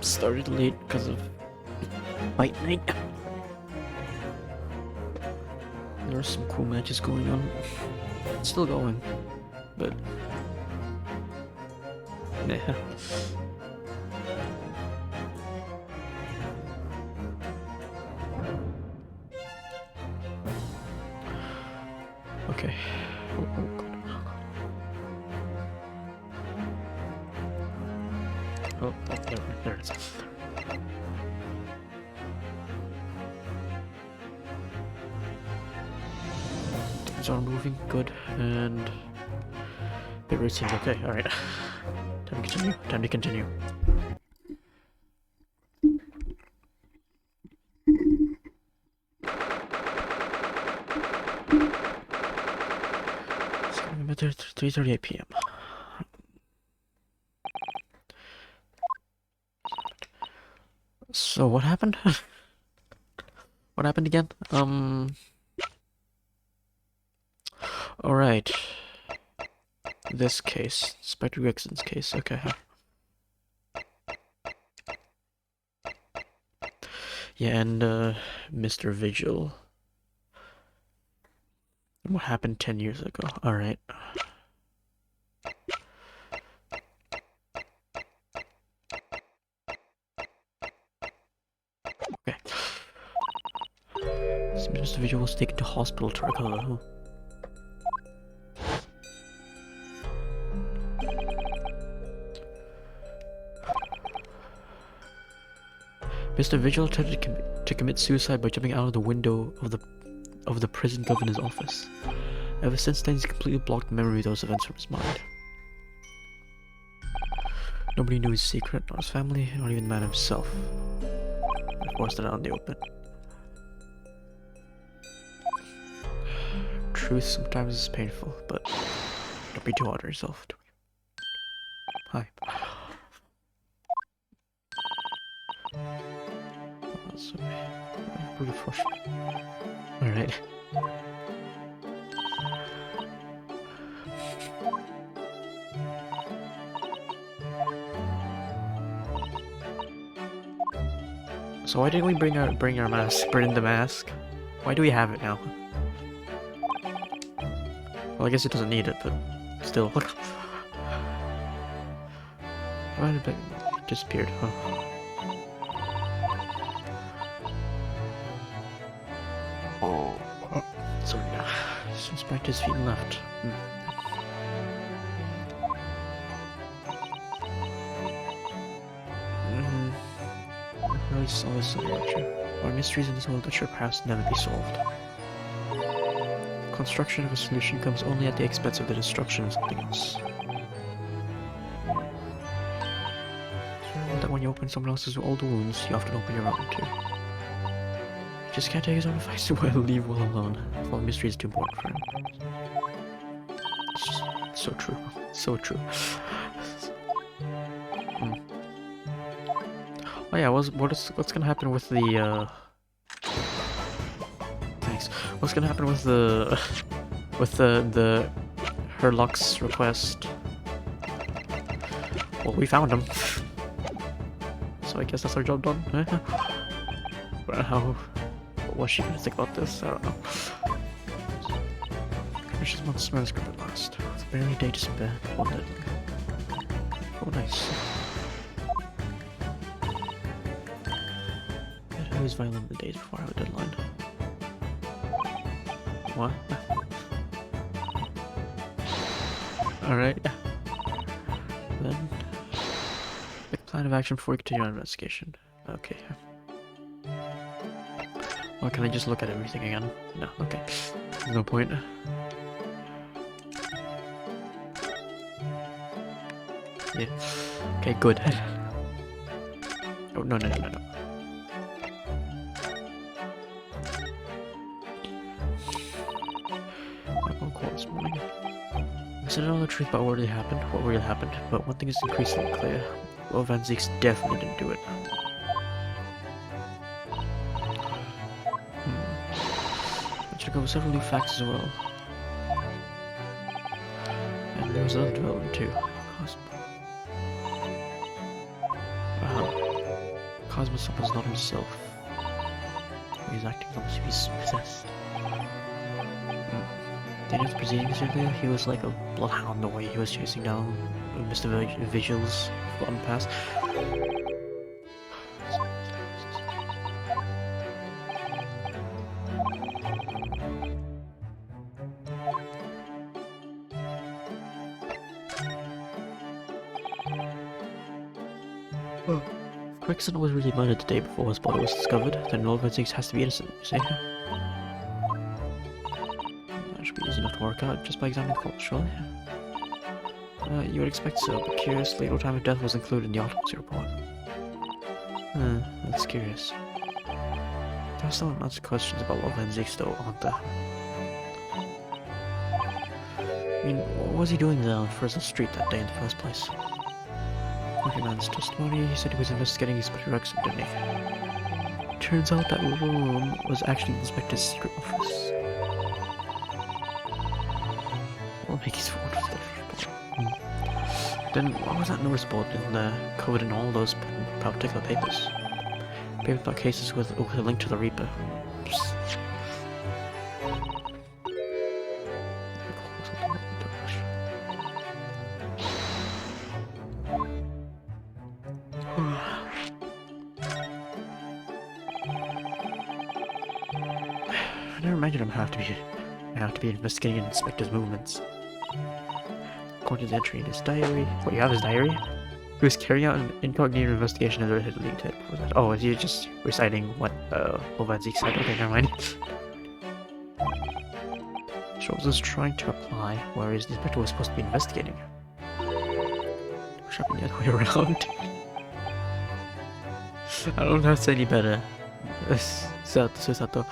Started late because of fight night. There are some cool matches going on. It's still going, but nah. Okay. Oh, God. Oh, there it is. Things are moving good, and the route seems okay. All right. Time to continue. Time to continue. It's gonna be about 3:38 p.m. So what happened? What happened again? All right. This case, Inspector Greggson's case. Okay. Yeah, and Mr. Vigil. What happened 10 years ago? All right. Okay. Seems Mr. Vigil was taken to hospital to recover. Mr. Vigil attempted to commit suicide by jumping out of the window of the prison governor's office. Ever since then, he's completely blocked the memory of those events from his mind. Nobody knew his secret, not his family, not even the man himself. They forced it out in the open. Truth sometimes is painful, but don't be too hard on yourself. Hi. So, pretty frustrating. Alright. So why didn't we bring our mask? Bring the mask? Why do we have it now? Well, I guess it doesn't need it, but still. Right a bit disappeared, huh? Oh. Sorry, just back to his feet and left. Always true. There are mysteries in this world that should perhaps never be solved. Construction of a solution comes only at the expense of the destruction of something else. That when you open someone else's old wounds, you often open your own too. You just can't take his own advice to leave well alone. All the mystery is too important for him. It's so true. So true. Oh yeah, what's gonna happen with the thanks. What's gonna happen with the the Herlock's request? Well, we found him. So I guess that's our job done. What was she gonna think about this? I don't know. Finishes month's manuscript at last. With barely a day to spare. Oh, nice. I was violent the days before I have a deadline. What? Alright. Then make a plan of action before we continue our investigation. Okay. Well, can I just look at everything again? No, okay. No point. Yeah. Okay, good. Oh, no. This morning. I said all the truth about what really happened, but one thing is increasingly clear. Well, Van Zeeks definitely didn't do it. I should go with several new facts as well. And there was another development too. Cosmos was not himself. He's acting almost if he's possessed. The end of the proceedings earlier, he was like a bloodhound the way he was chasing down Mr. Vigil's forgotten past. Gregson was really murdered the day before his body was discovered, then all Red has to be innocent, you say? That should be easy enough to work out just by examining the corpse, surely. You would expect so, but curiously, no time of death was included in the autopsy report. That's curious. There are still unanswered questions about Lord Van Zieks though, aren't there? I mean, what was he doing there on Fresno Street that day in the first place? Looking at his testimony, he said he was investigating Inspector Gregson, didn't he? Turns out that room was actually the Inspector's secret office. Well, make his wonderful. Then what was that notice board covered in all those particular papers? Paperback cases with a link to the Reaper. I never imagined I have to be investigating an inspector's movements. According to the entry in his diary. What, you have his diary? He was carrying out an incognito investigation of the Red League tip. Oh, is he just reciting what Van Zieks said? Okay, never mind. Schultz was trying to apply, whereas the inspector was supposed to be investigating. Wish I'd been the other way around. I don't know how to say any better. Though.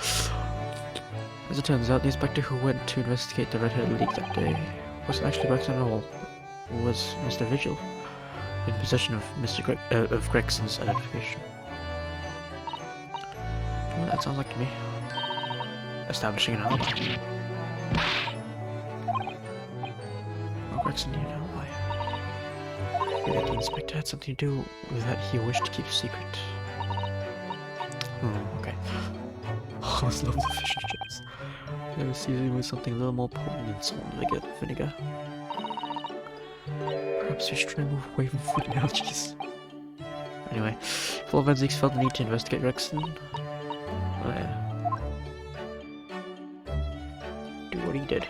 As it turns out, the inspector who went to investigate the Red-Headed League that day wasn't actually Gregson at all. It was Mr. Vigil, in possession of of Gregson's identification. Well, that sounds like to me. Establishing an alibi. Well, Gregson needed an alibi. Maybe that the inspector had something to do with that he wished to keep secret. Okay. Oh, I love the fish and chips. Never seasoning with something a little more potent than salt and vinegar. Perhaps we should try and move away from food allergies. Anyway, Lord Van Zieks felt the need to investigate Gregson. Do what he did.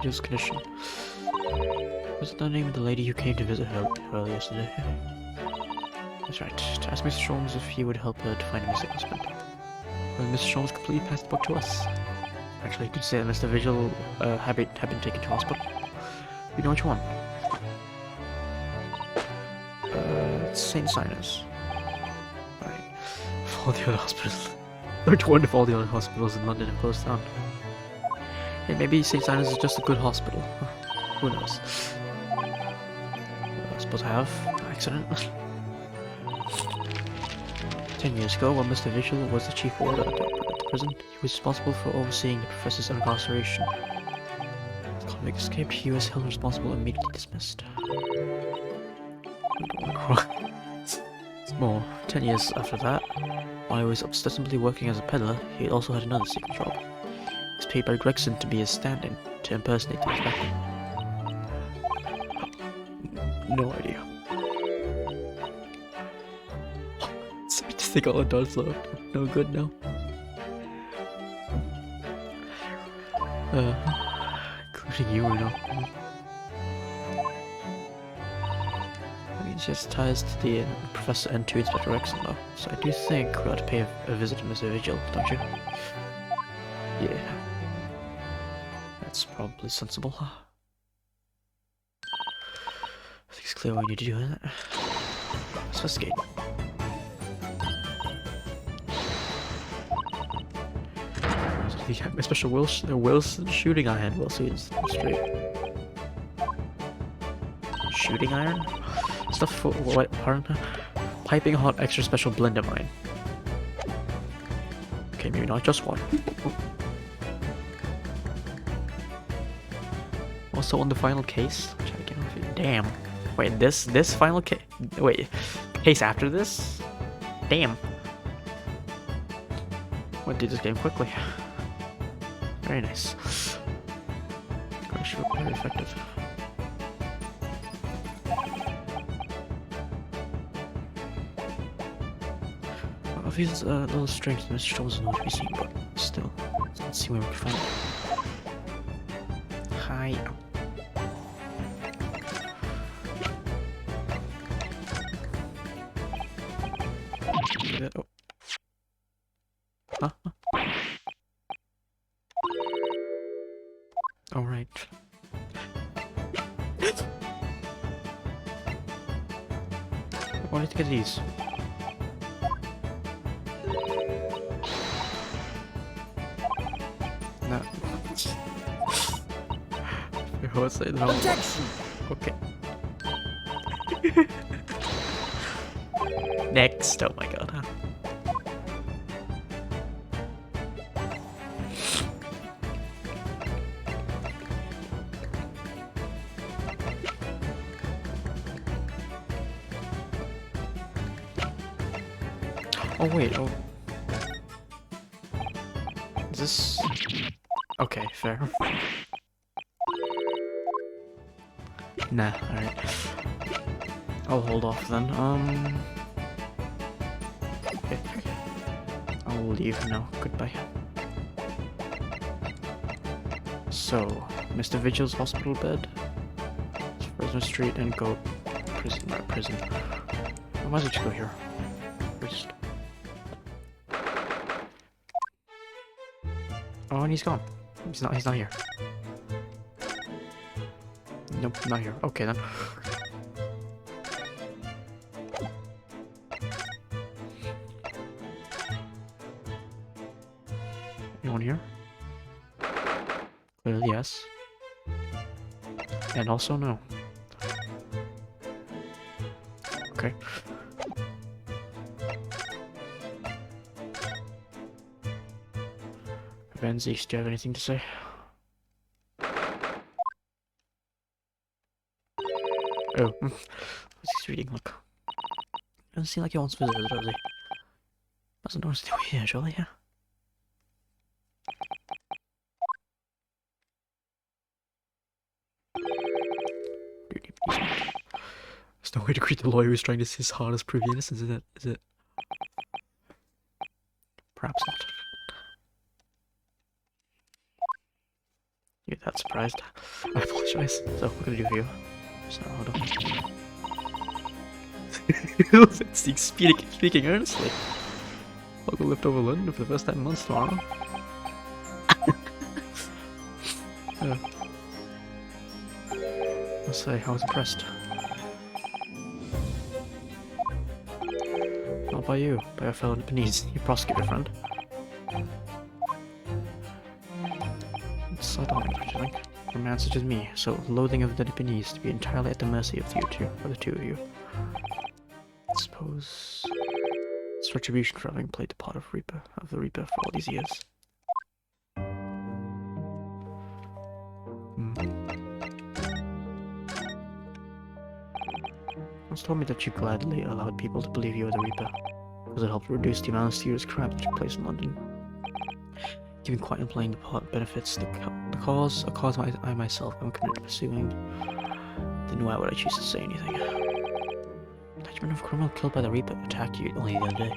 His condition. Was it the name of the lady who came to visit her earlier yesterday? That's right. To ask Mr. Sholmes if he would help her to find a missing husband. Well, Mr. Sholmes completely passed the buck to us. Actually, you could say that Mr. Vigil had been taken to hospital. You know which one? It's St. Simon's. Right. Of all the other hospitals. Or to wonder if all the other hospitals in London have closed down. Hey, maybe St. Simon's is just a good hospital. Who knows? I suppose I have. Accident. 10 years ago, when Mr. Vigil was the chief warder at the prison, he was responsible for overseeing the professor's incarceration. The convict escaped, he was held responsible and immediately dismissed. I don't want to cry. More, 10 years after that, while he was ostensibly working as a peddler, he also had another secret job. He was paid by Gregson to be his stand-in, to impersonate the inspector. No idea. I just think all the doors look no good now. Including you, you know. I mean, it just ties to the Professor and to Inspector Gregson, though. So I do think we ought to pay a visit to Mr. Vigil, don't you? Yeah. That's probably sensible. I think it's clear what we need to do, isn't it? Let's investigate. A special Wilson shooting iron. Wilson's straight. Shooting iron? Stuff for what? Pardon? Piping hot extra special blender mine. Okay, maybe not just one. Also on the final case. Damn. Wait, this final case. Wait. case after this? Damn. Went through this game quickly. Very nice. Gosh, very effective. Well, it feels a little strange that Mr. Jones is not to be seen, but still. Let's see where we can find it. Hi. Oh. Huh? Alright. Why did you get these? No. What's it? No. Objection! Okay. Next. Oh my god, huh? Oh wait, oh. Is this... Okay, fair. Nah, alright. I'll hold off then, okay. I'll leave now, goodbye. So, Mr. Vigil's hospital bed, Fresno Street, and go prison, right, prison. I might as well just go here. First. Oh, and he's gone. He's not here. Nope, not here. Okay then. Anyone here? Clearly yes. And also no. Okay. Benzies, do you have anything to say? Oh, what's he reading? Look. Doesn't seem like he wants visitors, does he? Doesn't notice anyone here, surely, yeah? There's no way to greet the lawyer who's trying his hardest to prove your innocence, is it? Is it? Perhaps not. You're that surprised. I apologize. So, what can I do for you? Just now, hold on. Speaking earnestly. I'll go lift over London for the first time in months tomorrow. I'll say, I was impressed. Not by you, by our fellow Nipponese, your prosecutor friend. It's ironic, don't you think? For a man such as me, so loathing of the Nipponese, to be entirely at the mercy of the two of you. I suppose it's retribution for having played the part of the Reaper for all these years. Once told me that you gladly allowed people to believe you were the Reaper, because it helped reduce the amount of serious crime that took place in London. Giving quiet and playing the part benefits the cause, a cause I myself am committed to pursuing. Then why would I choose to say anything? Judgment of a criminal killed by the Reaper attacked you only the other day.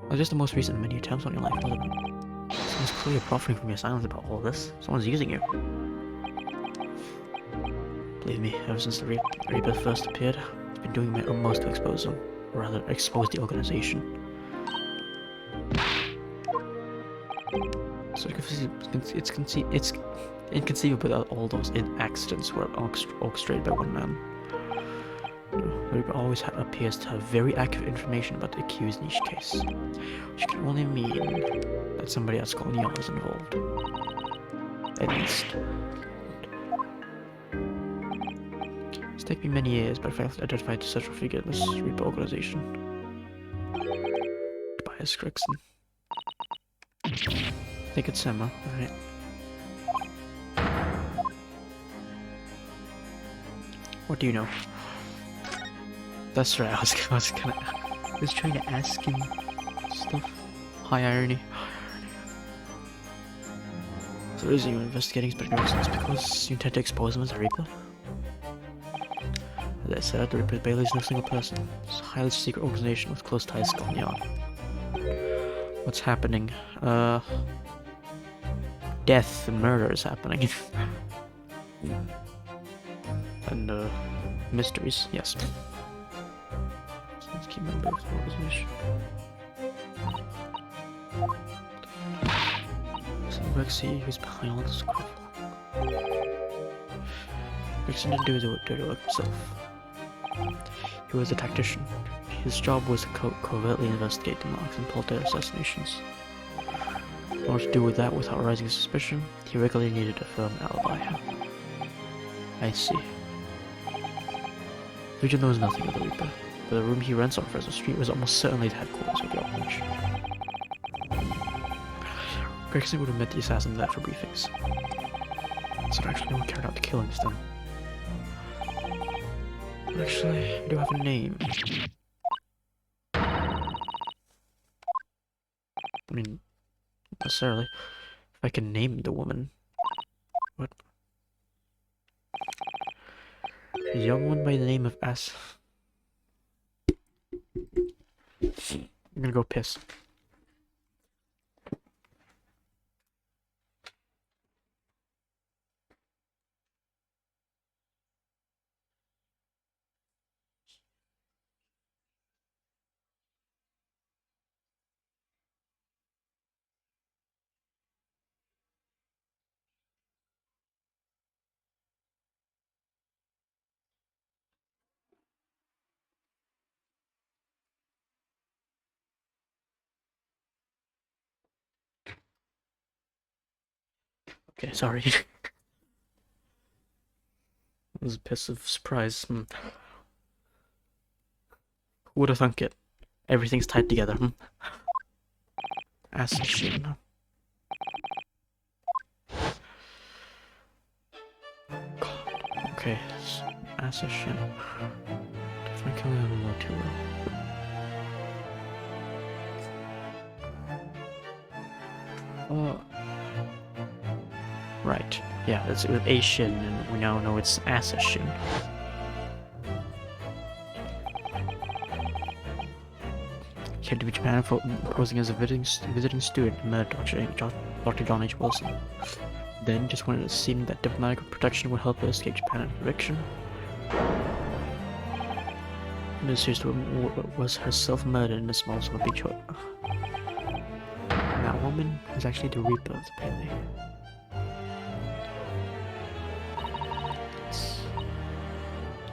It was just the most recent of many attempts on your life, wasn't it? Someone's clearly profiting from your silence about all this. Someone's using you. Believe me, ever since the Reaper first appeared, I've been doing my utmost to expose them, or rather, expose the organization. So it's inconceivable that all those accidents were orchestrated by one man. The Reaper always appears to have very accurate information about the accused in each case, which can only mean that somebody at Scotland Yard is involved. At least. It's taken me many years, but I failed to identify the central figure in this Reaper organization. Tobias Gregson. I think it's him, huh? Alright. What do you know? That's right, I was trying to ask him stuff. High irony. So the reason you're investigating Inspector Gregson is because you intend to expose him as a Reaper? As I said, the Reaper Bailey is no single person. It's a highly secret organization with close ties to Scotland Yard. What's happening? Death and murder is happening. And, mysteries, yes. Let's keep member of the organization. So Rexy, who's behind all this crap. Rexy didn't do his dirty work himself. He was a tactician. His job was to covertly investigate the monarchs and plot their assassinations. In order to do that without arousing suspicion, he regularly needed a firm alibi. I see. Vigil knows nothing of the Reaper, but the room he rents on Fresno Street was almost certainly the headquarters of the operation. Gregson would have met the assassin there for briefings. So actually no one carried out the killings then. Actually, I do have a name. I mean, not necessarily. If I can name the woman. What? A young one by the name of S. I'm gonna go piss. Okay, sorry. It was a piss of surprise. Who would have thunk it? Everything's tied together. Assassin. Okay, assassin. Frankly, I don't know too well. Right. Yeah, it's with a shin, and we now know it's assassin. Came to Japan for posing as a visiting student and met Dr. John H. Wilson. Then, just when it seemed that diplomatic protection would help her escape Japan and conviction, Ms. Houston was herself murdered in a small summer beach hut. And that woman was actually the Reaper of the Bailey.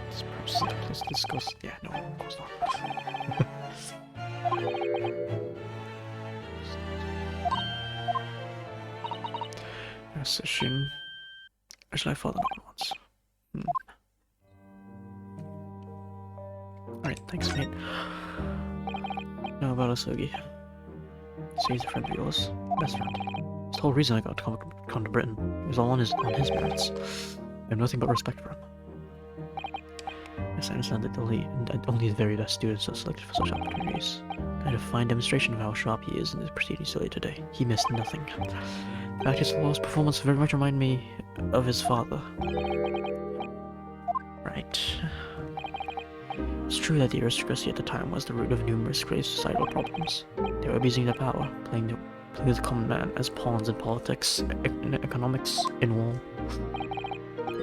This person, let's discuss. Yeah, no, of course not. Assassin. Actually, I fought them once. Alright, thanks, mate. Now about Osogi. So he's a friend of yours. Best friend. It's the whole reason I got to come to Britain. It was all on his merits. I have nothing but respect for him. Yes, I understand that only the very best students are selected for such opportunities. I had a fine demonstration of how sharp he is in his proceedings earlier today. He missed nothing. In fact, his last performance very much reminded me of his father. Right. It's true that the aristocracy at the time was the root of numerous grave societal problems. They were abusing their power, playing the common man as pawns in politics, in economics, in war.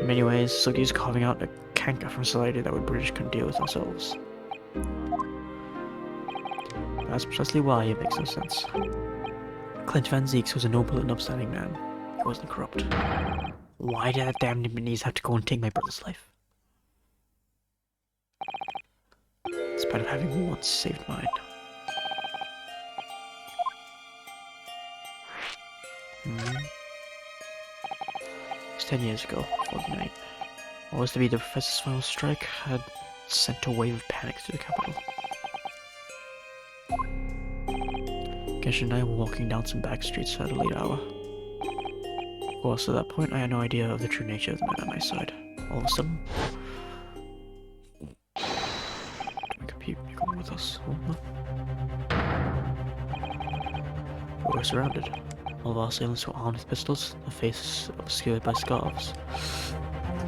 In many ways, Sugi is carving out a canker from society that we British couldn't deal with ourselves. That's precisely why it makes no sense. Clint Van Zeeks was a noble and upstanding man. He wasn't corrupt. Why did that damn Nimbanese have to go and take my brother's life? In spite of having once saved mine. It was 10 years ago, 49. What was to be the professor's final strike had sent a wave of panic through the capital. Genshin and I were walking down some back streets at a late hour. Of course, at that point, I had no idea of the true nature of the man on my side. All of a sudden, We were surrounded. All of our assailants were armed with pistols, their faces obscured by scarves.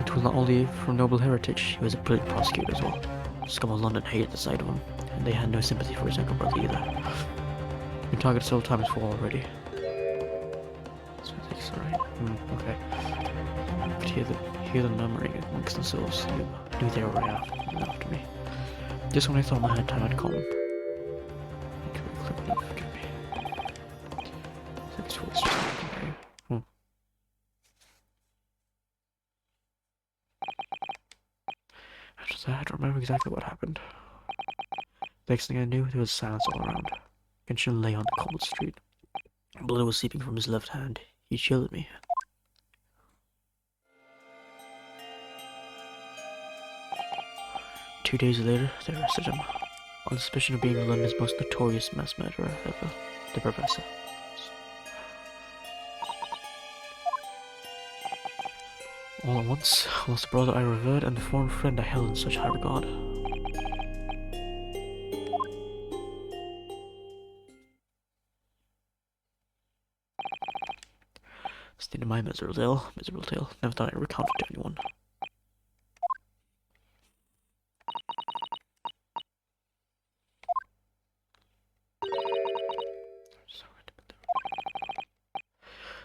It was not only from noble heritage, he was a brilliant prosecutor as well. The scum of London hated the sight of him, and they had no sympathy for his younger brother either. He's been targeted several times before already. So I think it's alright. Okay. I could hear them murmuring amongst themselves. Knew they were right after me. Just when I thought I had time, I'd call them. After that, I don't remember exactly what happened. The next thing I knew, there was silence all around. Genshin lay on the cold street. Blood was seeping from his left hand. He shielded me. 2 days later, they arrested him, on suspicion of being London's most notorious mass murderer ever, the Professor. All at once, I lost the brother I revered and the foreign friend I held in such high regard. Stayed in my miserable tale, never thought I'd recount it to anyone.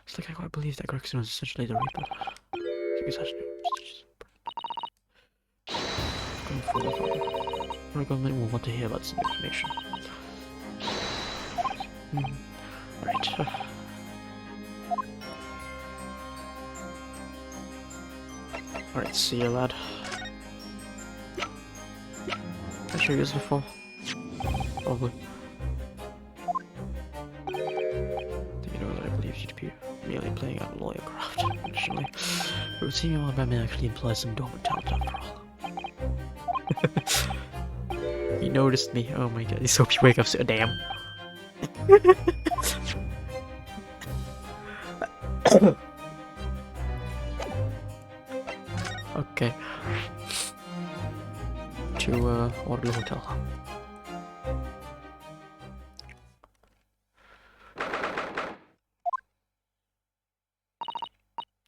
It's like I quite believe that Gregson was essentially the Reaper. Our government will want to hear about this information. Right. Alright, see you, lad. I'm sure you guys before. Probably. Do you know that I believe you to be merely playing out a lawyer craft, additionally? But seeing you on by me actually implies some dormant talent after all. He noticed me. Oh my god, he's hope you wake up so damn. Okay. To Waterloo Hotel.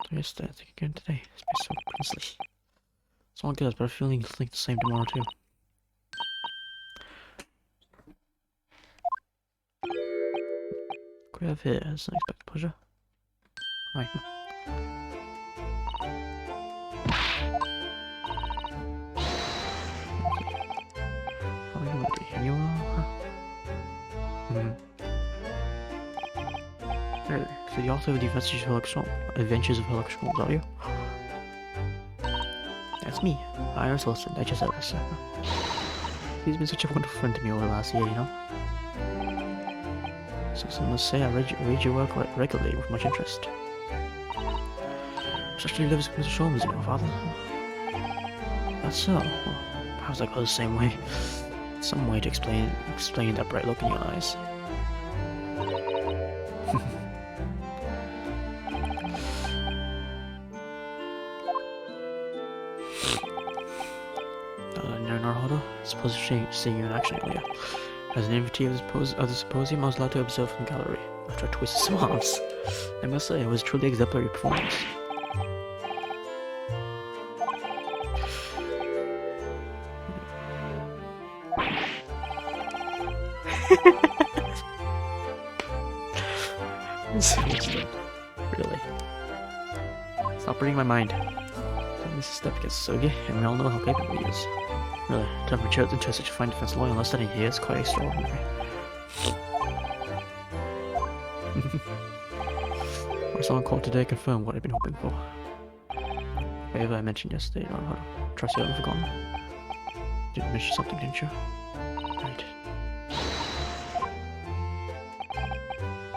Yes, I think again today. It's been so princely. It's all good, but I'm feeling the same tomorrow too. What do we have here? That's an unexpected pleasure. Hi. So you also have the Adventures of Herlock Sholmes, are you? That's me. I was Wilson, I just Elvis. He's been such a wonderful friend to me over the last year, you know? So I must say I read your work regularly with much interest. Especially Lewis Sholmes, you know, father. That's so. Well, perhaps I go the same way. Some way to explain that bright look in your eyes. Naruhodo, it's a pleasure seeing you in action earlier. As an invitee of the symposium, I was allowed to observe from the gallery. After I twisted some arms, I must say it was a truly exemplary performance. Really? Stop reading my mind. This step gets soggy, and we all know how capable he is. Really, to have matured into such a fine defense lawyer in less than a year is quite extraordinary. Or someone called today confirmed what I've been hoping for. Favor I mentioned yesterday, you know how to trust you haven't forgotten. Didn't mention something, didn't you? Right.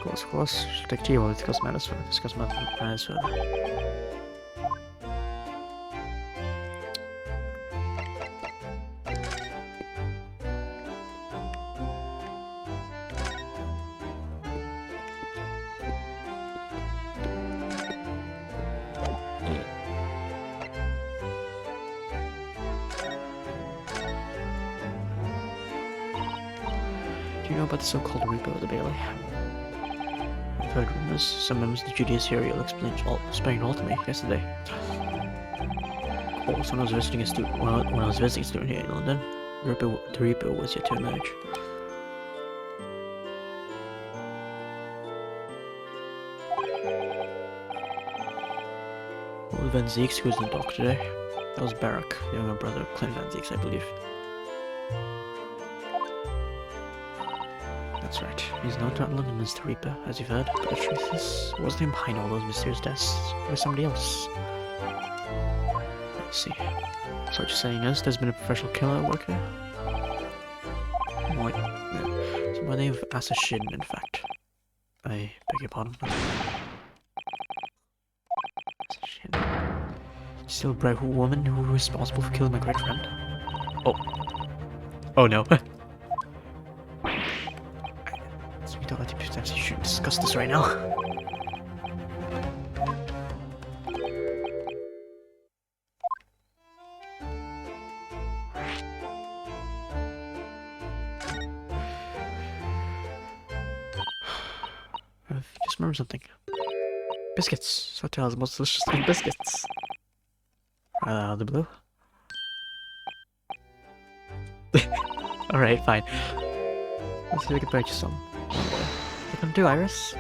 Of course. Take tea while we discuss matters further. you know about the so-called Reaper of the Bailey? I've heard rumors. Some members of the Judiciary explained it all to me yesterday. Of course, when I was visiting a student here in London, the Reaper was yet to emerge. Well, Van Zieks, who was in the dock today. That was Barak, the younger brother of Clint Van Zieks, I believe. That's right. He's known throughout London as the Reaper, as you've heard, but the truth is, it wasn't him behind all those mysterious deaths. It was somebody else. Let's see. So what you're saying is, there's been a professional killer at work here? Wait, no. So by the name of Assassin, in fact. I beg your pardon. Assassin. Still a brave woman who was responsible for killing my great friend? Oh. Oh no. Sweetheart, I think you shouldn't discuss this right now. I just remembered something. Biscuits. So tell us the most delicious thing, biscuits. The blue? Alright, fine. Let's see if I can purchase some. You can do, Iris?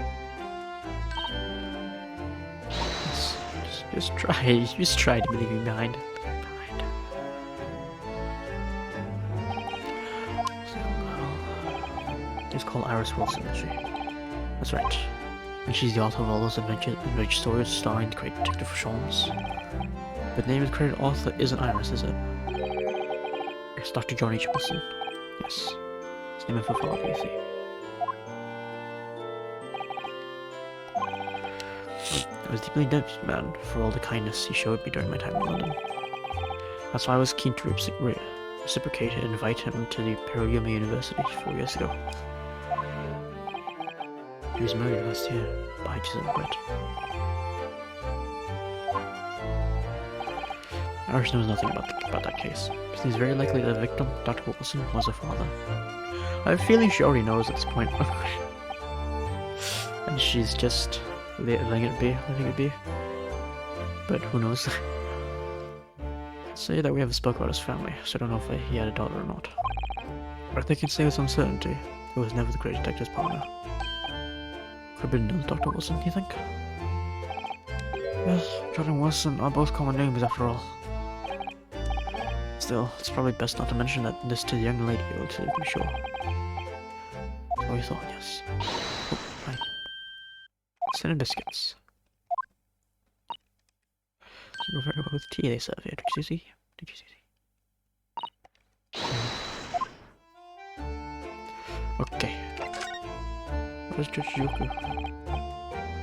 Just try to leave me behind. It's called Iris Wilson, isn't she? That's right. And she's the author of all those adventure stories starring the great Detective Sholmes. But the name of the credited author isn't Iris, is it? It's Dr. John H. Wilson. Yes. It's the name of her father, you see. I was deeply indebted to the man for all the kindness he showed me during my time in London. That's why I was keen to reciprocate and invite him to the Imperial University 4 years ago. He was murdered last year by his own regret. Iris knows nothing about that case. It seems very likely that the victim, Dr. Wilson, was her father. I have a feeling she already knows at this point. And she's just letting it be. But who knows? Say that we haven't spoken about his family, so I don't know if he had a daughter or not. But I think you'd say with some certainty, it was never the great detective's partner. Could have been another Dr. Wilson, you think? Yes, John and Wilson are both common names after all. Still, it's probably best not to mention this to the young lady until you can be sure. So you thought, yes. Oh, right. Cinnamon and biscuits. Go very well with the tea they serve here. Did you see? Okay. What is Judge Jijoku?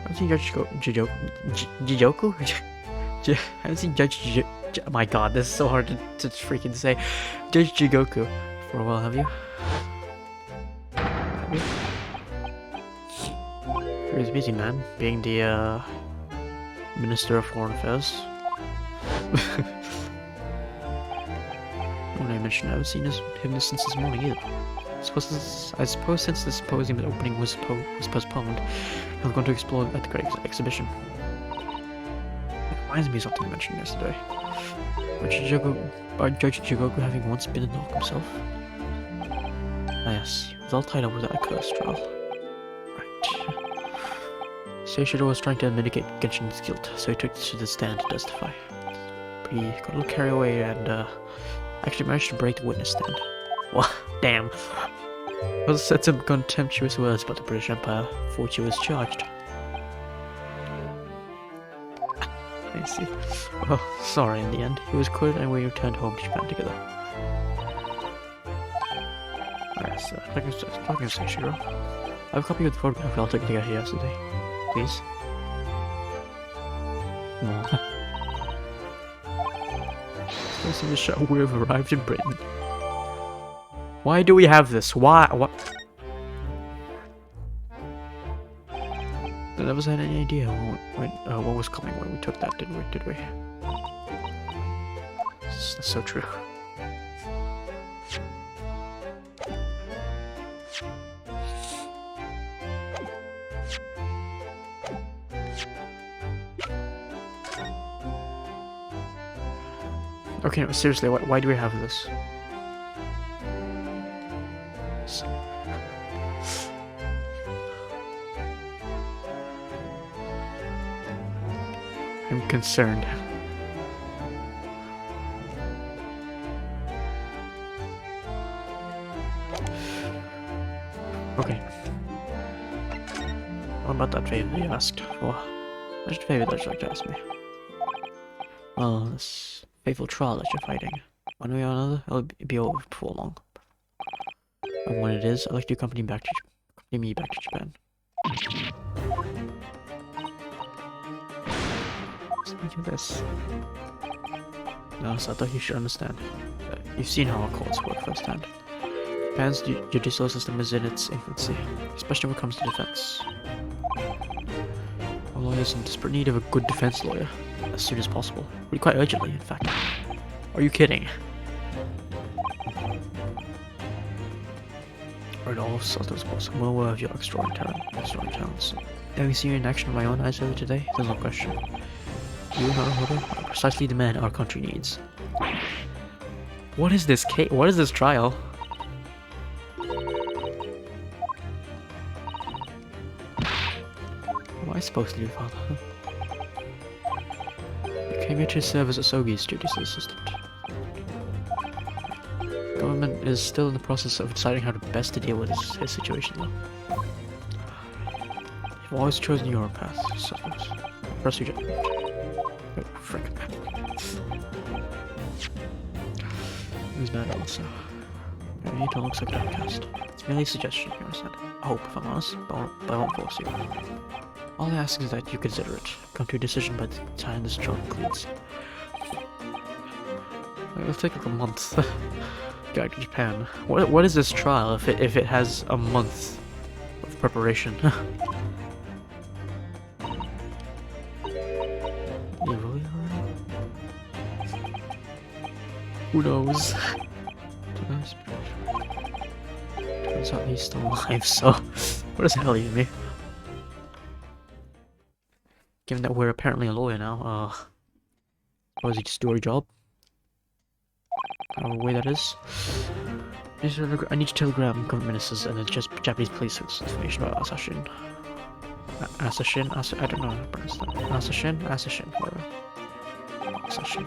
I haven't seen Jijoku? I haven't seen Judge oh my god, this is so hard to freaking say. Judge Jigoku for a while, have you? He's busy, man, being the Minister of Foreign Affairs. When I mentioned I haven't seen him since this morning either. I suppose since the symposium opening was postponed, he's going to explore at the great exhibition. It reminds me of something I mentioned yesterday. Judge Jigoku having once been a dog himself. Ah yes, he was all tied up with that accursed trial. Right. Seishiro was trying to mitigate Genshin's guilt, so he took to the stand to testify. But he got a little carried away and actually managed to break the witness stand. Well, damn. Well, said some contemptuous words about the British Empire for which he was charged. I see. Well, sorry in the end. He was acquitted and we returned home to Japan together. Alright, so talking to Seishiro. I have a copy of the photograph I'll take to get here yesterday. Please. No. This is the show we have arrived in Britain. Why do we have this? Why? What? I never had any idea what was coming when we took that, did we? That's so true. Okay, no, seriously, why do we have this? I'm concerned. Okay. What about that favor you asked for? What's the favor that you'd like to ask me? Well, this fateful trial that you're fighting. One way or another, it'll be over before long. And when it is, I'd like you to accompany me back to Japan. Look at this. No, so I thought you should understand. You've seen how our courts work firsthand. Japan's judicial system is in its infancy, especially when it comes to defense. Our lawyer's in desperate need of a good defense lawyer, as soon as possible. Really quite urgently, in fact. Are you kidding? Right, all sorts of sports. I'm well aware of your extraordinary talents. Having seen you in action with my own eyes earlier today, there's no question. You and Naruhodo are precisely the men our country needs. What is this case? What is this trial? What am I supposed to do, Father? You came here to serve as Asogi's judicial assistant. Government is still in the process of deciding how to best to deal with his situation, though. You've always chosen your path, I suppose. Press your judgment. Oh, frick. Who's mad also? You don't look like an outcast. It's merely a suggestion, you understand? I hope, if I'm honest, but I won't force you. All I ask is that you consider it. Come to a decision by the time this trial concludes. It'll take like a month. Go to Japan. What is this trial if it has a month of preparation? Evil, who knows? Turns out he's still alive, so what does hell even mean? Given that we're apparently a lawyer now, what does he just do our job? However way that is. I need to telegram government ministers and the Japanese police with information about Asashin. I don't know how to pronounce that. Asashin, whatever. Asashin.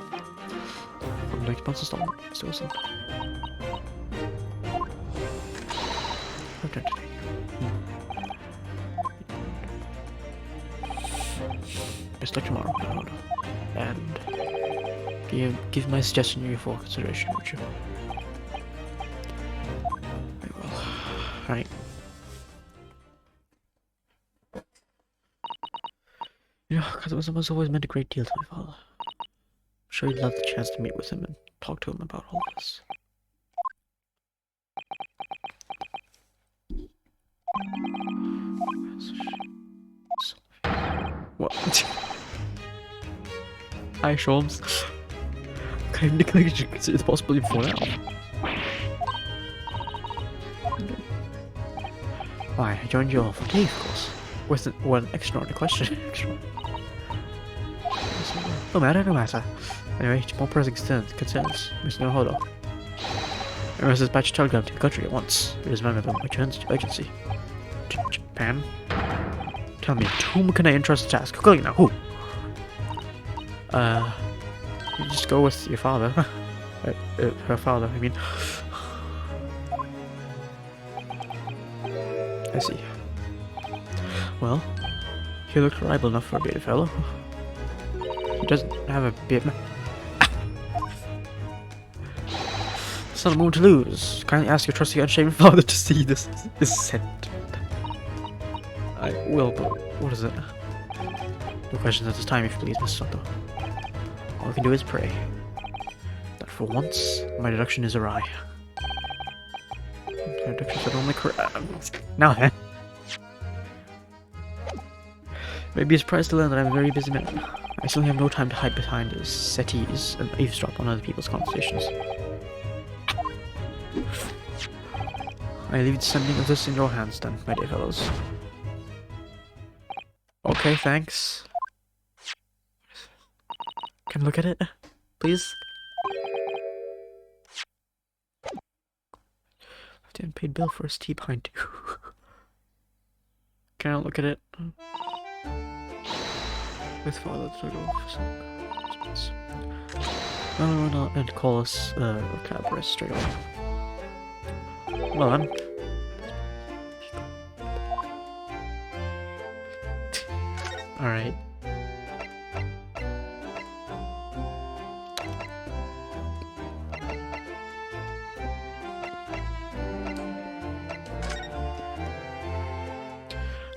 From the next month's installment, still sent. Okay. Best luck tomorrow, and give my suggestion your full consideration, would you? Very well. Alright. You know, because it was always meant a great deal to my father. I'm sure he'd love the chance to meet with him and talk to him about all this. What? Hi, Sholmes. What kind of nickname did you consider the possibility before now? Why, I joined you all for tea, of course. With one extraordinary question. No matter. Anyway, more pressing concerns, Mr. Naruhodo. I must dispatch a telegram to the country at once. It is one of them returns to urgency. Japan? Tell me, to whom can I entrust the task? Quickly now, who? You just go with your father. Her father, I mean. I see. Well, he looks reliable enough for a bearded fellow. He doesn't have a beard. It's not a moment to lose. Kindly ask your trusty unshaven father to see this sent. I will, but what is it? No questions at this time, if you please, Miss Soto. All I can do is pray that for once my deduction is awry. My deductions are only correct. Now then. Maybe you're surprised to learn that I'm a very busy man. I still have no time to hide behind his settees and eavesdrop on other people's conversations. I leave the sending of this in your hands then, my dear fellows. Okay, thanks. Can I look at it, please? the unpaid bill for his tea behind you. Can I look at it? With father to go no, and call us a cab rest straight away. Well then. Alright.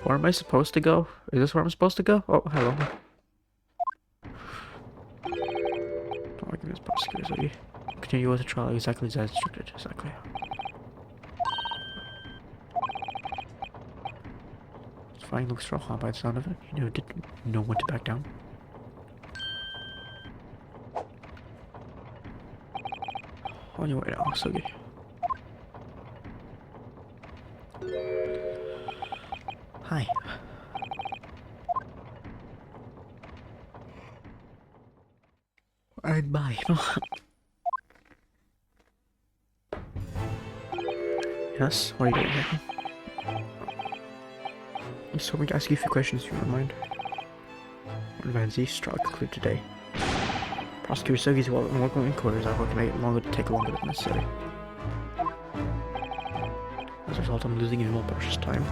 Where am I supposed to go? Is this where I'm supposed to go? Oh, hello. Don't like this prosecutors, are you? Continue with the trial exactly as instructed. Exactly. It's fine, looks straw by the sound of it. You know, didn't know when to back down. On your way now, Sugi. Hi. Alright, bye. Yes, what are you doing here? I'm just hoping to ask you a few questions if you don't mind. When Van Zeke's trial concluded today. Prosecutor Sugi's working inquiries are going to make it take longer than necessary. As a result, I'm losing even more precious time.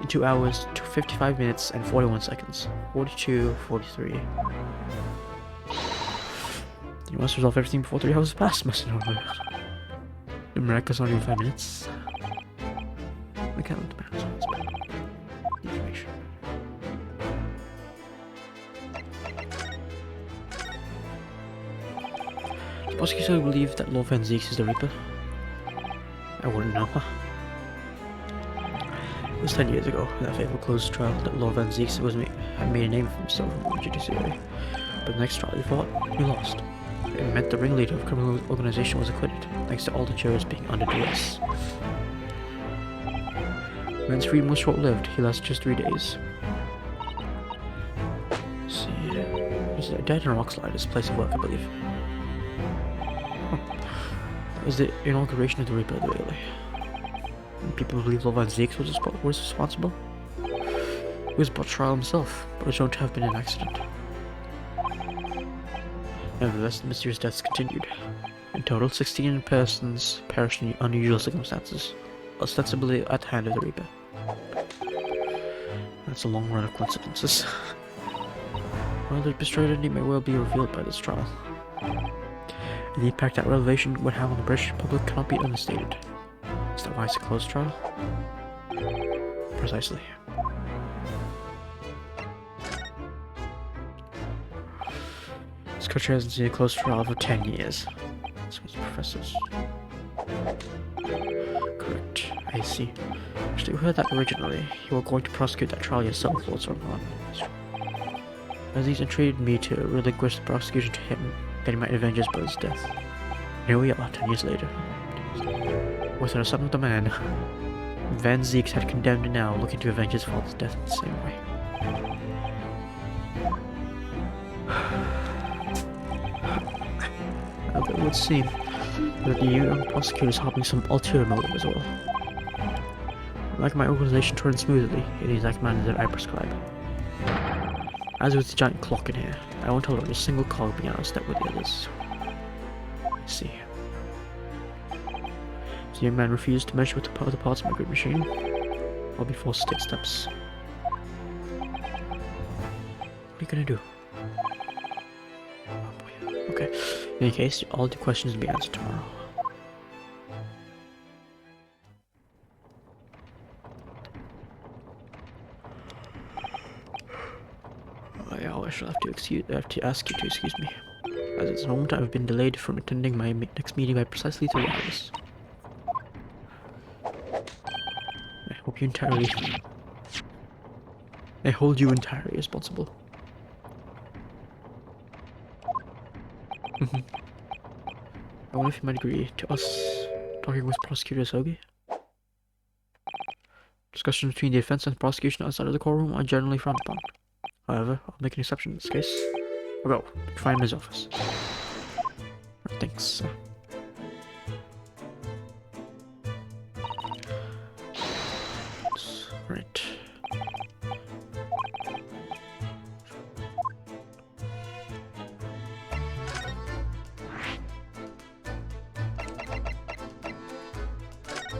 2 hours, 55 minutes, and 41 seconds. 42, 43. You must resolve everything before 3 hours pass, must you know? The America's only 5 minutes. We can't let the parents on information. The prosecutor believe that Lord Van Zeeks is the Reaper. I wouldn't know. It was 10 years ago, in that fateful closed trial, that Lord Van Zeeks had made a name for himself in the judiciary. But the next trial he fought, he lost. It meant the ringleader of the criminal organization was acquitted, thanks to all the jurors being under duress. The man's freedom was short-lived. He lasted just 3 days. Let's see, he's dead in a rock slide, his place of work, I believe. That was the inauguration of the Reaper, really. People believe Lord Van Zeeks was responsible. He was brought to trial himself, but was shown to have been an accident. Nevertheless, the mysterious deaths continued. In total, 16 persons perished in unusual circumstances, ostensibly at the hand of the Reaper. That's a long run of coincidences. Well, the Reaper's tragedy may well be revealed by this trial. And the impact that revelation would have on the British public cannot be understated. Is that why it's a closed trial? Precisely. This country hasn't seen a closed trial for 10 years. So it's professors. Correct. I see. Actually, we heard that originally. You were going to prosecute that trial yourself, Lord Sormon. As he's entreated me to relinquish the prosecution to him, that he might avenge his brother's death. Here we are, 10 years later. With the son of the man, Van Zeeks had condemned and now looking to avenge his father's death in the same way. It would seem that the young prosecutor is harboring some ulterior motive as well. Like my organization to run smoothly in the exact manner that I prescribe. As with the giant clock in here, I won't tolerate a single cog being out of step with the others. I see. If the young man refused to measure with the other parts of my great machine, I'll be forced to take steps. What are you gonna do? Oh boy. Okay. In any case, all the questions will be answered tomorrow. I shall have to ask you to excuse me. As at this moment, I have been delayed from attending my next meeting by precisely 3 hours. I hold you entirely responsible. I wonder if you might agree to us talking with Prosecutor Sogi. Discussions between the defense and the prosecution outside of the courtroom are generally frowned upon. However, I'll make an exception in this case. I'll go. Find him in his office. Thanks.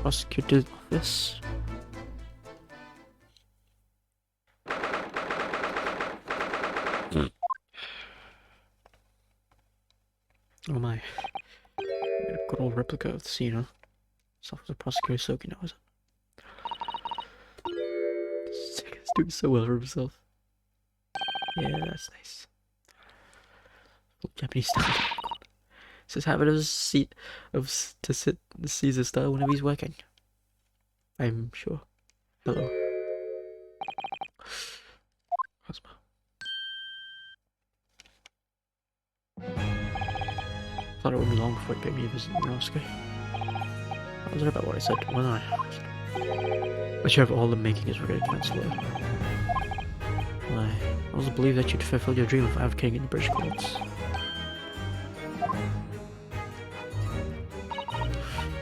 Prosecutor's office. Oh my. A good old replica of the scene, huh? Self as a prosecutor soaking now, is it? He's doing so well for himself. Yeah, that's nice. Full Japanese style. It's his habit of to sit the Caesar style whenever he's working. I'm sure. Hello. Cosmo. Thought it would be long before he paid me a visit in Moscow. I was right about what I said, wasn't I? But you have all the making is regretted immensely. I also believe that you'd fulfill your dream of advocating in the British courts.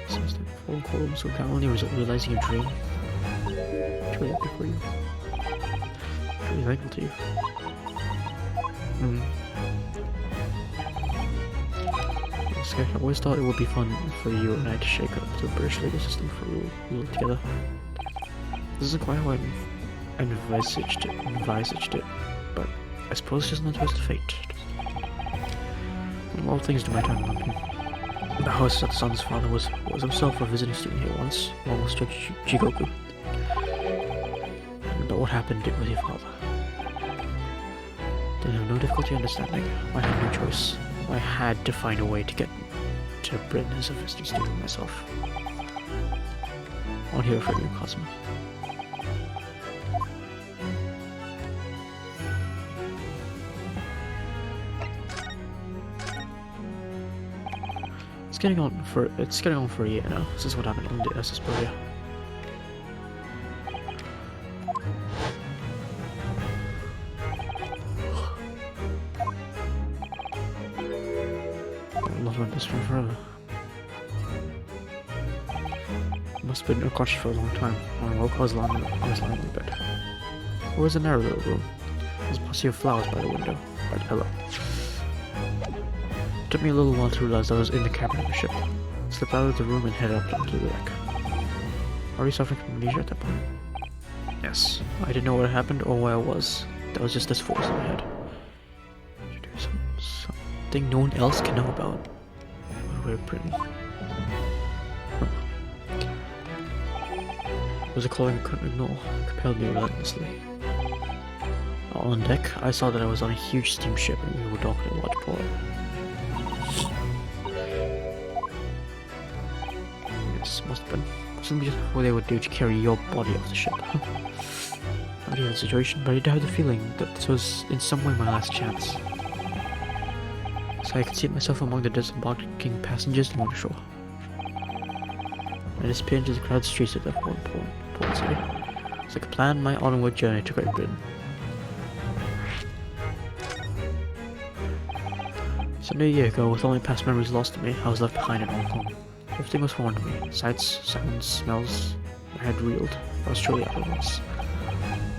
Since the phone call so calmly realizing your dream. It's really happy for you. It's really thankful to you. I always thought it would be fun for you and I to shake up the British legal system for a little together. This isn't quite how I envisaged it, but I suppose it's just not twist of fate. Of all things to my time in London. The house that the son's father was himself a visiting student here once, along with Judge Jigoku. But what happened with your father? They have no difficulty understanding. I had no choice. I had to find a way to get to Britain as a visiting student myself. I'll hear from you, Cosmo. It's getting on for a year now. This is what happened on the SS Borea. I've this one forever. Must have been unconscious for a long time. When I woke, I was lying in bed. It was a narrow little room. There was a posse of flowers by the window, by the pillow. It took me a little while to realize I was in the cabin of the ship. I slipped out of the room and headed up onto the deck. Already suffering from amnesia at that point? Yes. I didn't know what had happened or where I was. There was just this force in my head. To do something no one else can know about. Very pretty. It was a calling I couldn't ignore, compelled me relentlessly. On deck, I saw that I was on a huge steamship and we were docking at a large port. This must have been something just what they would do to carry your body off the ship. I knew the situation, but I did have the feeling that this was in some way my last chance. So I could see myself among the disembarking passengers along the shore. I disappeared into the crowded streets of that port city. So I could plan my onward journey to Great Britain. So nearly a year ago, with only past memories lost to me, I was left behind in Hong Kong. Everything was foreign to me. Sights, sounds, smells. I had reeled. I was truly out of this.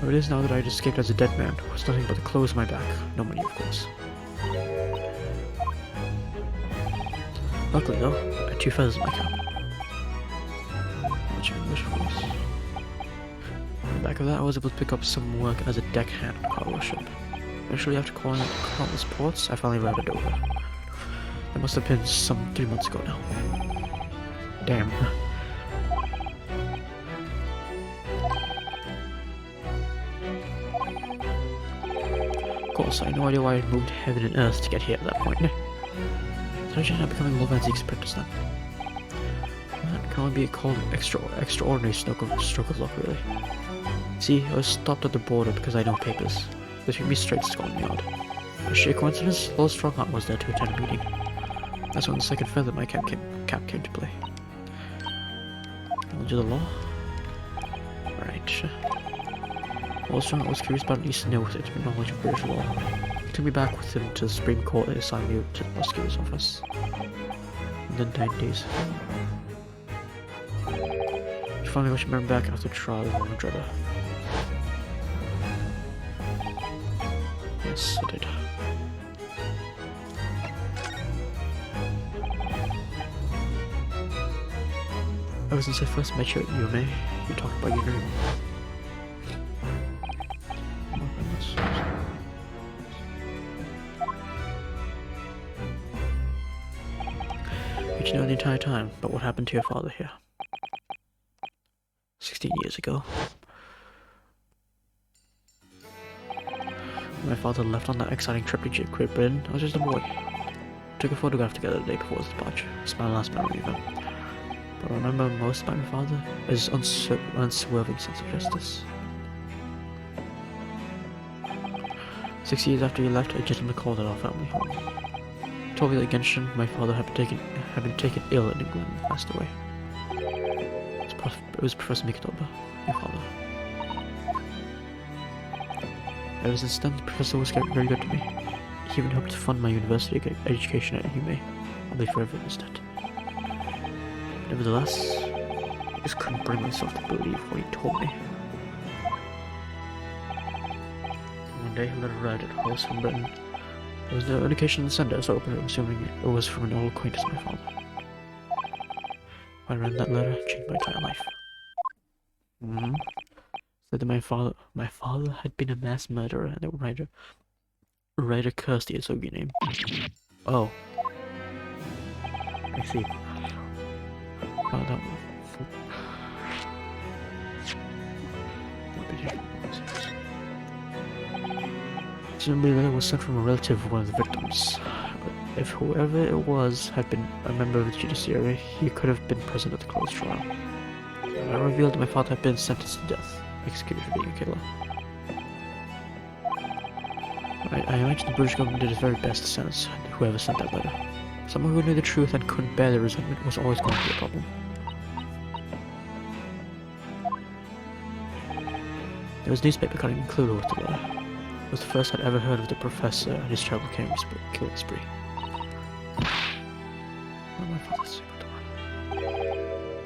Where it is now that I had escaped as a dead man, was nothing but the clothes on my back. No money, of course. Luckily though, I had 2 feathers in my cap. Much English, of course. On the back of that, I was able to pick up some work as a deckhand on a cargo ship. Eventually, after calling at countless ports, I finally arrived at Dover. That must have been some 3 months ago now. Damn. Of course, I had no idea why I had moved heaven and earth to get here at that point. So I should not becoming Lord Van Zeke's apprentice then. That can only be called extraordinary stroke of luck, really. See, I was stopped at the border because I had no papers. They took me straight to Scotland Yard. A sheer coincidence, Lord Strongheart was there to attend a meeting. That's when the second feather in my cap came to play. Knowledge of the law? Right. Lord Strongheart was curious about an Eastern know with intimate knowledge of British law. He took me back with him to the Supreme Court and assigned me to the prosecutor's office. And then 9 days. He finally got me back after the trial of my dreader. Yes, I did. Ever since I first met you at UMA, you talked about your dream. You know the entire time, but what happened to your father here? 16 years ago. My father left on that exciting trip to Great Britain. I was just a boy. Took a photograph together the day before his departure. It's my last memory of him. But I remember most about my father is unswerving sense of justice. 6 years after he left, a gentleman called at our family home. He told me that Genshin, my father, had been taken ill in England and passed away. It was Professor Mikotoba, your father. Ever since then, the professor was very good to me. He even helped fund my university education at UMA. I'll be forever in his debt. Nevertheless, I just couldn't bring myself to believe what he told me. One day, a letter arrived at house from Britain. There was no indication in the sender, so I'm assuming it was from an old acquaintance of my father. I read that letter, changed my entire life. Said that my father had been a mass murderer and a writer cursed the Asogi name. Oh. I see. Oh, that one. Presumably the letter was sent from a relative of one of the victims. But if whoever it was had been a member of the judiciary, he could have been present at the closed trial. I revealed that my father had been sentenced to death, executed for being a killer. I imagine the British government did its very best to sentence whoever sent that letter. Someone who knew the truth and couldn't bear the resentment was always going to be a problem. There was a newspaper cutting included with the letter. It was the first I'd ever heard of the professor and his child killing spree. Oh, my father's secret.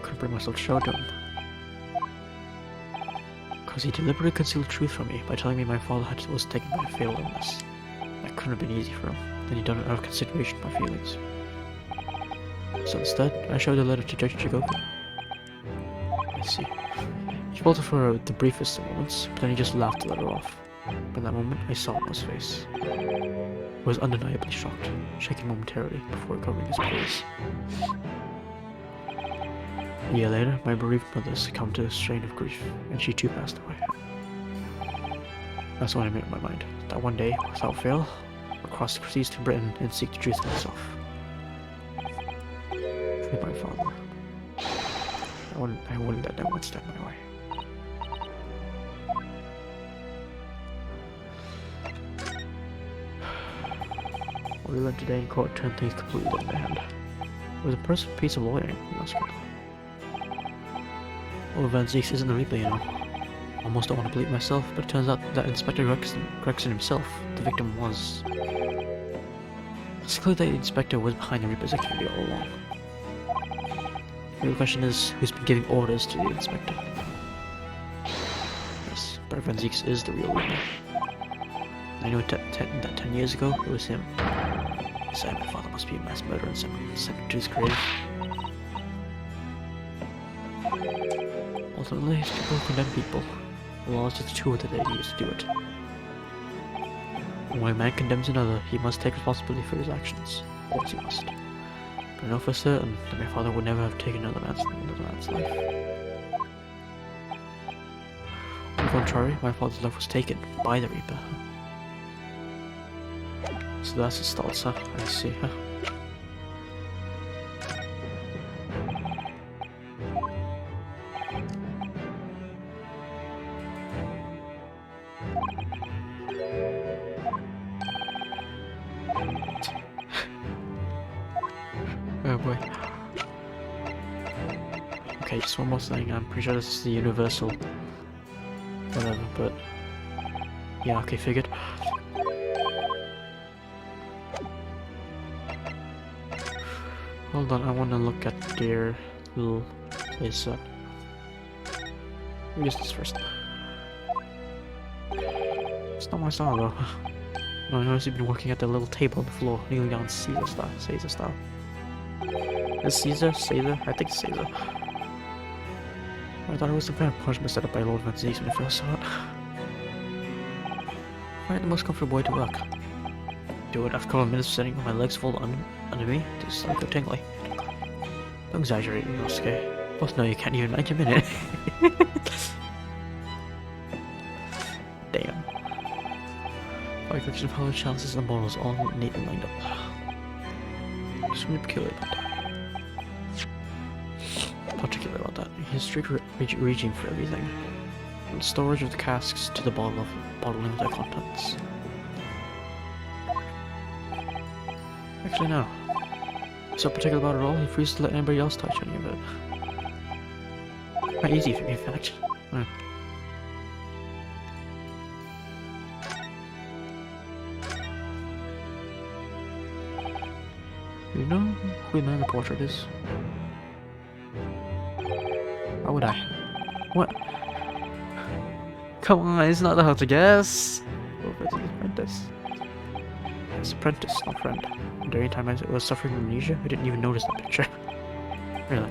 Couldn't bring myself to show it to him. Because he deliberately concealed the truth from me by telling me my father was taken by a fatal illness. That couldn't have been easy for him. Then he'd done it out of consideration of my feelings. So instead, I showed the letter to Judge Jigoku. I see. He faltered for the briefest of moments, but then he just laughed the letter off. But in that moment, I saw it on his face. He was undeniably shocked, shaking momentarily before recovering his poise. A year later, my bereaved mother succumbed to a strain of grief, and she too passed away. That's when I made up my mind that one day, without fail, I'll cross the seas to Britain and seek the truth for myself. Free my father. I wouldn't let anyone stand my way. What we learned today in court turned things completely out of my hand. It was a perfect piece of lawyering, that's good. Well, Van Zeeks isn't the Reaper, you know. I almost don't want to believe myself, but it turns out that Inspector Gregson himself, the victim, was. It's clear that the Inspector was behind the Reaper's activity all along. The real question is, who's been giving orders to the Inspector? Yes, but Van Zeeks is the real Reaper. I knew that 10 years ago, it was him. I said my father must be a mass murderer and sent him to his grave. Ultimately, people condemn people. The law is just a tool that they use to do it. When a man condemns another, he must take responsibility for his actions. Of course he must. But I know for certain that my father would never have taken another man's life. On the contrary, my father's life was taken by the Reaper. So that's his thoughts, huh? I see, huh? Oh boy. Okay, just one more thing. I'm pretty sure this is the universal whatever, but yeah, okay, figured. Hold on, I want to look at their little place. Use this first. It's not my style though. No, I noticed you've been working at the little table on the floor, kneeling down Caesar style. Is Caesar? I think it's Caesar. I thought it was some kind of punishment set up by Lord Van Zeeks when I first saw it. Find the most comfortable way to work. Do it after a couple of minutes of sitting with my legs folded under me. It's like a tingly. Don't exaggerate, Yosuke. Both know you can't even manage a minute. Damn. My collection of hollow chances and models all neatly lined up. Just really peculiar about that. Particular about that. He has strict regime for everything. From the storage of the casks to the bottling of their contents. Actually, no. He's so particular about it all, he refuses to let anybody else touch any of it. Quite easy for me, in fact. You know who the man in the portrait is? How would I? What? Come on, it's not that hard to guess. Oh, it's his apprentice. His apprentice, not friend. And during time I was suffering from amnesia, I didn't even notice that picture. Really.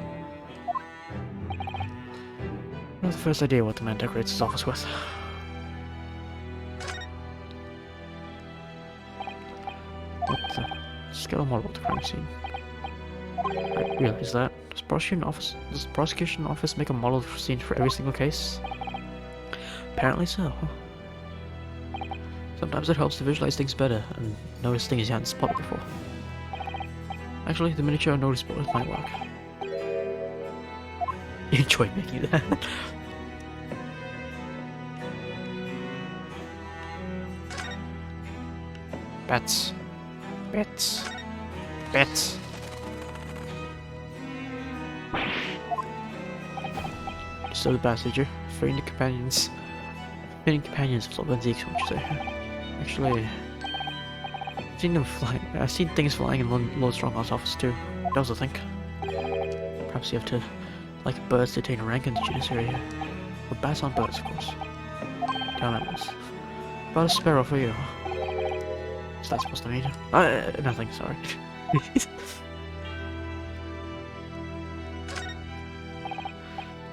I have the first idea what the man decorates his office with. What the? Scale model of the crime scene. I realize that. Does the prosecution office make a model scene for every single case? Apparently so. Sometimes it helps to visualize things better and notice things you hadn't spotted before. Actually, the miniature noticeable with my work. You enjoyed making that. Bats. Bats. Bats. So the passenger, fearing the companions. Fearing companions of Van Zeeks, what you say? Actually, I've seen them fly. I've seen things flying in Lord Stronghold's office too. That was a thing. Perhaps you have to like birds to attain a rank in the judiciary here. But bats aren't birds, of course. Damn animals. About a sparrow for you, huh? What's that supposed to mean? Nothing, sorry.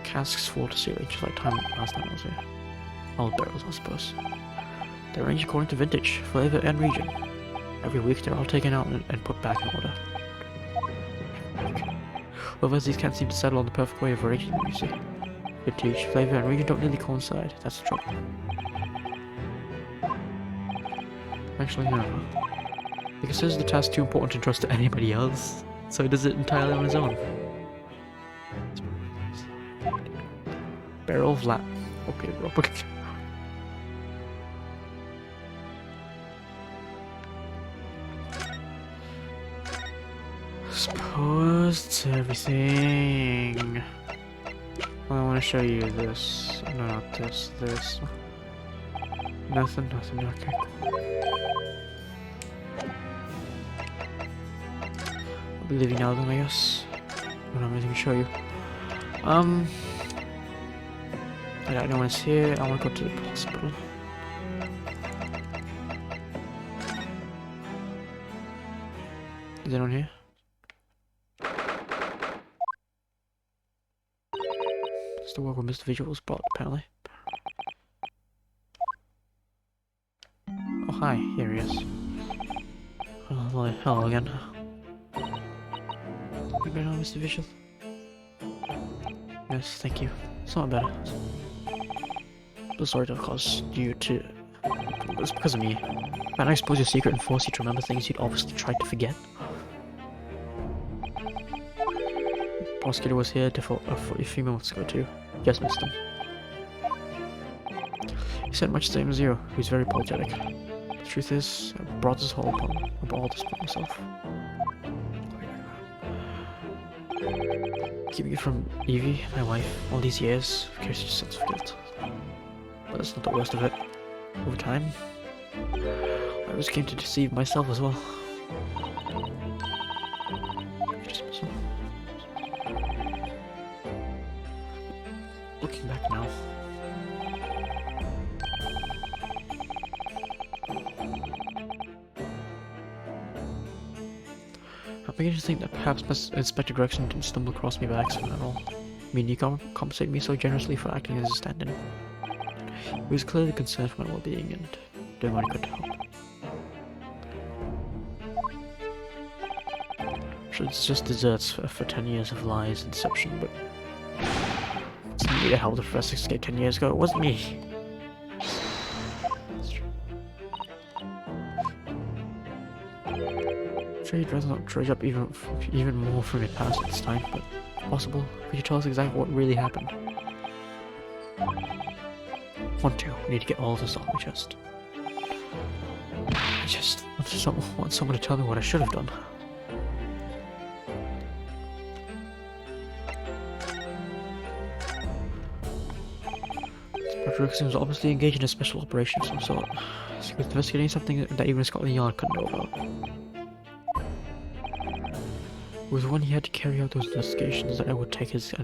Casks fall to ceiling, just like last time I was here. Old barrels, I suppose. They're arranged according to vintage, flavor, and region. Every week they're all taken out and put back in order. However, these can't seem to settle on the perfect way of arranging them, you see. Vintage, flavor, and region don't really coincide. That's the trouble. Actually, no. He considers the task too important to trust to anybody else, so he does it entirely on his own. Barrel of lat. Okay, okay. Suppose it's everything. Well, I want to show you this. No, not this. This. Nothing. Okay. I'll be leaving now then, I guess. I don't have anything to show you. I don't know what's here. I want to go to the hospital. Is anyone here? It's the work where Mr. Vigil was brought, apparently. Oh, hi. Here he is. Oh, hello again. You better know Mr. Vigil? Yes, thank you. It's not better. The sorry to have caused you to... It's because of me. Can I expose your secret and force you to remember things you'd obviously tried to forget? The prosecutor was here a few moments ago too. Just missed him. He said much the same as you. He was very apologetic. The truth is, I brought this whole all this upon myself. Keeping it from Evie, my wife, all these years, carries a sense of guilt. But that's not the worst of it. Over time, I was came to deceive myself as well. Looking back now. I'm beginning to think that perhaps Inspector Gregson didn't stumble across me by accident at all. mean you compensated me so generously for acting as a stand-in. He was clearly concerned for my well-being and doing what he could to help. Sure, it's just desserts for 10 years of lies and deception, but it's me that helped the Professor escape 10 years ago. It wasn't me. Sure, he'd rather not dredge up even more from your past at this time, but if possible, could you tell us exactly what really happened? Want to. We need to get all this off my chest. I just want someone to tell me what I should have done. Inspector was obviously engaged in a special operation of some sort. He was investigating something that even Scotland Yard couldn't know about. It was when he had to carry out those investigations that I would take his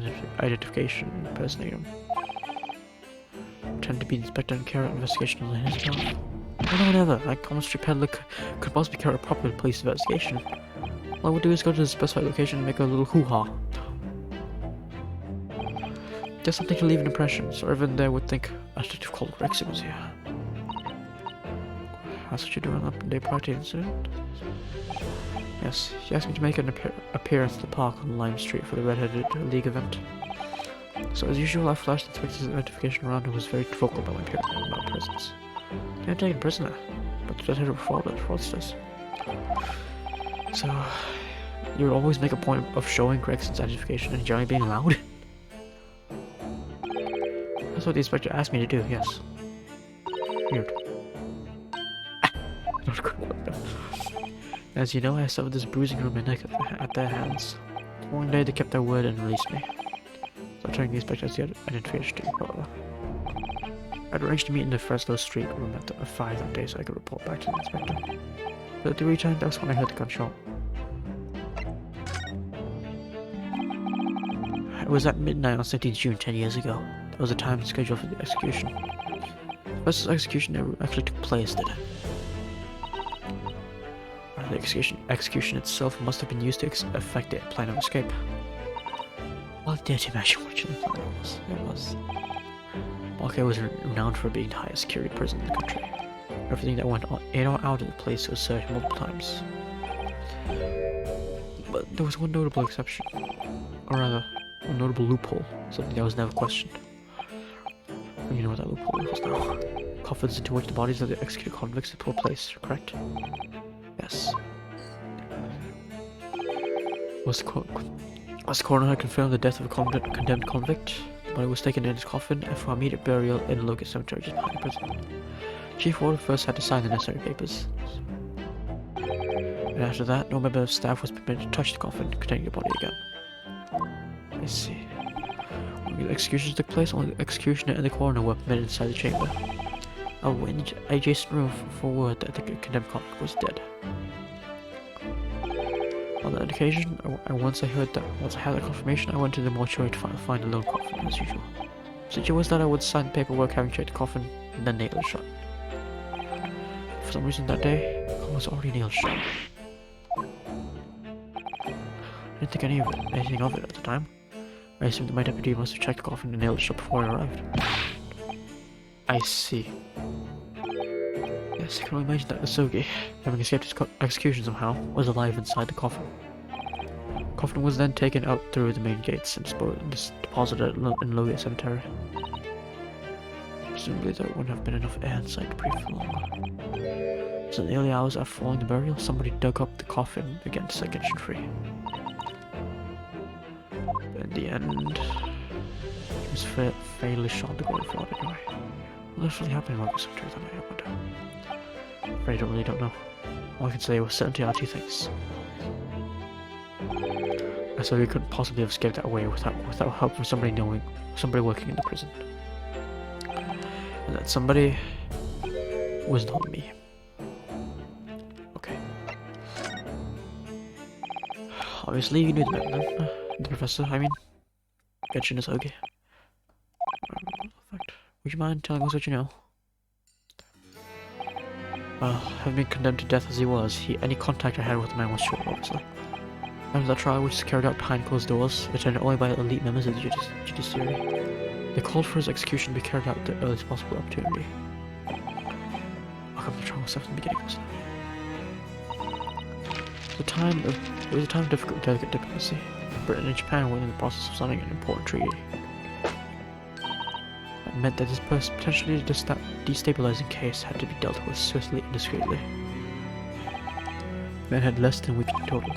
identification and impersonate him. Pretend to be the inspector and carry out investigation on his behalf. No one ever. A common street peddler could possibly carry out a proper police investigation. All I would do is go to the specified location and make a little hoo-ha. Just something to leave an impression, so everyone there would think a detective called Rexy was here. That's what you do on the day prior to the incident? Yes, he asked me to make an appearance at the park on Lime Street for the Red-Headed League event. So as usual, I flashed the inspector's notification around and was very vocal about my presence. I am taken prisoner, but the detective fraudsters. So, you would always make a point of showing Gregson's identification and generally being loud? That's what the inspector asked me to do, yes. Weird. Not good. As you know, I suffered this bruising from my neck at their hands. One day they kept their word and released me. So turning the inspector as the identification to however. I'd arranged to meet in the Fresno Street room at 5 that day so I could report back to the inspector. But at the return, that was when I heard the gunshot. It was at midnight on 17th June 10 years ago. That was the time scheduled for the execution. The first execution never actually took place, did it? The execution itself must have been used to effect the plan of escape. Well, dare to imagine what you thought it was. Balke was renowned for being the highest security prison in the country. Everything that went in or out of the place was searched multiple times. But there was one notable exception. Or rather, a notable loophole, something that was never questioned. You know what that loophole was now. Coffins into which the bodies of the executed convicts were placed, correct? Yes. Was the coroner had confirmed the death of a condemned convict. The body was taken in his coffin and for immediate burial in the Locust Cemetery just behind the prison. Chief Warden first had to sign the necessary papers. And after that, no member of staff was permitted to touch the coffin containing the body again. I see. When the executions took place, only the executioner and the coroner were permitted inside the chamber. I went in the adjacent room for word that the condemned convict was dead. On that occasion, once I had that confirmation, I went to the mortuary to find a lone coffin, as usual. The procedure was that I would sign the paperwork having checked the coffin, and then nail it shut. For some reason that day, the coffin was already nailed shut. I didn't think anything of it at the time. I assumed that my deputy must have checked the coffin and nailed it shut before I arrived. I see. Yes, I can only imagine that Asogi, having escaped his execution somehow, was alive inside the coffin. The coffin was then taken out through the main gates and deposited in Locust Cemetery. Presumably there wouldn't have been enough air inside to breathe for long. So in the early hours after following the burial, somebody dug up the coffin again to set the condition free. But in the end, he was fatally shot in the graveyard anyway. What really happened in Locust Cemetery that night, I wonder? I really don't know. All I can say with certainty are two things. I said we couldn't possibly have escaped that way without help from somebody working in the prison. And that somebody was not me. Okay. Obviously you knew the better than the professor, I mean. Genshin is okay. Would you mind telling us what you know? Well, having been condemned to death as he was, any contact I had with the man was short, obviously. After that trial, which is carried out behind closed doors, attended only by elite members of the judiciary, they called for his execution to be carried out at the earliest possible opportunity. Welcome to the trial was set from the beginning of this. It was a time of difficult, delicate diplomacy. Britain and Japan were in the process of signing an important treaty. That meant that this potentially destabilizing case had to be dealt with swiftly and discreetly. Men had less than a week in total.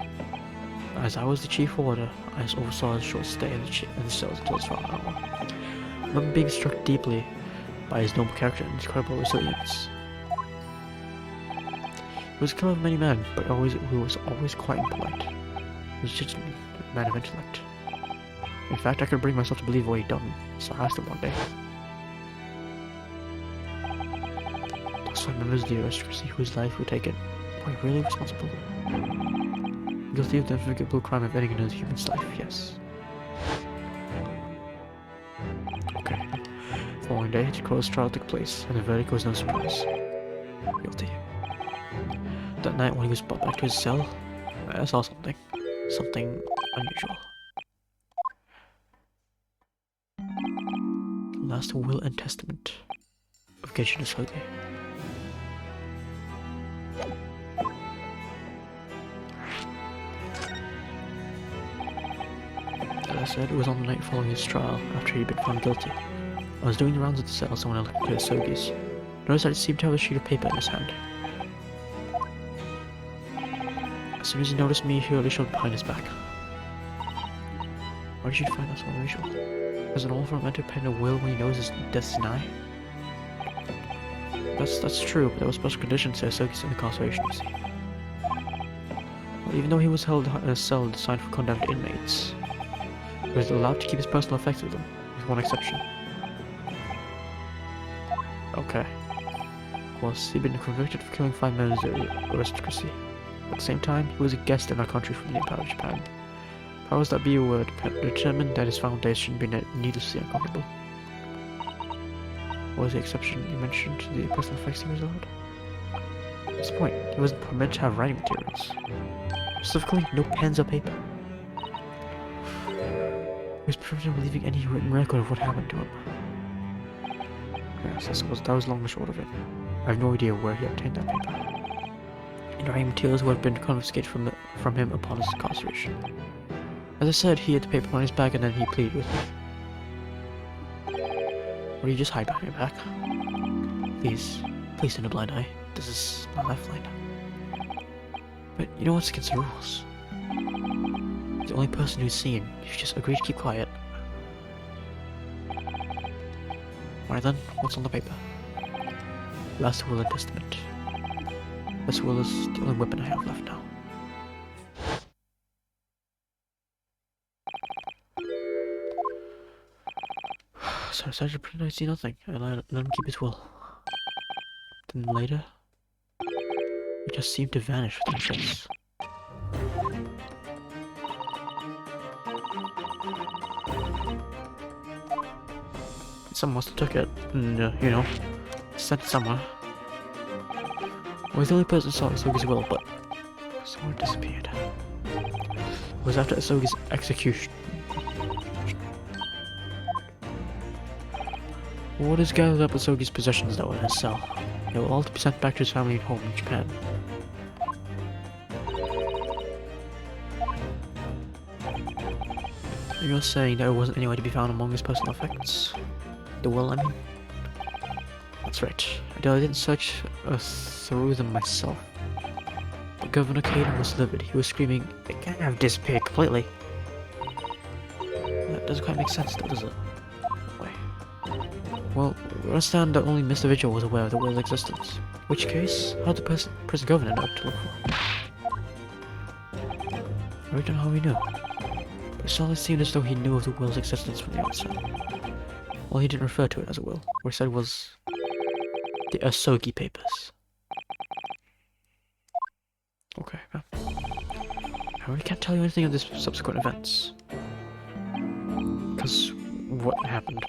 As I was the chief warder, I oversaw his short stay in the cells until his trial. I remember being struck deeply by his noble character and his incredible resilience. He was a killer of many men, but he was always quiet and polite. He was just a man of intellect. In fact, I could bring myself to believe what he'd done, so I asked him one day. Those 5 members of the aristocracy whose life were taken, were you really responsible? Guilty of the unforgivable crime of ending another human's life, yes. Okay. The following day, the closed trial took place, and the verdict was no surprise. Guilty. That night, when he was brought back to his cell, I saw something unusual. The last will and testament of Geshin's Hogi. As I said, it was on the night following his trial, after he'd been found guilty. I was doing the rounds of the cells when I looked into his Sogis. Noticed that he seemed to have a sheet of paper in his hand. As soon as he noticed me, he really showed behind his back. Why did you find that so unusual? Does an old meant to pen a will when he knows his death's nigh? That's true, but there were special conditions to Asoki's incarceration, you see. Well, even though he was held in a cell designed for condemned inmates, he was allowed to keep his personal effects with him, with one exception. Okay. Well, he'd been convicted for killing 5 members of the aristocracy. At the same time, he was a guest in our country from the Empire of Japan. Powers that be were determined that his final days shouldn't be needlessly uncomfortable. What was the exception you mentioned to the personal effects he was allowed? At this point, he wasn't permitted to have writing materials. Specifically, no pens or paper. He was prevented from leaving any written record of what happened to him. Yes, I suppose that was long and short of it. I have no idea where he obtained that paper. And writing materials would have been confiscated from him upon his incarceration. As I said, he had the paper on his back and then he pleaded with me. Or do you just hide behind your back? Please turn a blind eye. This is my lifeline. But you know what's against the rules? The only person who's seen, you just agree to keep quiet. Alright then, what's on the paper? Last will and testament. This will is the only weapon I have left now. So I decided to pretend I see nothing, and I let him keep his will. Then later, it just seemed to vanish with my face. Someone must have took it, and you know, sent it somewhere. I was the only person who saw Asogi's will, but someone disappeared. It was after Asogi's execution. Ward has gathered up Asogi's possessions though in his cell. They will all be sent back to his family home in Japan. You're saying there wasn't anywhere to be found among his personal effects? The will, I mean? That's right. I didn't search through them myself. But Governor Caden was livid. He was screaming, "They can't have disappeared completely." That doesn't quite make sense though, does it? Wait. Well, we understand that only Mr. Vigil was aware of the will's existence. In which case, how did the prison governor know to look for? I don't know how he knew. But it suddenly seemed as though he knew of the will's existence from the outset. Well, he didn't refer to it as a will. What he said was the Asogi papers. Okay, well, I really can't tell you anything of this subsequent events. Because what happened,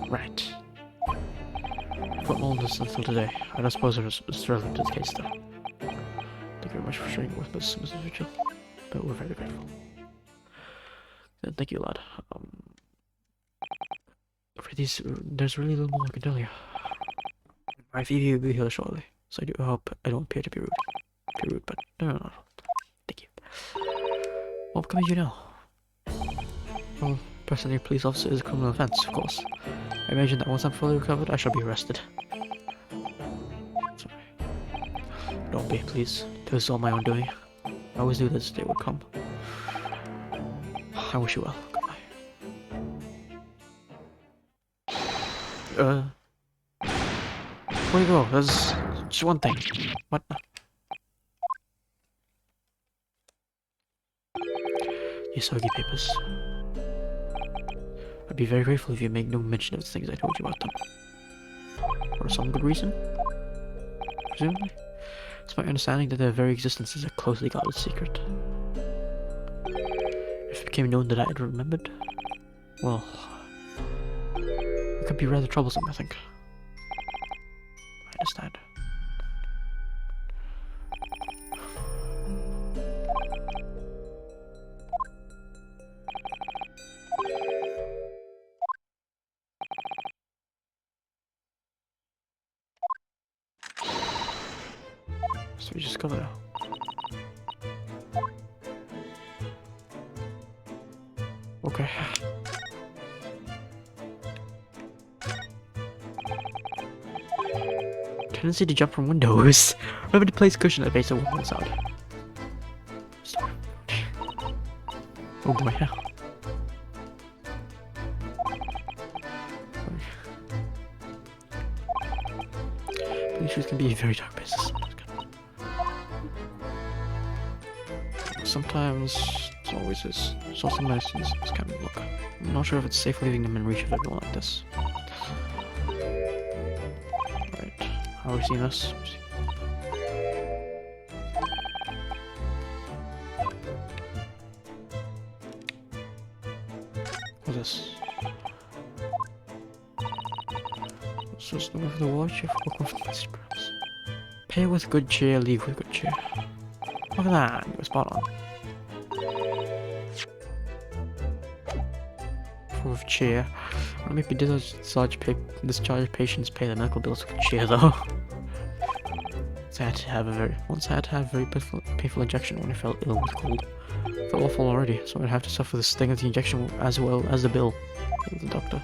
right? I've forgotten all this until today. I don't suppose it's relevant to the case though. Thank you very much for sharing it with us, Mr. Vigil. but we're very grateful. Thank you, lad. For these, there's really little more I can tell you. My Phoebe will be here shortly, so I do hope I don't appear to be rude. But no. Thank you. What becomes you now? Well, personally, a police officer is a criminal offense, of course. I imagine that once I'm fully recovered, I shall be arrested. Sorry. Don't be, please. This is all my own doing. I always knew this day would come. I wish you well. Goodbye. Where you go? There's just one thing. What? Your soggy papers. I'd be very grateful if you make no mention of the things I told you about them. For some good reason? Presumably? It's my understanding that their very existence is a closely guarded secret. If it became known that I had remembered, well, it could be rather troublesome, I think. I understand. So we just go there. Okay. Tendency to jump from windows. Remember to place cushion at the base of one side. Oh boy, yeah. These shoes can be a very dark business. Sometimes it's always this. Salty medicines, this kind of look. I'm not sure if it's safe leaving them in reach of everyone like this. Right, how are we seeing this? What's this? So it's not over the watch if welcome from this perhaps. Pay with good cheer, leave with good cheer. Look at that, you were spot on. Full of cheer. Or maybe discharge patients pay their medical bills with cheer though. Once I had to have a very painful injection when I felt ill with cold. I felt awful already, so I'd have to suffer the sting of the injection as well as the bill. The doctor.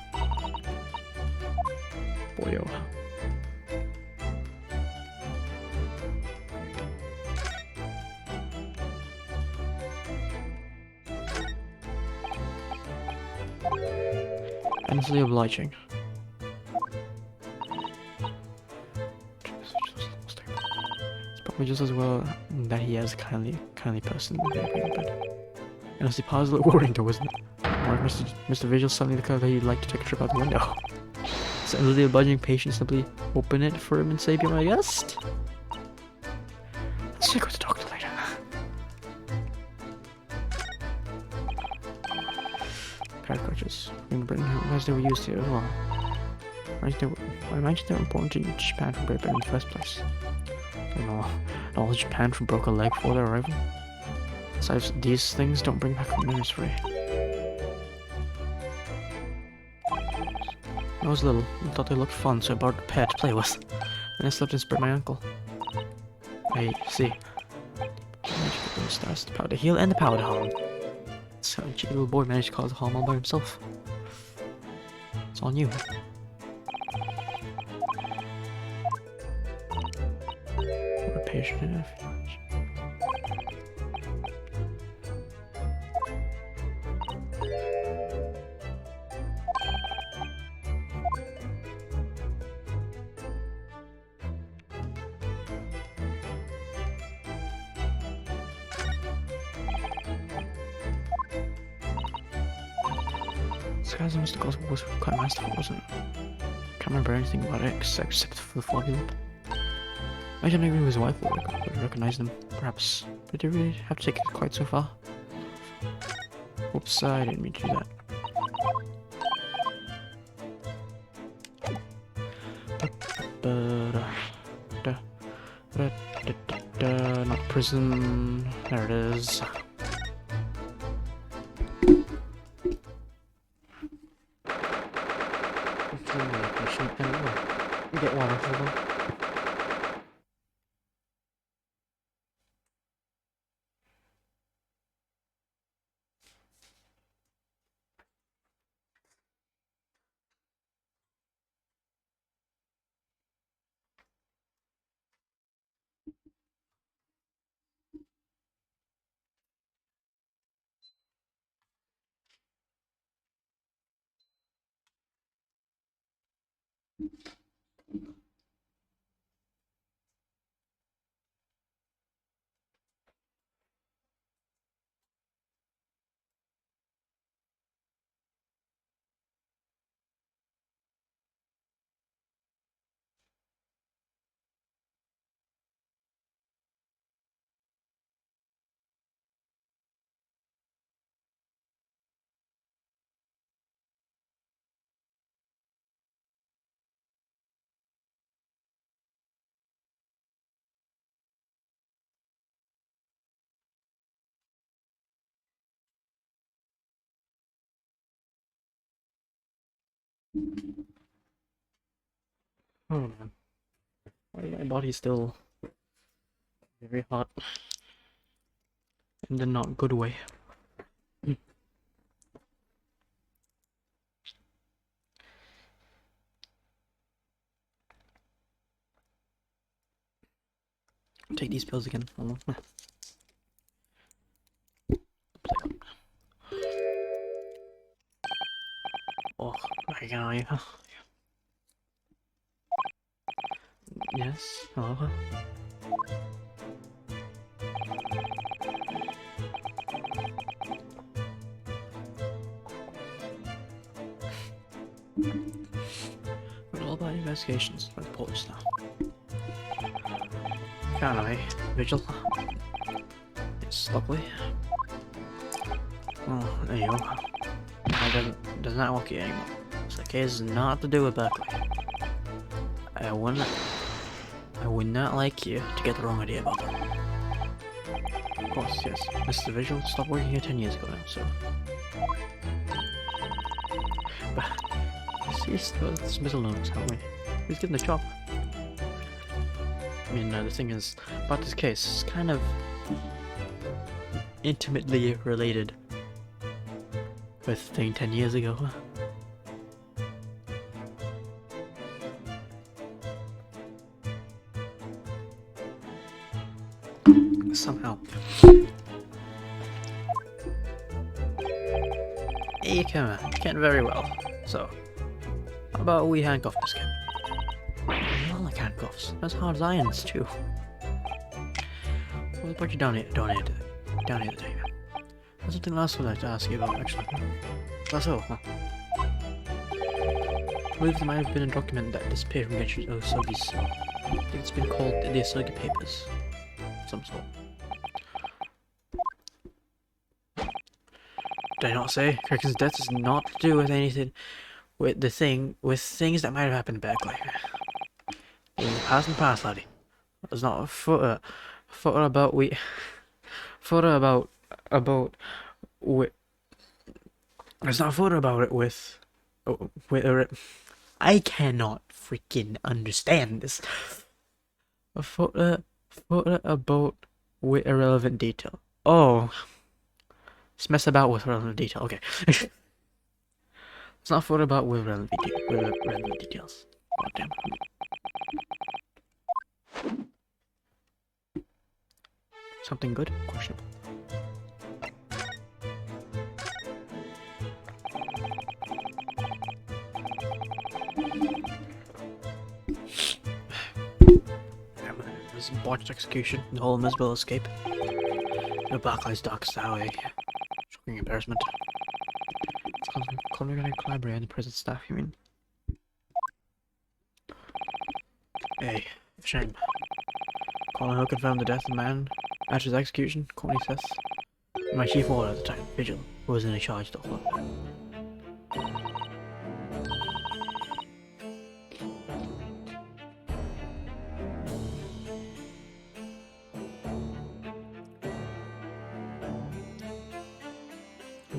Boyo. Endlessly obliging. It's probably just as well that he has a kindly person in the bed. Honestly, pause a little worrying though, isn't it? Or if Mr. Vigil suddenly declared that he'd like to take a trip out the window. So endlessly obliging patient simply open it for him and say, "Be my guest." Let's check with the doctor later. Parrot coaches. In Britain, as they were used here as well. I imagine they were important to Japan from Great Britain in the first place. I don't know. All Japan from broke a leg before their arrival. Besides, these things don't bring back memories free. I was little and thought they looked fun, so I borrowed a pair to play with. Then I slipped and sprained my ankle. I see. The stars, the powder heel, and the powder harm. So a cheeky little boy managed to cause harm all by himself. It's on you. We're patient enough. This guy's Mr. Gospel was quite masterful, wasn't it? Can't remember anything about it except for the fraudulent. Imagine maybe his wife would recognize them, perhaps. But did he really have to take it quite so far? Whoops, I didn't mean to do that. Not prison. There it is. Oh man, why is my body still very hot in the not good way? Take these pills again. Hold on. Oh, my God. Yes. Hello. What all about investigations? Like police now. Can't I? Vigil. Yes, lovely. Oh, there you go. Now doesn't that look you anymore? So the case is not to do with Berkeley. I would not like you to get the wrong idea about them. Of course, yes. Mr. Vigil stopped working here 10 years ago now, so... But... See, this middle notes, haven't we? He's getting the job. I mean, the thing is, about this case, it's kind of... intimately related with the thing 10 years ago. Somehow. Hey, you can very well. So, how about we handcuff this kid? I don't like handcuffs. That's hard as irons too. We'll put you down here the table. There's something else I'd like to ask you about, actually. That's all, huh? I believe there might have been a document that disappeared from Genshin's Osogi's cell. I think it's been called the Osogi Papers. Some sort. Did I not say? Kirsten's death is not to do with anything with things that might have happened back later. In the past, laddie. There's not a photo about there's not a photo about it with I cannot freaking understand this. A photo about with irrelevant detail. Oh. Just mess about with relevant detail. Okay. It's not thought about with relevant details. Oh, damn. Something good? Questionable. There's botched execution, the whole Misbel escape. No Barclay's darkest hour. Shocking embarrassment. We're gonna collaborate on the prison staff, you mean? Hey, shame. Colin Hill confirmed the death of the man after his execution, Courtney says. My chief warder at the time, Vigil, who was in charge of the whole.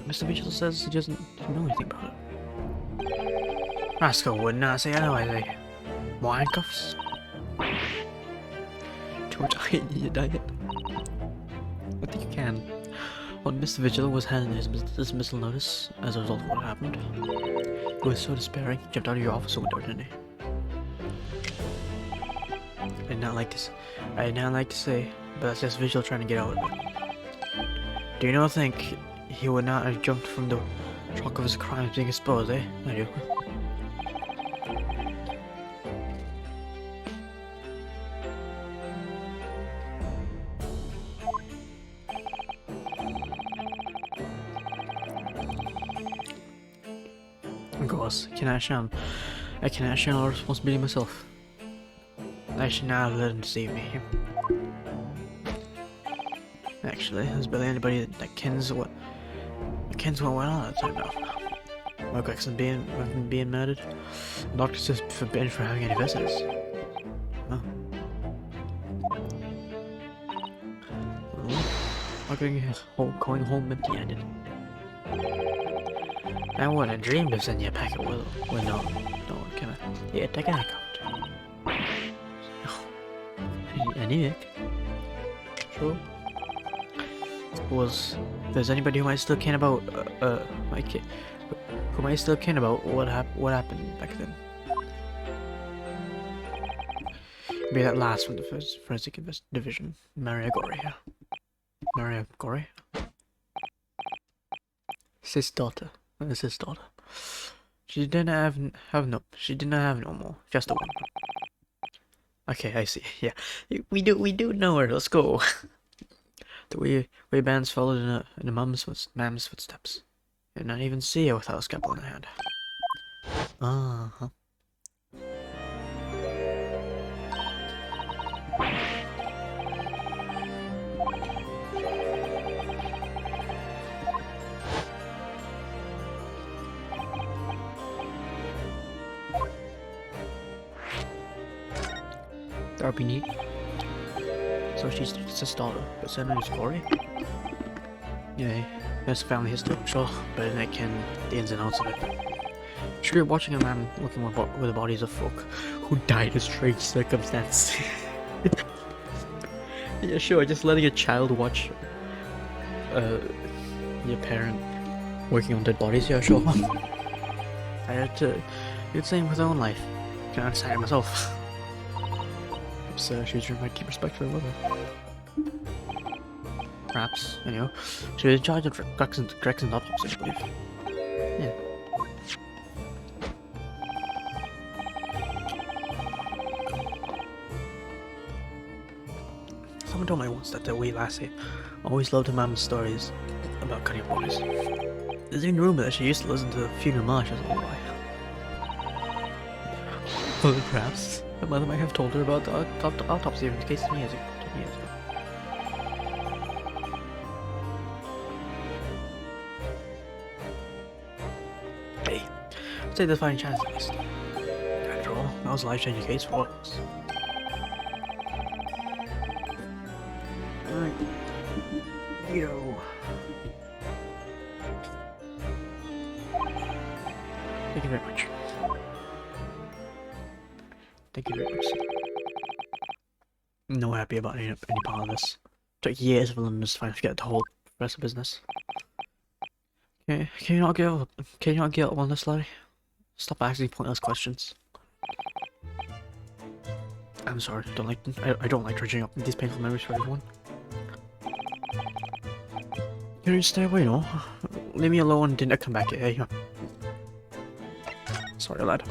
Mr. Vigil says he doesn't know anything about it. Rascal would not say otherwise, eh? More handcuffs? Too much hate in your diet? I think you can. When Mr. Vigil was handing his dismissal notice as a result of what happened, he was so despairing, he jumped out of your office window, didn't he? I did not like to say, but that's just Vigil trying to get out of it. Do you not think he would not have jumped from the shock of his crimes being exposed, eh? I do. Of course, I cannot share all responsibility myself. I should not let him deceive me. Actually, there's barely anybody that kens what went on at the time now. My Gregson being murdered. The doctor's just forbidden for having any visitors. Oh. Well, going home empty-handed. I wouldn't dream of sending you a packet, well, no, can I? Yeah, take an account. I knew it. Sure. Suppose if there's anybody who might still care about, who might still care about what happened back then. Be that last from the first forensic division, Maria Gorey. Maria Gorey. Sis daughter. Sis daughter. She didn't have no more. Just the one. Okay, I see. Yeah, we do know her. Let's go. The way bands followed in the mom's footsteps. Did not even see her without a scalpel in her hand. Uh-huh. That would be neat. So she's his daughter, but her name is Corey. Yeah, there's family history, sure, but I didn't ken the ins and outs of it. She grew up watching a man looking with the bodies of folk who died in strange circumstances. Yeah, sure, just letting a child watch your parent working on dead bodies, yeah, sure. I had to do the same with her own life. Can understand it myself. So she's might keep respect for her mother. Perhaps, you know, she was in charge of Gregson autopsy, I believe. Yeah. Someone told me once that the wee lassie always loved her mum's stories about cutting bodies. There's even a rumor that she used to listen to the funeral march as a lullaby. Well, perhaps her mother might have told her about the autopsy in the case 10 years ago. Hey, I'd say there's a fighting chance at least. After all, that was a life-changing case for us. Alright. Yo. Thank you very much. Thank you very much. No happy about any part of this. Took years for them to finally get the whole rest of business. Okay, can you not get up on this, Larry? Stop asking pointless questions. I'm sorry, I don't like dredging up these painful memories for everyone. You don't stay away, no? Leave me alone and didn't come back here, yeah. Sorry, lad.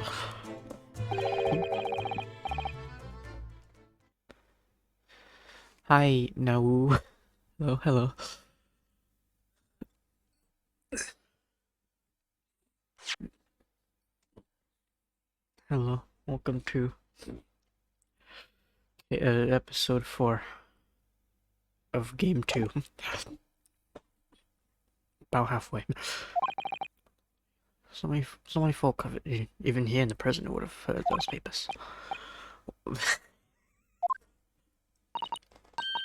Hi, no. Hello, hello. Hello, welcome to episode 4 of game 2. About halfway. So many folk of it, even here in the present, would have heard those papers.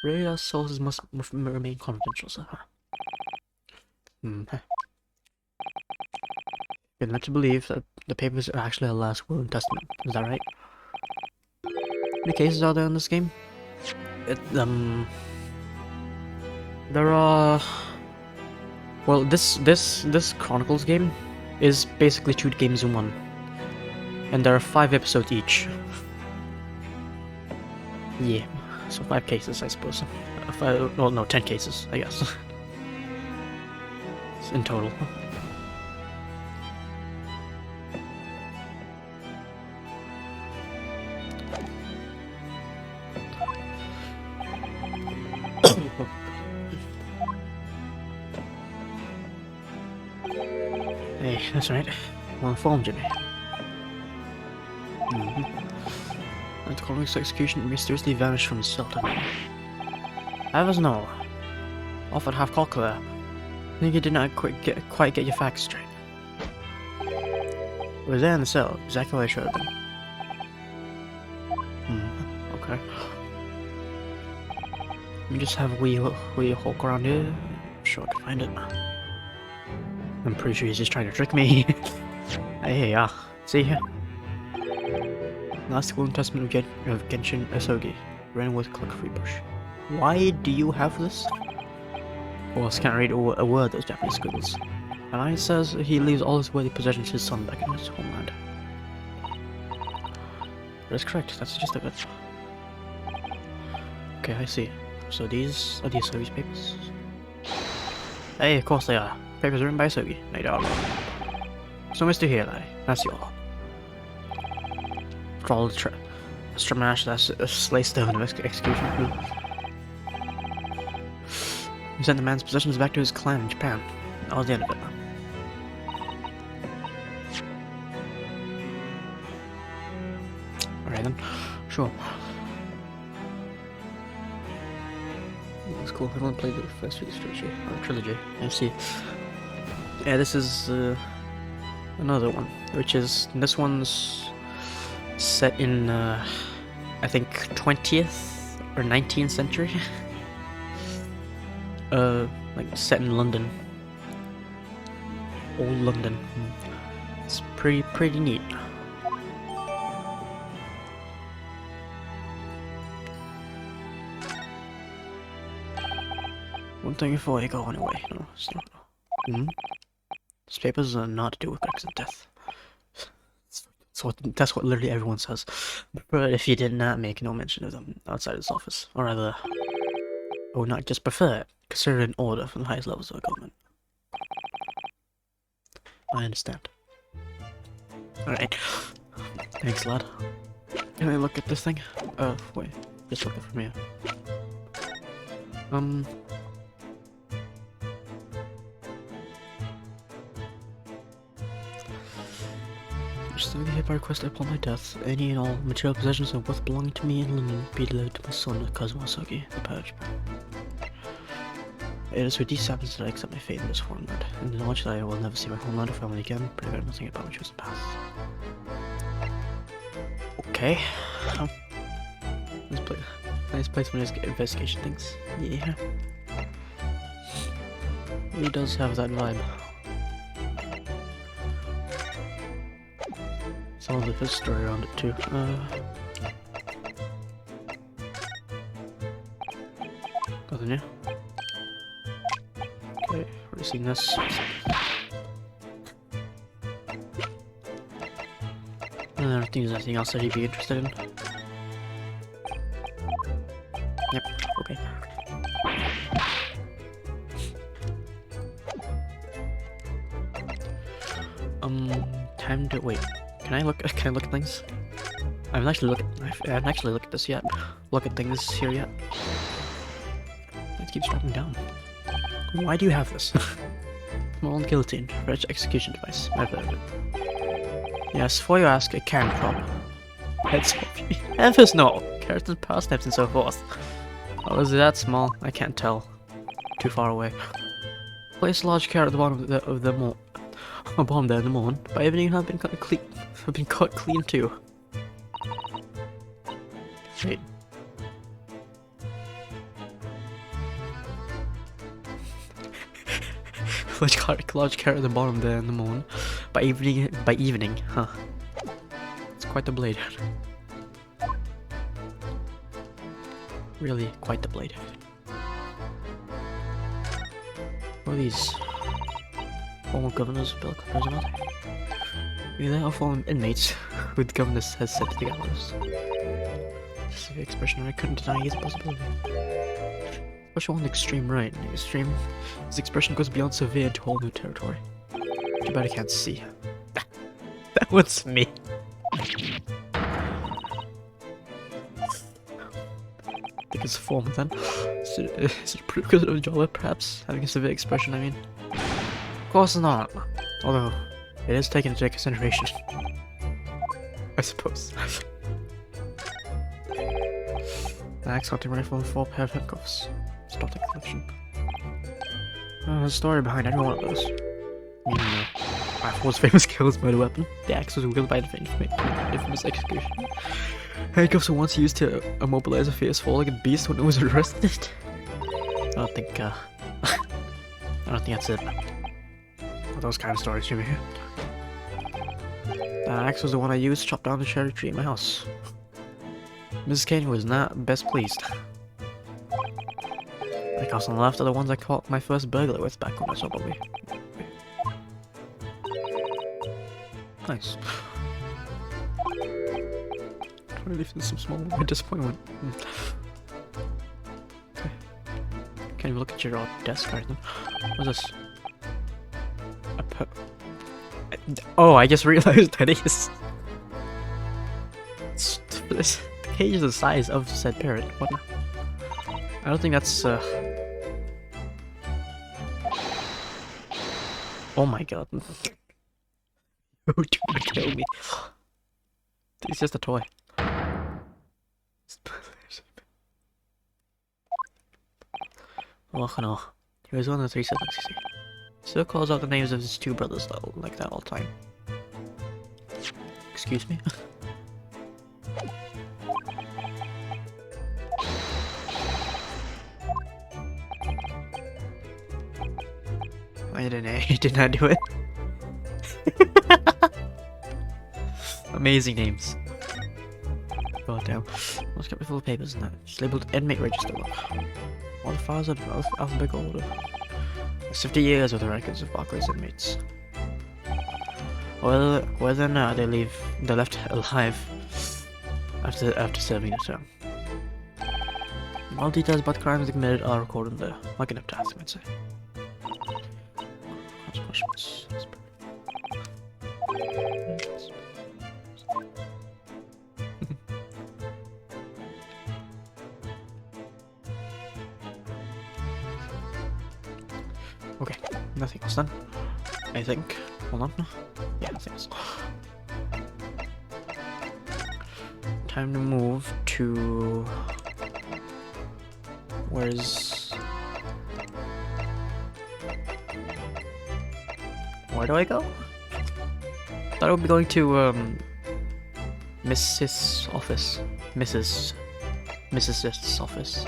Really, our sources must remain confidential, sir. You're led to believe that the papers are actually a last will and testament. Is that right? How many cases are there in this game? There are. Well, this Chronicles game is basically 2 games in one, and there are 5 episodes each. Yeah, so 5 cases, I suppose. 10 cases, I guess. In total. Hey, that's right. well informed, Jimmy. And Chronicles' execution mysteriously vanished from his cell. Heavens no. Often half cockle there. I think you did not quite get your facts straight. It was there in the cell, exactly where it should have been. Okay. Let me just have a wee hawk around here. I'm sure I can find it. I'm pretty sure he's just trying to trick me. Hey, see here? Last will and testament of Genshin Asogi. Ran with Click Free Bush. Why do you have this? Well, I can't read a word those Japanese scribbles. And it says he leaves all his worthy possessions to his son back in his homeland. That's correct, that's just of it. Okay, I see. So these are the Asogi's papers? Hey, of course they are. Papers written by Asogi. No doubt. So Mr. Healy, that's your lot. For all the Stramash, that's a Slaystone of execution. He sent the man's possessions back to his clan in Japan. That was the end of it. Alright then, sure. That's cool. I've only played the first trilogy. I see. Yeah, this is another one, which is this one's set in I think 20th or 19th century. Like set in London. Old London. It's pretty neat. One thing before you go anyway. No, it's not. These papers are not to do with Greg's death. That's what literally everyone says. But if you did not make no mention of them outside this office, or rather, I would not just prefer it, consider it an order from the highest levels of the government. I understand. Alright. Thanks, lad. Can I look at this thing? Wait. Just look it from here. Solely hereby request upon my death, any and all material possessions of worth belonging to me in London be delivered to my son, Kazuma Asogi, the Purge. It is with these sadness that I accept my fate in this homeland, and the knowledge that I will never see my homeland or family again, but I got nothing about my chosen path. Okay. Nice place for investigation things. Yeah. He does have that vibe. Some of the story around it too. Nothing new. Okay, we're seeing this. I don't think there's anything else that he'd be interested in. Yep, okay. Time to wait. Can I look at things? I haven't actually looked at this yet. Look at things here yet. It keeps dropping down. Why do you have this? Small guillotine, French execution device. I've heard of it. Yes, for you ask, a can prop. Heads Heavens no! Carrots and parsnips and so forth. Oh, is it that small? I can't tell. Too far away. Place a large carrot at the bottom of the mold. A bomb there in the morning. By evening have been cut clean too. Wait. large carrot at the bottom there in the morning. By evening, huh? It's quite the blade. Really, quite the blade. What are these? Former governors, Bill President. They are former inmates who the governor has set together. Specific expression I couldn't deny is a possibility. Especially on the extreme right. In the extreme, his expression goes beyond severe into whole new territory. Too bad I can't see. That one's me. I think it's former then. Is it because of Jolla, perhaps? Having a severe expression, I mean. Of course not. Although, It is taken into consideration. I suppose. Axe, hunting rifle, and 4 pair of handcuffs. Stop the collection. There's a story behind every one of those. Rifle's famous kills murder weapon. The axe was wielded by an infamous execution. Handcuffs were once used to immobilize a fierce four-legged beast when it was arrested. I don't think that's it. Those kind of stories, Jimmy. That axe was the one I used to chop down the cherry tree in my house. Mrs. Kane was not best pleased. The cows on the left are the ones I caught my first burglar with back when I saw Bobby. Nice. Trying to leave some small disappointment. Okay. Can you look at your desk or anything? What's this? Oh, I just realized that is. The cage is the size of said parrot. What? I don't think that's. Oh my god. Oh, do not kill me. It's just a toy. Oh no. Here's one of the 3 siblings you see. Still calls out the names of his 2 brothers though, like that all the time. Excuse me? I did not do it. Amazing names. God damn. Let's get me full of papers and that. It's labeled inmate register. All the files are alphabetical order. 50 years with the records of Barclays inmates. Whether or not they're left alive after serving a term. All details about crimes they committed are recorded there, like an epitaph, you might say. Okay, nothing else done. I think. Hold on. Yeah, nothing else. Time to move to. Where's. Where do I go? Thought I would be going to Mrs.'s office. Mrs.'s office.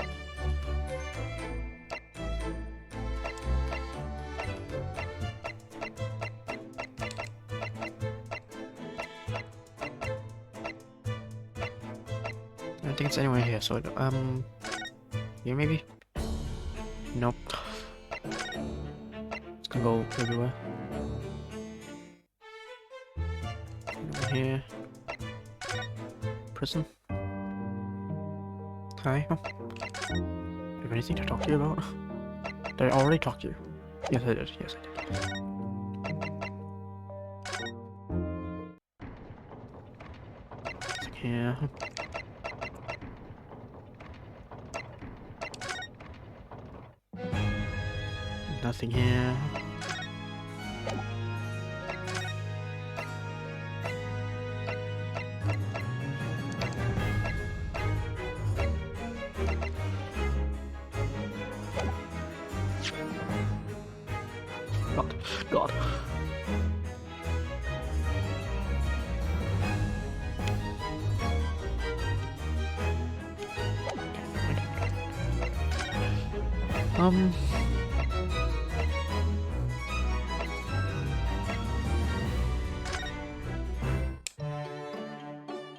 I don't think it's anywhere here, so here maybe? Nope. It's gonna go everywhere. Over here. Prison. Hi. Do you have anything to talk to you about? Did I already talk to you? Yes, I did. Yes, I did. Here. Nothing here. God.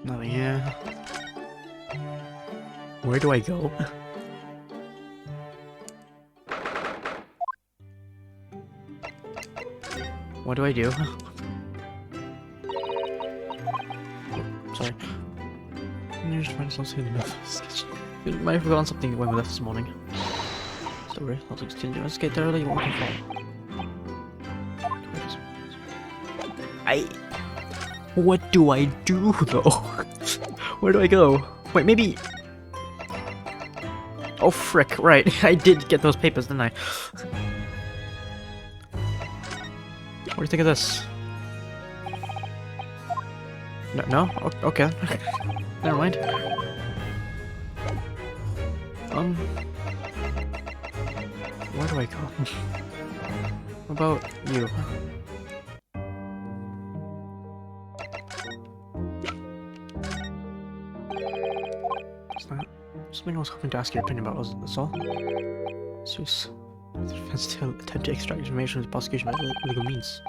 Nothing here. Where do I go? What do I do? Sorry. I just find something in the sketch. You might have forgotten something when we left this morning. Sorry, I'll just continue. Let's get there early, you won't fall. What do I do though? Where do I go? Wait, maybe. Oh frick! Right, I did get those papers, didn't I? What do you think of this? No? Okay. Never mind. Where do I go? What about you? It's not something I was hoping to ask your opinion about, that's all. Serious. The defense still attempt to extract information from the prosecution by legal means.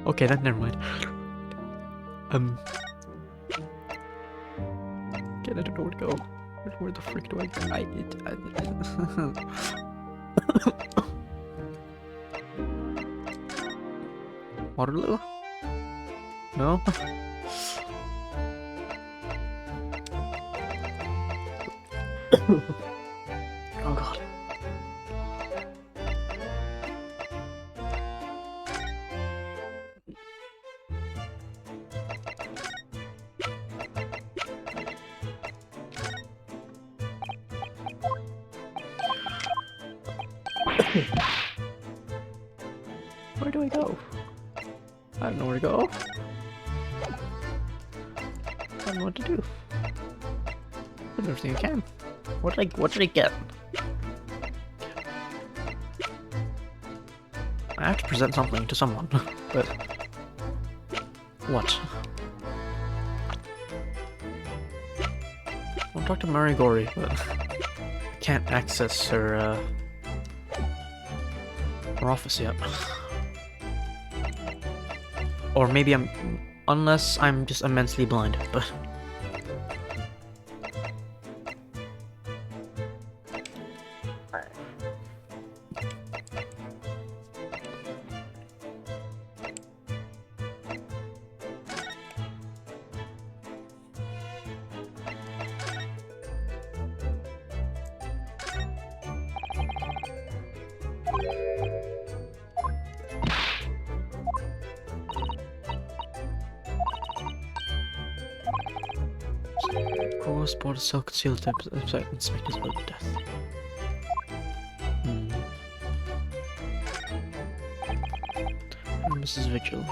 Okay, then never mind. Again, I don't know where to go. Where the frick do I go? Waterloo? No? Oh god. Where do I go? I don't know where to go. I don't know what to do. I did everything I can. What did I get? I have to present something to someone, but what? I'll talk to Mary Gory, but I can't access her office yet. Or maybe unless I'm just immensely blind, but... Cross-border cell-concealed inspectors about death. Mrs. Vigil.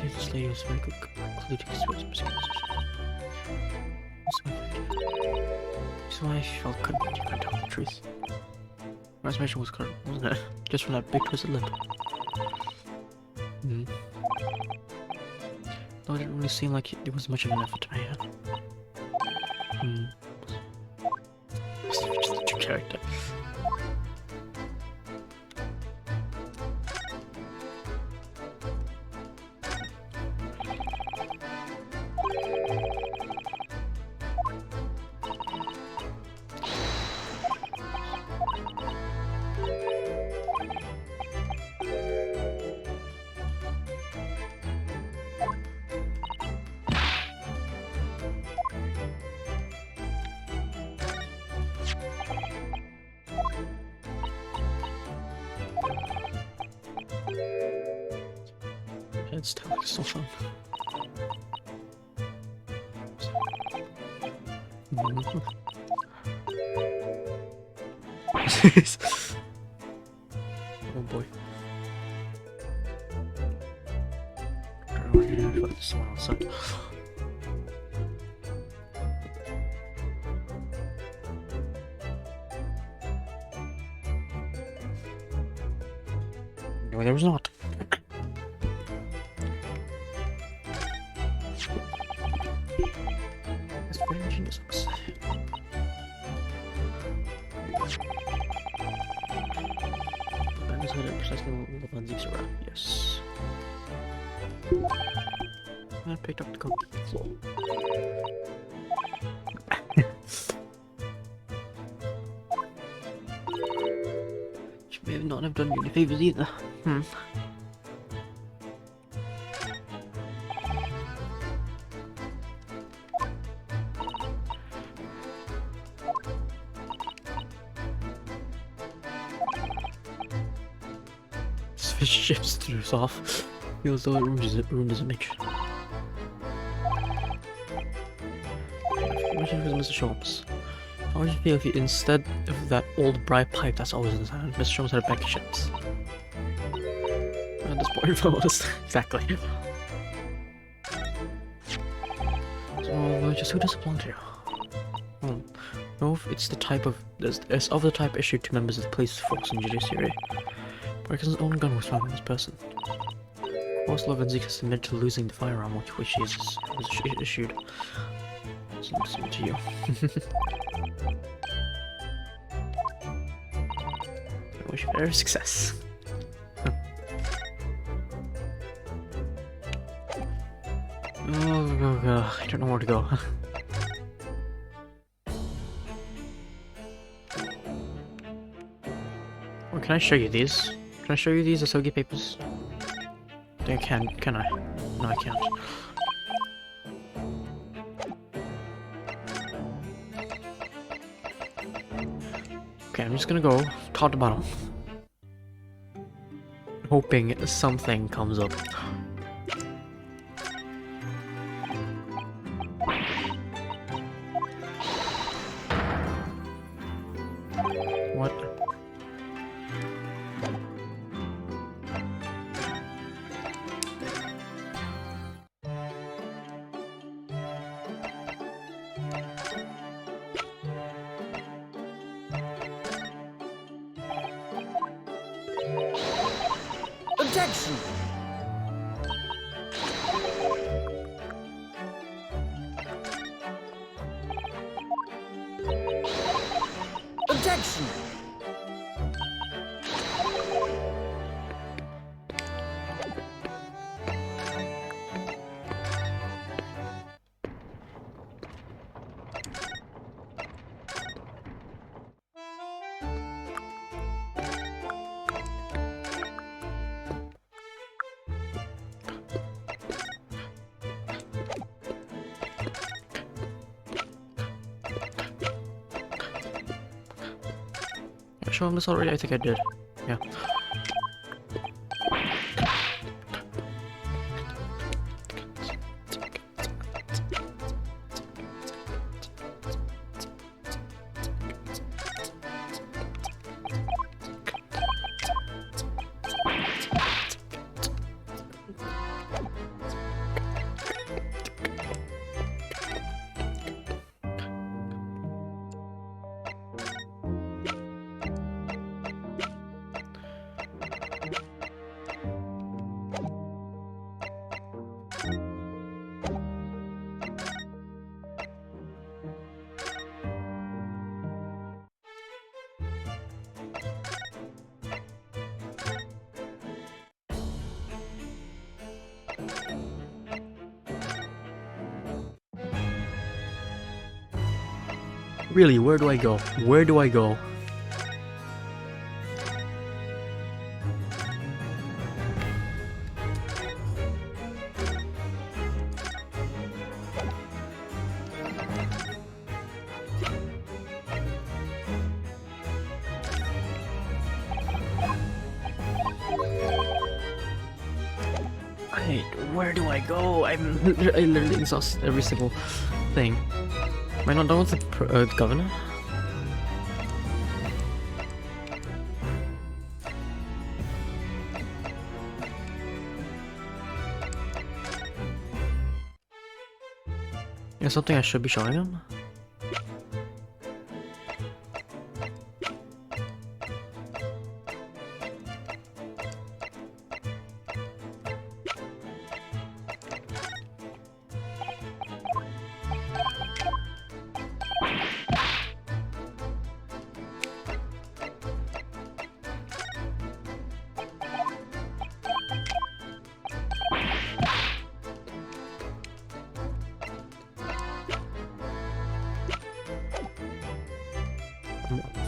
This lady was very good, including his so I felt confident you can't tell the truth. My estimation was correct, wasn't it? Just from that big twisted lip. Though it didn't really seem like it was much of an effort to my hand. Just a true character. It's still like so fun. Oh boy. I don't know if someone else said. No, there was not. That's very ingenious, I must say. The band is headed precisely where the Van Zeeks are at, yes. I picked up the code on the floor. She may not have done you any favors either. This shifts through us off. Feels though it ruined his image. Imagine if it was Mr. Sholmes. How would you feel if you, instead of that old bright pipe that's always in his hand, Mr. Sholmes had a bag of chips? at this point, if I'm honest. Exactly. So, just who does it belong to? No, if it's the type of it's of the type issued to members of the police force and judiciary. Because his own gun was found on this person. Most Lovenzik has admitted to losing the firearm which was issued. Send to you. I wish you better success. Oh, I don't know where to go. Well, can I show you these? Can I show you these Asogi papers? I can I? No, I can't. Okay, I'm just gonna go top to bottom. Hoping something comes up. What? Objection! Objection! Did I show him this already? I think I did. Yeah. Really, where do I go? Where do I go? Where do I go? I literally exhausted every single thing. Am I not done with the governor? Is something I should be showing him?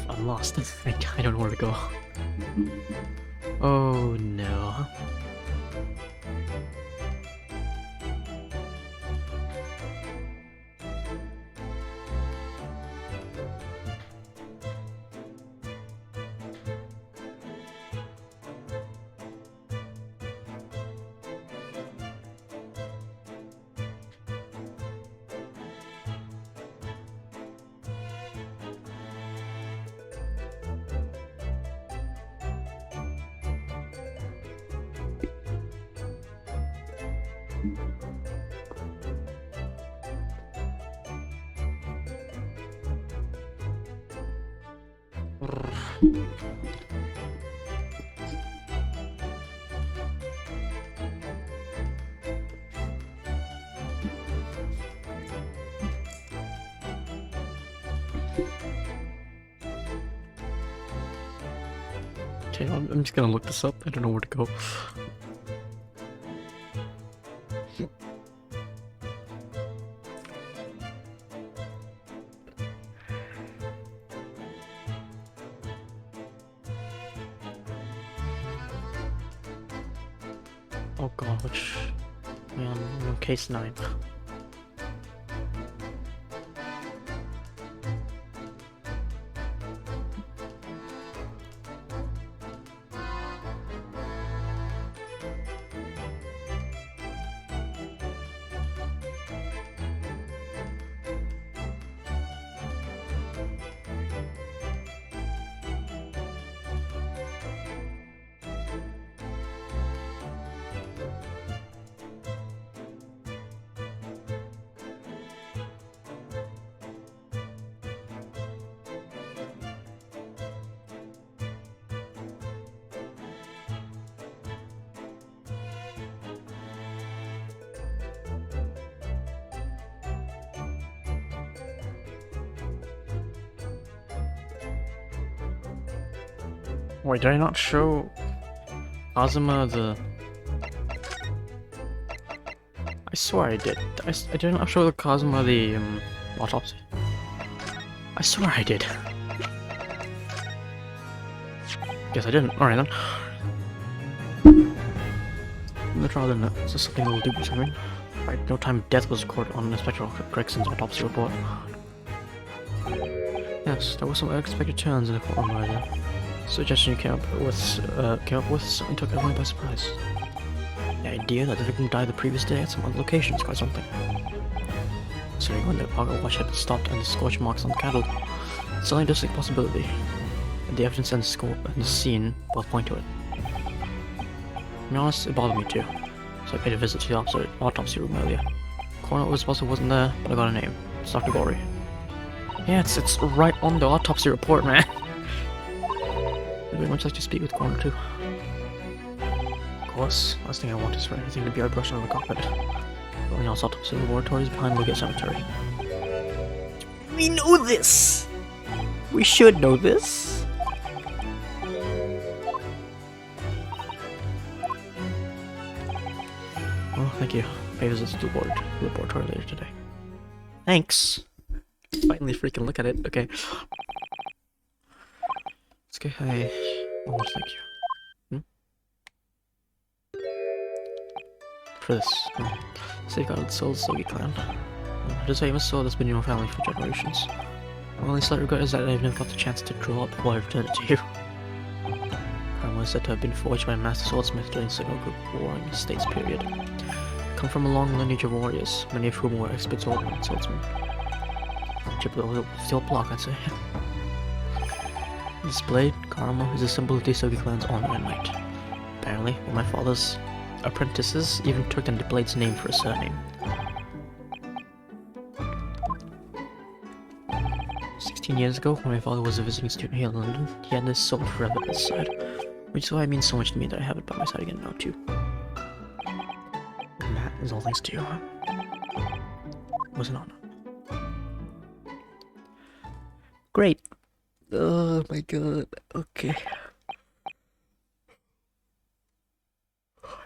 I'm lost. I don't know where to go. Oh no. Okay, I'm just gonna look this up. I don't know where to go. Oh god, which... we're on case 9. Wait, did I not show Kazuma the... I swear I did. I did not show the Kazuma the autopsy. I swear I did. Guess I didn't. Alright then. In the trial, then, is this something we'll do or something? Right, no time of death was recorded on Inspector Gregson's autopsy report. Yes, there were some unexpected turns in the courtroom by then. Suggestion you came up with certainly took everyone by surprise. The idea that the victim died the previous day at some other location is quite something. Considering when the cargo watch had been stopped and the scorch marks on the cattle, it's only a distinct possibility. And the evidence and the scene both point to it. To be honest, it bothered me too, so I paid a visit to the autopsy room earlier. Coroner was supposed to wasn't there, but I got a name. It's Dr. Gory. Yeah, it's right on the autopsy report, man. I'd very much like to speak with Coroner too. Of course, last thing I want is for anything to be airbrushed under the carpet. The only else autopsy laboratory is behind Lugate Cemetery. We know this! We should know this! Well, thank you. Pay visits to the laboratory later today. Thanks! Finally freaking look at it, okay. Let's go, hey. Oh, thank you. For this. Safeguarded Soul Sogi clan. It is famous soul that's been in your family for generations. My only slight regret is that I've never got the chance to draw up what I've returned it to you. Crown was said to have been forged by a master swordsmith during the Signal Group Warring States period. Come from a long lineage of warriors, many of whom were expert swordsmen. Chip with a steel block, I'd say. This blade, Karma, is a symbol of the Sogi clan's honor and might. Apparently, one of my father's apprentices even took the blade's name for a surname. 16 years ago, when my father was a visiting student here in London, he had this sword forever at his side, which is why it means so much to me that I have it by my side again now too. And that is all thanks to you. It was an honor. Great. Oh my god. Okay.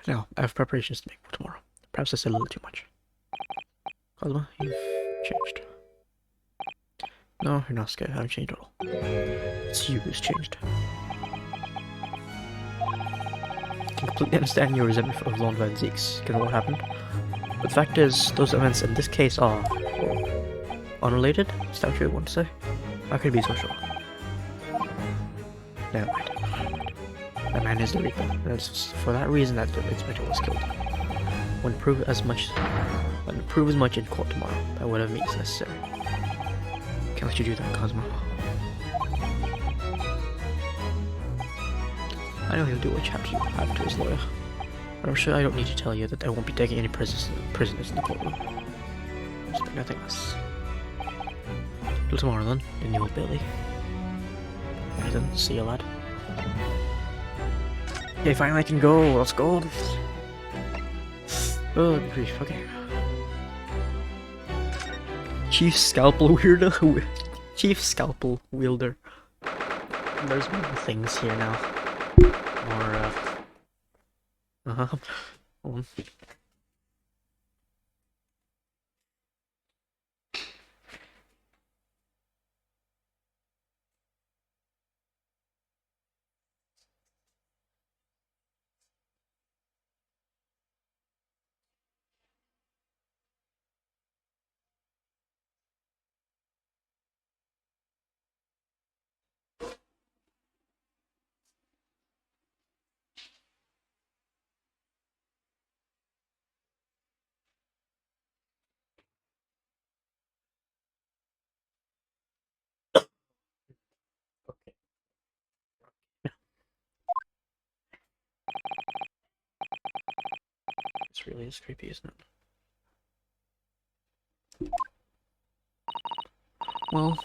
Now, I have preparations to make for tomorrow. Perhaps I said a little too much. Cosma, you've changed. No, you're not scared. I haven't changed at all. It's you who's changed. I can completely understand your resentment of Lord Van Zeke's, given what happened. But the fact is, those events in this case are... unrelated? Is that what you want to say? How could you be so sure? Never mind. That man is the Reaper, and it's for that reason that the inspector was killed. When prove as much in court tomorrow, by whatever means necessary. Can't let you do that, Cosmo. I know he'll do what chapter you have to his lawyer, but I'm sure I don't need to tell you that I won't be taking any prisoners in the courtroom. Expect nothing less. Till tomorrow then, in the Old Bailey. I didn't see a lad. Okay, finally I can go. Let's go. Oh, grief. Okay. Chief Scalpel Weirdo. Chief Scalpel Wielder. There's more things here now. More, hold on. Okay. This really is creepy, isn't it? Well,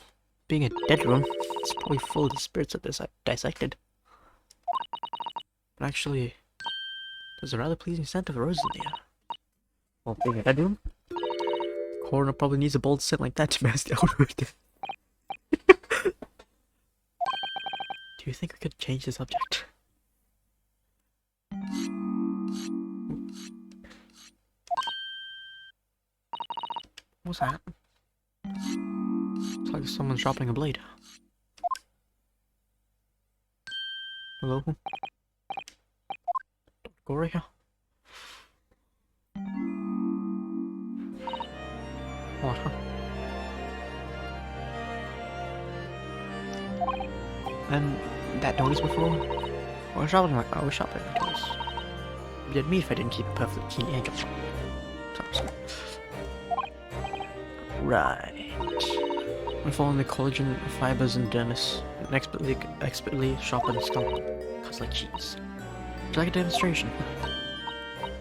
being a dead room, it's probably full of the spirits of this I've dissected. But actually, there's a rather pleasing scent of roses in the air. Well, being a dead room, the coroner probably needs a bold scent like that to mask the odor of death. Do you think we could change the subject? What's that? It's like someone's sharpening a blade. Hello? Go right here. What, huh? And that noise before? I was shopping like I was shopping like this. It'd me if I didn't keep a perfectly keen edge on. Right. I'm following the collagen fibers and dermis and expertly sharpen the scalp. Cuts like cheese. Would you like a demonstration?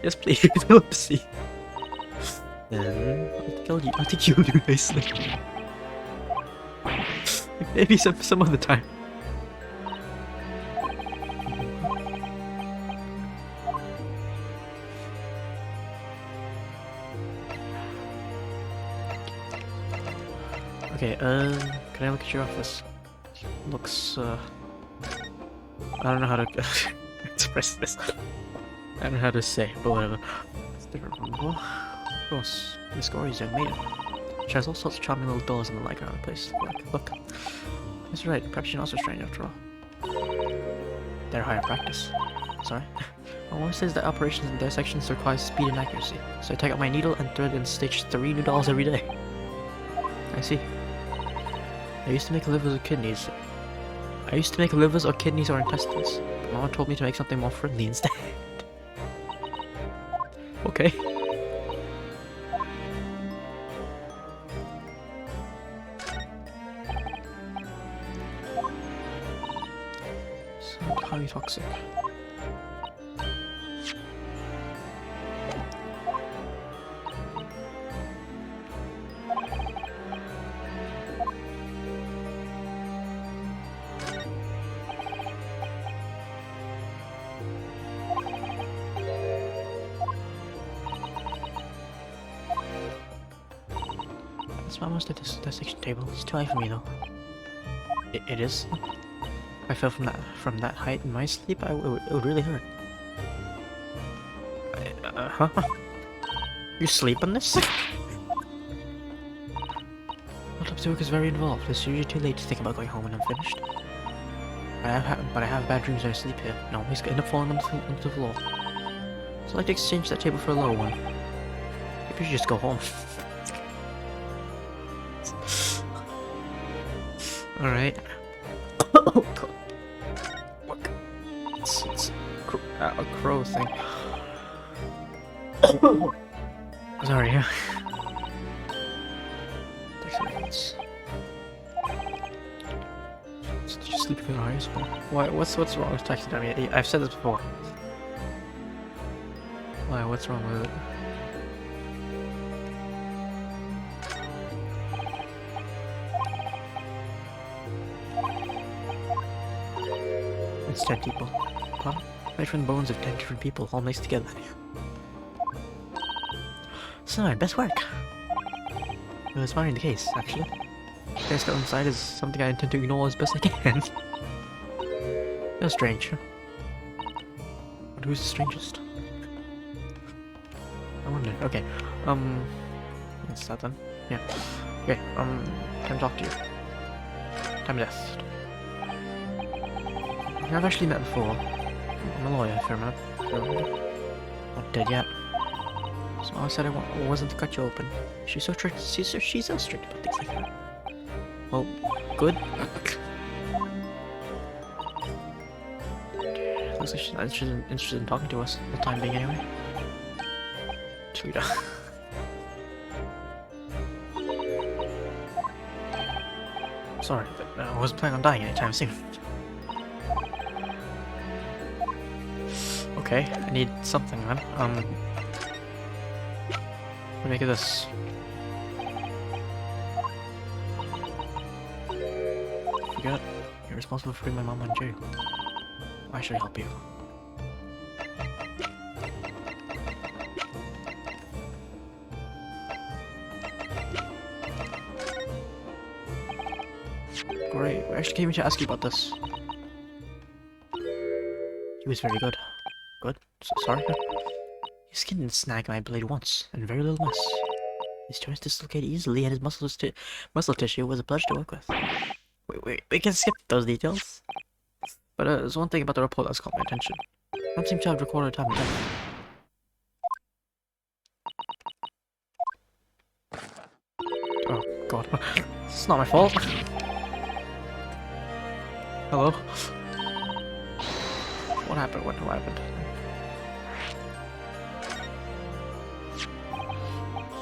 Yes, please. Let's see. Then I think you'll do nicely. Maybe some other time. Okay, can I look at your office? Looks, I don't know how to express this. I don't know how to say, but whatever. It's different from before. Of course, Miss Gory's young maiden. She has all sorts of charming little dolls and the like around the place. Look. That's right, perhaps you're not so strange after all. They're higher practice. Sorry. Almost says that operations and dissections require speed and accuracy, so I take out my needle and thread and stitch 3 new dolls every day. I see. I used to make livers or kidneys. Or intestines, but Mama told me to make something more friendly instead. Okay. So highly toxic. It's almost at this dissection table. It's too high for me though. It is. If I fell from that height in my sleep, it would really hurt. Huh? You sleep on this? Autopsy work is very involved. It's usually too late to think about going home when I'm finished. But I have bad dreams when I sleep here, and I always end up falling onto the floor. So I'd like to exchange that table for a lower one. Maybe you should just go home. Alright. Oh god. Look. It's a crow thing. Sorry. Did you sleep with your eyes open? What's wrong with taxidermy? I've said this before. Why? What's wrong with it? It's 10 people. Pardon? Made from the bones of 10 different people, all mixed together. So, best work. Well, it's finding the case, actually. The case still inside is something I intend to ignore as best I can. That's strange. But who's the strangest? I wonder. Okay. Let's start then. Yeah. Okay. Time to talk to you. Time of death. I've actually met before. I'm a lawyer, if you remember. Not dead yet. So I said I wasn't to cut you open. She's so strict. She's so strict about things like that. Well, good. Looks like she's not interested in talking to us for the time being, anyway. Sweeter. Sorry, but I wasn't planning on dying anytime soon. Okay, I need something then. What do you make of this? Forget you're responsible for putting my mom in jail. Why should I help you? Great, we actually came here to ask you about this. He was very good. Good? So sorry? His skin didn't snag my blade once, and very little mess. His joints dislocated easily, and his muscle tissue was a pleasure to work with. Wait, we can skip those details. But there's one thing about the report that's caught my attention. I don't seem to have recorded a time of death. Oh god. It's not my fault. Hello? What happened? What happened?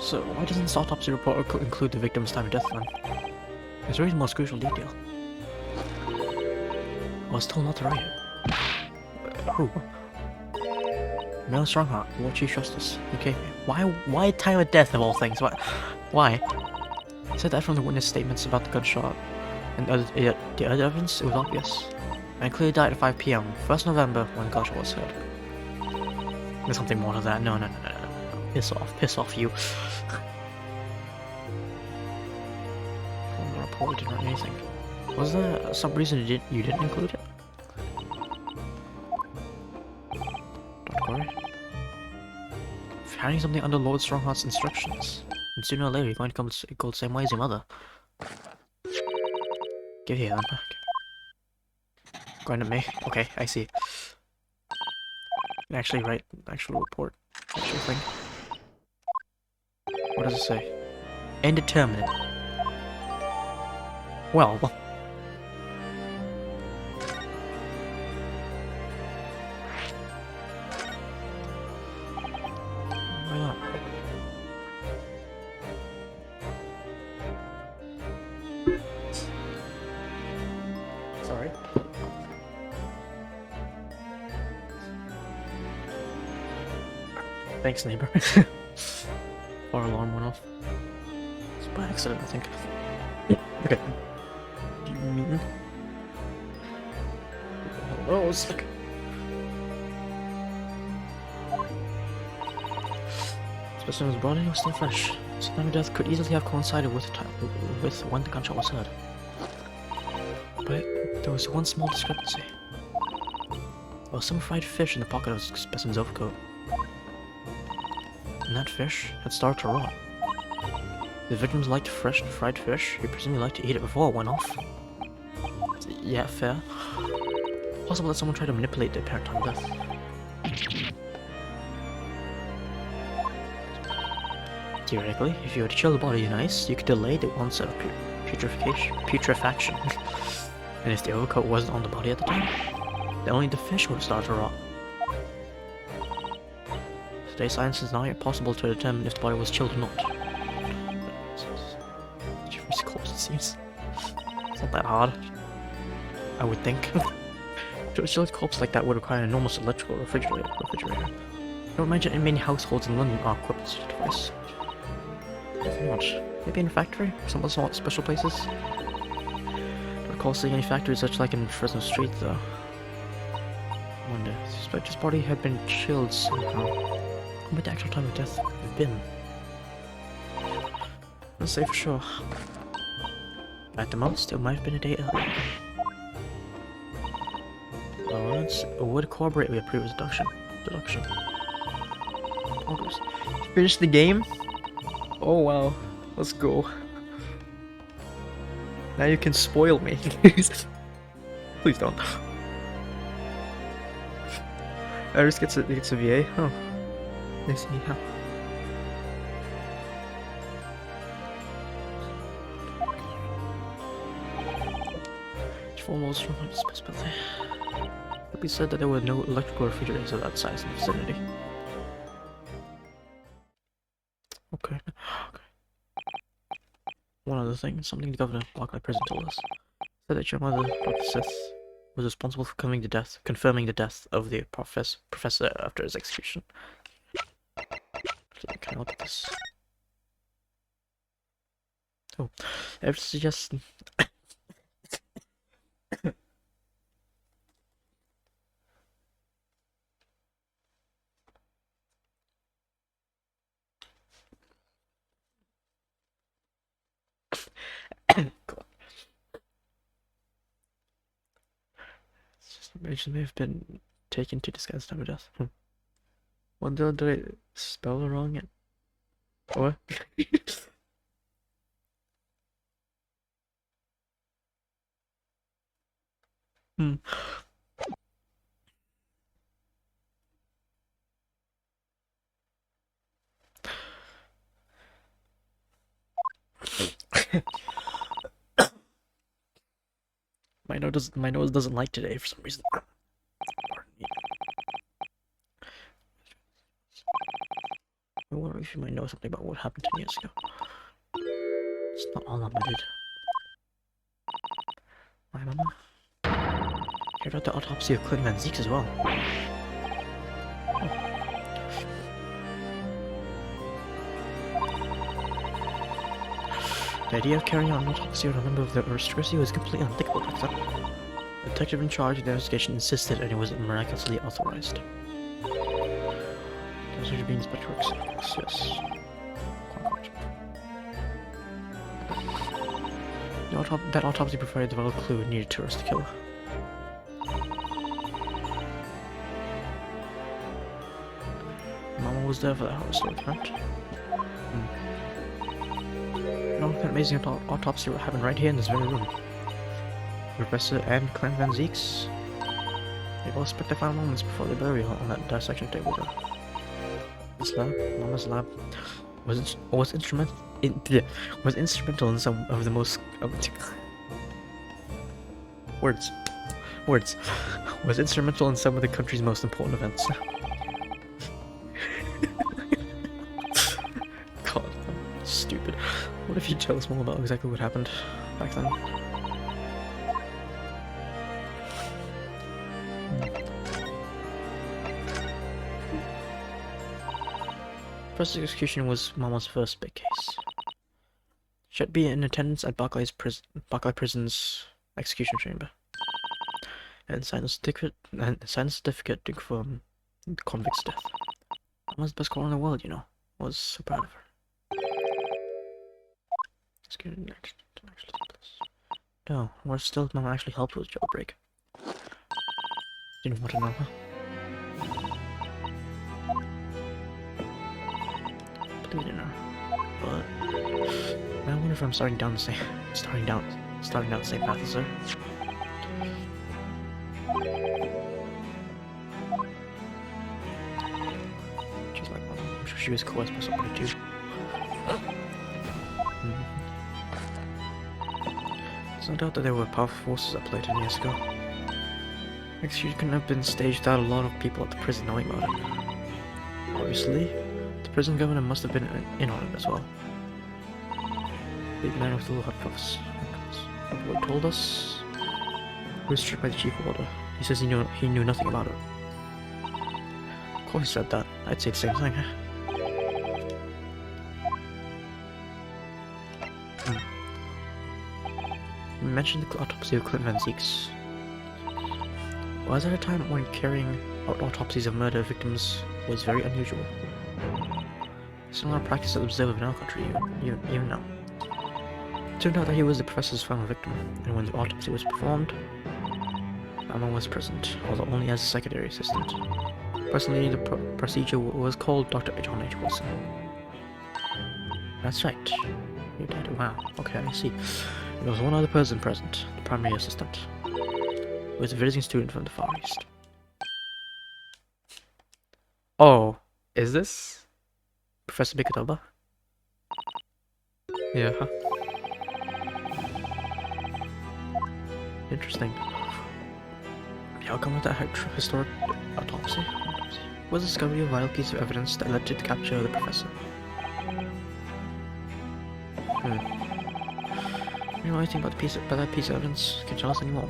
So, why doesn't this autopsy report include the victim's time of death then? It's really the most crucial detail. I was told not to write it. Who? Mel Strongheart, Lord Chief Justice. Okay, why time of death of all things? Why? He said that from the witness statements about the gunshot. And the other evidence, it was obvious. And clearly died at 5 PM, 1st November, when the gunshot was heard. There's something more to that. No. Piss off, you. From the report, didn't write anything. Was there some reason you didn't include it? Don't worry. If you're hiding something under Lord Strongheart's instructions, and sooner or later you're going to go the same way as your mother. Give here then. Going to me. Okay, I see. And actually write the actual report. Actual thing. What does it say? Indeterminate. Well. Why not? Sorry. Thanks, neighbor. Our alarm went off. It's by accident, I think. Okay. Do you mean? Oh, it's like. Specimen was brought in, it was still fresh. So time of death could easily have coincided with when the gunshot was heard. But there was one small discrepancy. There was some fried fish in the pocket of the specimen's overcoat. And that fish had started to rot. The victims liked fresh fried fish. He presumably liked to eat it before it went off. Yeah, fair. Possible that someone tried to manipulate the apparent time of death. Theoretically, if you were to chill the body in ice, you could delay the onset of putrefaction. And if the overcoat wasn't on the body at the time, then only the fish would have started to rot. Today's science is not yet possible to determine if the body was chilled or not. Jeffrey's corpse, it seems. It's not that hard, I would think. To chill a corpse like that would require an enormous electrical refrigerator. I don't imagine many households in London are equipped with such a device. Nothing much. Maybe in a factory? Some of the special places? I don't recall seeing any factories such like in Fresno Street, though. Suspect's body had been chilled somehow. What might the actual time of death have been? Let's say for sure. At the most, it might have been a day earlier. Lawrence would corroborate with a previous deduction. Progress. Finish the game? Oh wow. Let's go. Now you can spoil me. Please don't. Iris gets a VA? Oh. I see, yeah. Foremost from the specifically. It be said that there were no electrical refrigerators of that size in the vicinity. Okay. One other thing, something the governor of Barclay Prison told us. Said that your mother, Dr. Sith, was responsible for confirming the death of the professor after his execution. Can I look at this? Oh, evidence suggests. God. It's just mention may have been taken to disguise time of death. What did I spell wrong? What? Hmm. My nose doesn't like today for some reason. Pardon me. I wonder if you might know something about what happened 10 years ago. It's not all unlimited. My mama carried out the autopsy of Clint Van Zeeks as well. The idea of carrying out an autopsy on a member of the aristocracy was completely unthinkable back then. The detective in charge of the investigation insisted, and it was miraculously authorized. Those would be Inspector Chronicles, yes. That autopsy provided the vital clue needed to arrest the killer. Mama was there for that horror account. No, that amazing autopsy happened right here in this very room. Professor and Clem Van Zeeks. They both spent their final moments before their burial on that dissection table there. This lab, Mama's lab, was instrumental in some of the most was instrumental in some of the country's most important events. God, I'm stupid. What if you tell us more about exactly what happened back then? Professor's execution was Mama's first big case. She had been in attendance at Barclay Prison's execution chamber, and signed a certificate to confirm the convict's death. Mama's the best girl in the world, you know. I was so proud of her. Let's get next. No, what still Mama actually helped with jailbreak. Didn't want to know, huh? Believe it or not, but I wonder if I'm starting down the same path as her. She's like, I'm sure she was coerced by somebody too. There's no doubt that there were powerful forces at play 10 years ago. Execution couldn't have been staged without a lot of people at the prison knowing about it. Obviously, the prison governor must have been in on it as well. Big man with the little hot puffs. What told us? He was struck by the chief warder. He says he knew nothing about it. Of course he said that. I'd say the same thing. We mentioned the autopsy of Clint Van Zeeks. Was there a time when carrying autopsies of murder victims was very unusual. Similar practice is observed in our country even now. It turned out that he was the professor's final victim, and when the autopsy was performed, Emma was present, although only as a secondary assistant. Personally, the procedure was called Dr. John H. Wilson. That's right. Your dad. Wow. Okay, I see. There was one other person present, the primary assistant. He was a visiting student from the Far East. Oh, is this Professor Bikatoba? Yeah. Interesting. The outcome of that historic autopsy was the discovery of a vital piece of evidence that led to the capture of the professor. You know anything about that piece of evidence? Can you tell us any more?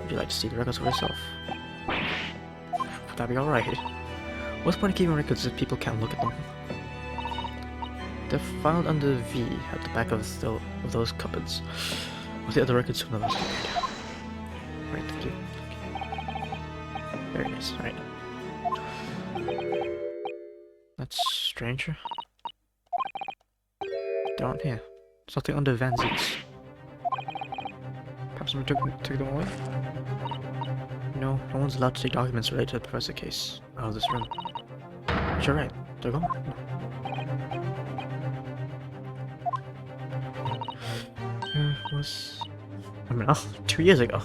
Would you like to see the records for yourself? Would that be alright? What's the point of keeping records if people can't look at them? They're filed under V at the back of those cupboards, with the other records from the last period. Right, thank you. Very nice, right. That's strange. They aren't here. Something under Van Zeeks. Perhaps someone took them away? No one's allowed to take documents related to the professor case out of this room. But you're right, they're gone. No. I mean, 2 years ago.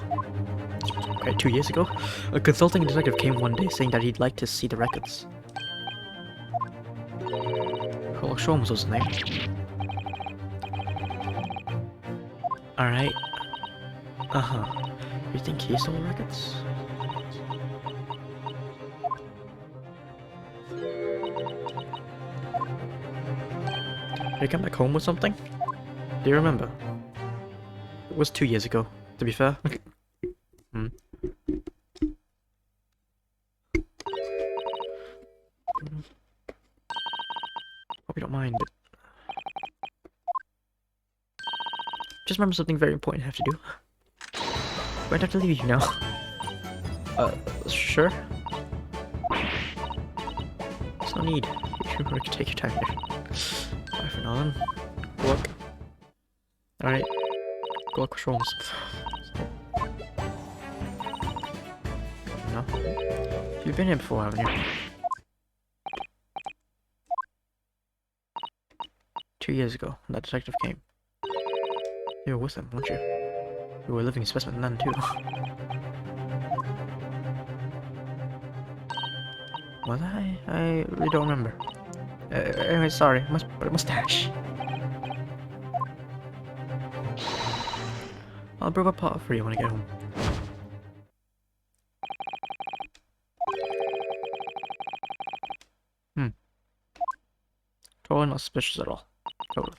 Okay, 2 years ago, a consulting detective came one day saying that he'd like to see the records. Sherlock Holmes was his name. Alright. You think he stole the records? Did he come back home with something? Do you remember? It was 2 years ago, to be fair. Hope you don't mind, but... just remember something very important I have to do. I'm going to have to leave you now. Sure? There's no need. You can take your time here. Bye for now then. Good luck. Alright. Good luck with Holmes. No? You've been here before, haven't you? 2 years ago, when that detective came. You were with him, weren't you? You were a living specimen then, too. Was I? I really don't remember. Anyway, sorry. Mustache. I'll brew a pot for you when I get home. Totally not suspicious at all. Totally.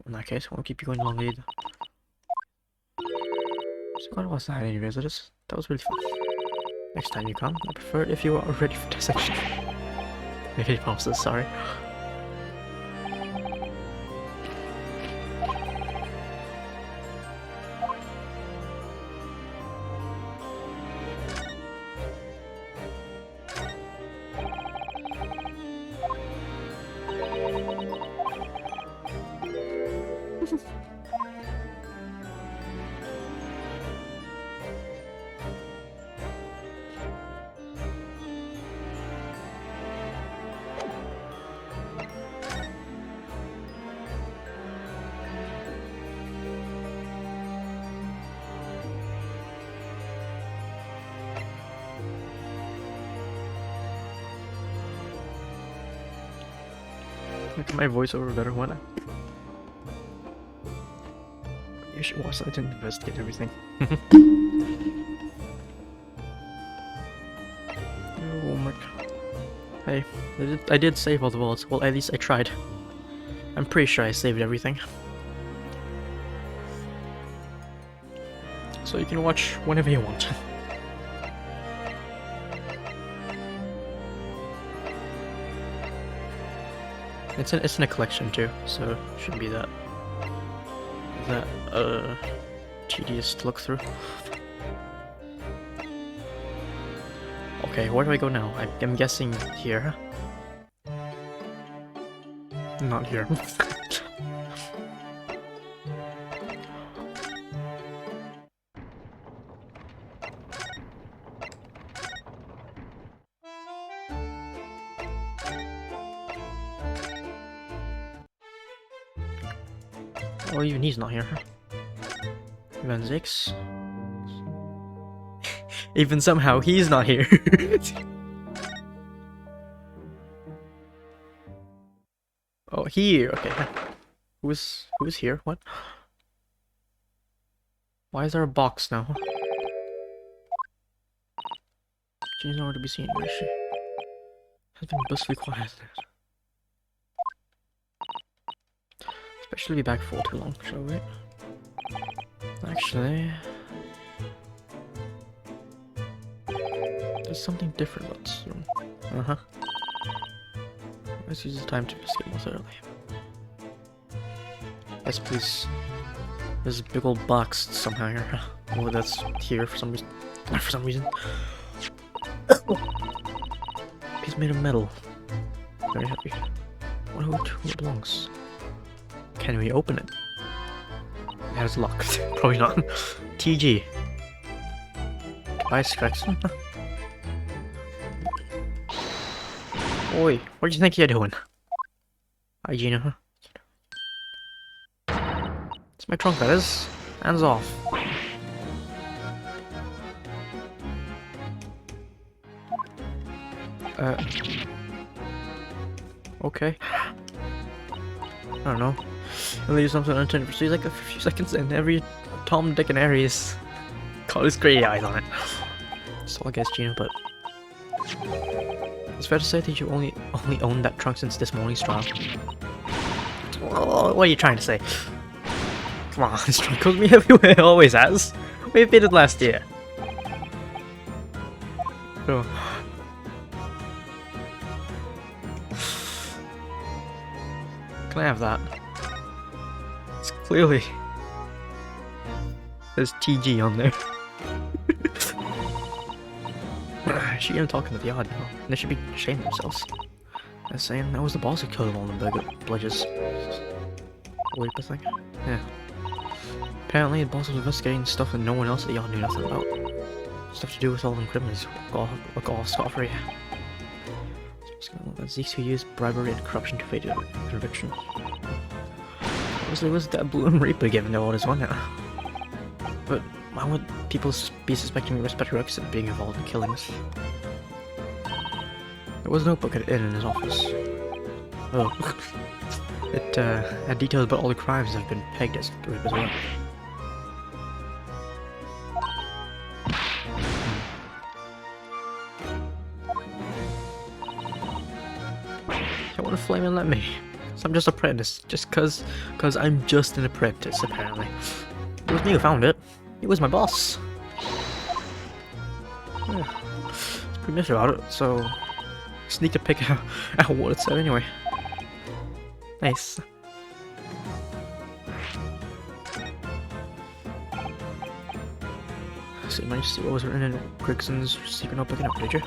In that case, I won't keep you going long either. So glad I wasn't having any visitors. That was really fun. Next time you come, I prefer it if you are ready for dissection. Make any promises, sorry. Make my voiceover better, why not? You should watch that to investigate everything. Homework. Hey, I did save all the bullets. Well, at least I tried. I'm pretty sure I saved everything. So you can watch whenever you want. It's in a collection too, so it shouldn't be that tedious to look through. Okay, where do I go now? I'm guessing here. Not here. Oh, even he's not here. Van Zix. Even somehow he's not here. Oh, here. Okay. Who's here? What? Why is there a box now? She's nowhere to be seen. Where is she? Has been blissfully quiet. Especially be back for too long, shall we? Actually, there's something different about this room. Let's use this time to investigate more thoroughly. Yes, please. There's a big old box somehow here. Oh, that's here for some reason. Not for some reason. It's made of metal. Very happy. Wonder who it belongs. Can we open it? Yeah, it's locked. Probably not. TG. Tobias Gregson. Oi, what do you think you're doing? Hi, Gina. It's my trunk, that is. Hands off. Okay. I don't know. I'll leave something unintended for like a few seconds, and every Tom, Dick, and Harry is got his grey eyes on it. That's all I guess, Gina, but it's fair to say that you only owned that trunk since this morning's trial. Oh, what are you trying to say? Come on, this trunk goes me everywhere, it always has. We fitted last year. Oh. Can I have that? It's clearly there's TG on there. She even talking to the audio. They should be ashamed of themselves. They're saying that was the boss who killed all the bludgers. Weird thing. Yeah. Apparently the boss was investigating stuff that no one else at the yard knew nothing about. Stuff to do with all them criminals who got off scot-free. These who used bribery and corruption to evade a conviction. Obviously, was that Bloom Reaper given the orders, wasn't it? But why would people be suspecting Respect Rex of being involved in killings? There was a notebook in his office. Oh. It had details about all the crimes that have been pegged as the Reaper's work. I want to flame and let me. So I'm just an apprentice, just cause I'm just an apprentice, apparently. It was me who found it. It was my boss. Yeah. It's pretty miserable about it, so sneak a pick out what it said anyway. Nice. So you managed to see what was written in Grigson's secret notebook and did you?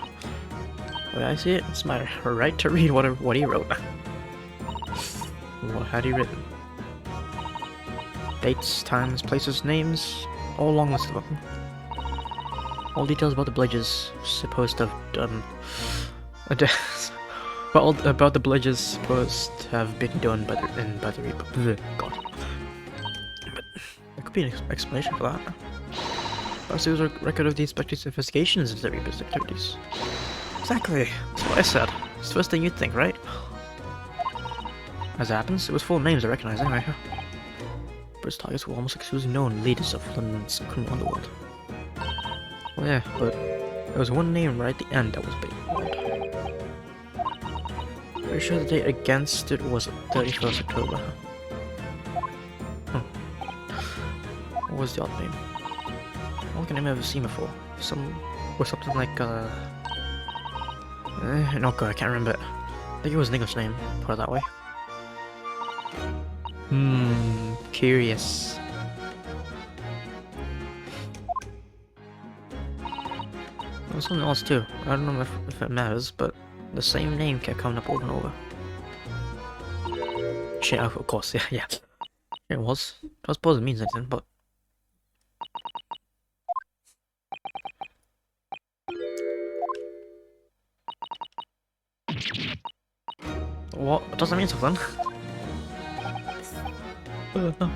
The way I see it, it's my right to read what he wrote. What had he written? Dates, times, places, names, all long list of them. All details about the bludgers supposed to have done. About the bludgers supposed to have been done by the Reaper. God. But there could be an explanation for that. Perhaps there was a record of the inspector's investigations into the Reaper's activities. Exactly. That's what I said. It's the first thing you'd think, right? As it happens, it was full of names I recognize anyway. But its targets were almost exclusively known leaders of London's criminal underworld. Well, yeah, but there was one name right at the end that was big. Pretty sure the date against it was 31st October. What was the odd name? What can I ever seen before? Something like, no god, I can't remember it. I think it was an English name, put it that way. Curious. There's something else too. I don't know if it matters, but the same name kept coming up over and over. Shit, of course, yeah. It was. I suppose it means anything, but... What? Doesn't mean something. No.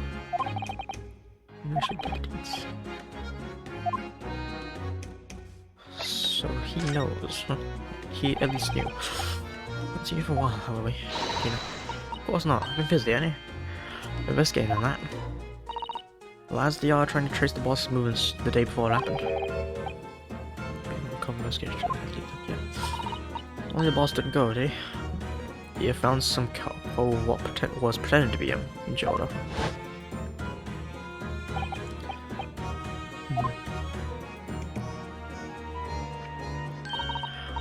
So he knows. He at least knew. Let's see for a while, probably. You know. Of course not. I've been busy, ain't I? Investigating on that. Lads, they are trying to trace the boss's movements the day before it happened. Yeah. Only the boss didn't go, did he? He found some cow what was pretending to be him in jail though.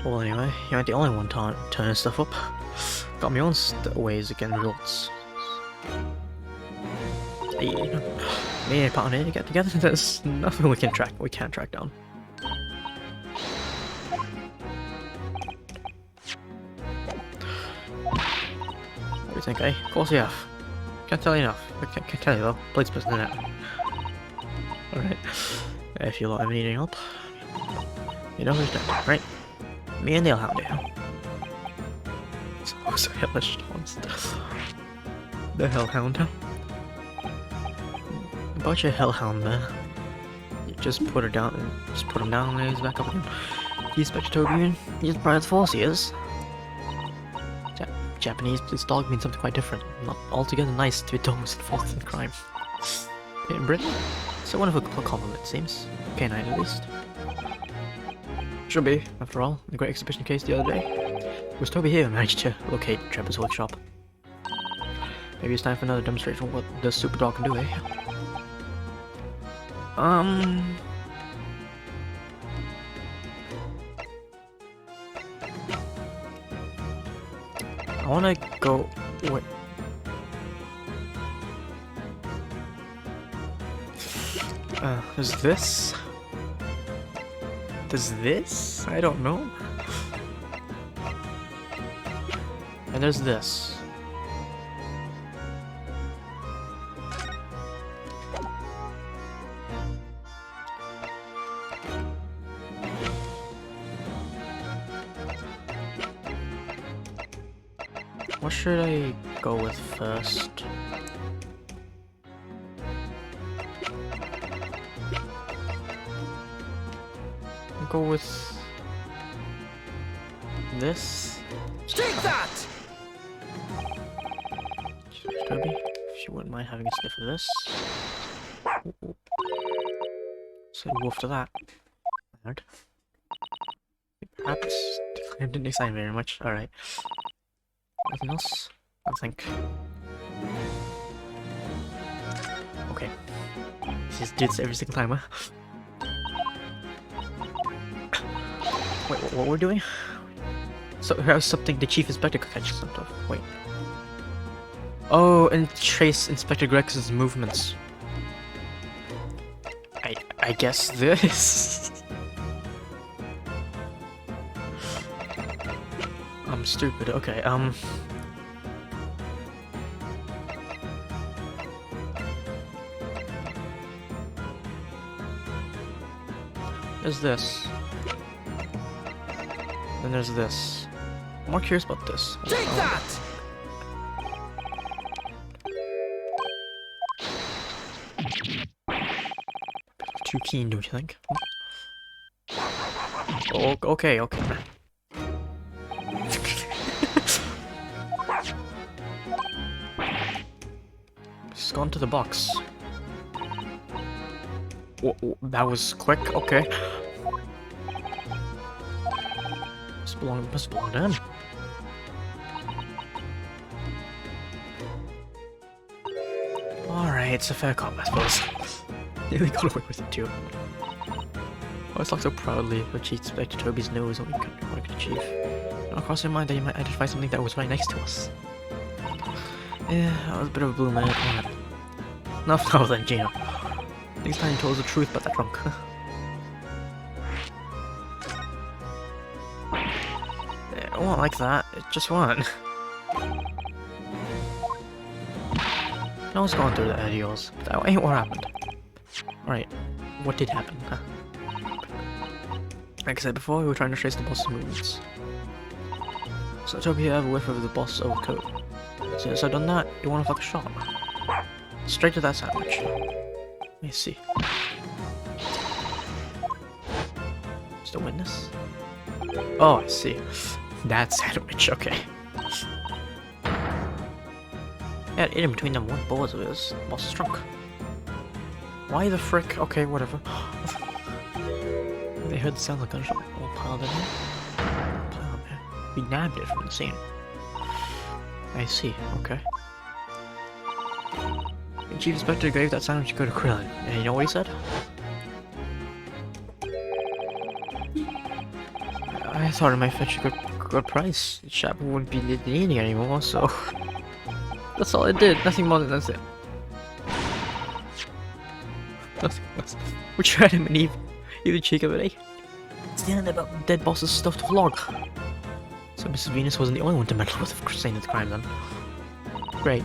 Well, anyway, you ain't the only one turning stuff up. Got my own ways of getting results. Hey, me and Partner to get together. There's nothing we can't track down. What do you think, eh? Of course you have. Can't tell you enough. I can't tell you though. Blade's business in it. Alright. If you lot ever need any help, you know who's down, right? Me and the Hellhound here. So hellish taunts. The Hellhound, huh? About your Hellhound there. You just put her down and just put him down and he's back up again. He's Spectratobian. He's proud of the force, he is. Japanese police dog means something quite different. Not altogether nice to be told was involved in crime. In Britain? It's a wonderful compliment, it seems. Canine at least. Should be, after all, the Great Exhibition case the other day. It was Toby here who managed to locate Trevor's workshop. Maybe it's time for another demonstration of what the super dog can do, eh? I wanna go... Wait. Is this? Does this? I don't know. And there's this. What should I go with first? I'll go with this. Take that! Toby, if you wouldn't mind having a sniff of this. Ooh. So wolf to that. Hard. Perhaps didn't excite me very much. Alright. Anything else? I think. Okay. Just do this every single time, huh? Wait, what we're doing? So here's something the Chief Inspector could catch some stuff. Wait. Oh, and trace Inspector Grex's movements. I guess this. I'm stupid. Okay. There's this. Then there's this. I'm more curious about this. Take that! Too keen, don't you think? Oh, okay. Just gone to the box. That was quick. Okay. Must belong to him. Alright, it's a fair cop, I suppose. Nearly got away with it too. I always talk so proudly of Chief Inspector Toby's nose when we could achieve. Not cross your mind that you might identify something that was right next to us. Yeah, I was a bit of a blue man. Enough now then, Gino. Next time you told us the truth about that drunk. It won't like that. It just won't. I was going through the head of yours. That ain't what happened. Alright, what did happen? Huh? Like I said before, we were trying to trace the boss's movements. So let's hope you have a whiff of the boss's overcoat. As soon as I've done that, you want to fuck a shot. Straight to that sandwich. Let me see. Just a witness? Oh, I see. That sandwich, okay. Yeah, in between them one bullets of his boss's trunk. Why the frick? Okay, whatever. They heard the sound of a gunshot all piled in there. Piled there. We nabbed it from the scene. I see, okay. The Chief Inspector gave that sandwich to go to Krillin, and you know what he said? I thought it might fetch a good price. The shop wouldn't be needing anymore, so... That's all it did, nothing more than that's it. Nothing else. We tried him and even cheek of it, eh? It's the end about the dead boss's stuffed vlog. So Mrs. Venus wasn't the only one to meddle with the scene of the crime then. Great.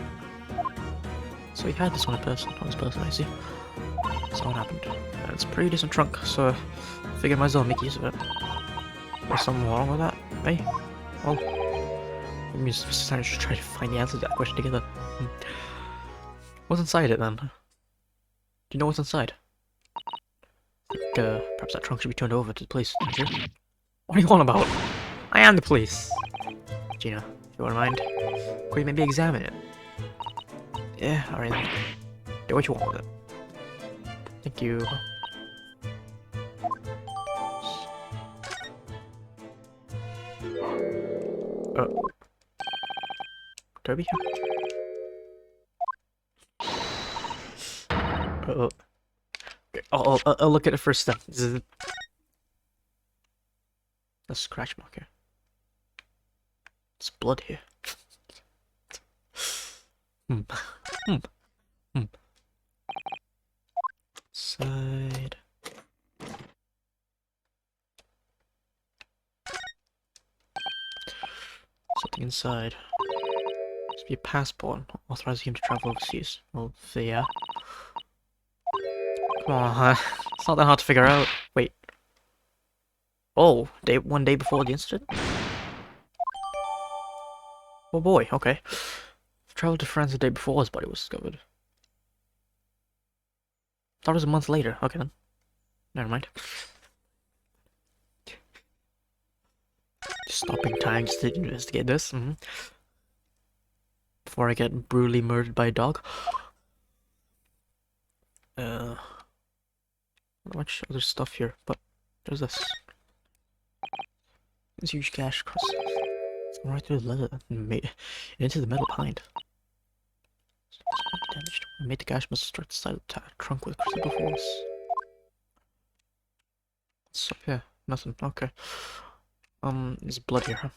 So he had this on his person, I see. That's what happened. And it's a pretty decent trunk, so I figured I might as well make use of it. There's something wrong with that, eh? Well, let me just try to find the answer to that question together. What's inside it then? Do you know what's inside? Perhaps that trunk should be turned over to the police, don't you? What are you on about? I am the police! Gina, if you wouldn't mind, could you maybe examine it? Yeah, alright then. Do what you want with it. Thank you. Oh. Toby? Uh-oh. Okay, I'll look at it first then. A scratch mark here. It's blood here. Side. Something inside. Must be a passport authorizing him to travel overseas. Well, yeah. Come on, it's not that hard to figure out. Wait. Oh, one day before the incident? Oh boy, okay. Traveled to France the day before his body was discovered. Thought it was a month later. Okay then. Never mind. Just stopping time just to investigate this. Before I get brutally murdered by a dog. Not much other stuff here, but there's this. This huge gash across. It's going right through the leather and into the metal behind. Damaged. I made the gash must start the side of the trunk with crucible force. So yeah, nothing. Okay. There's blood here, huh?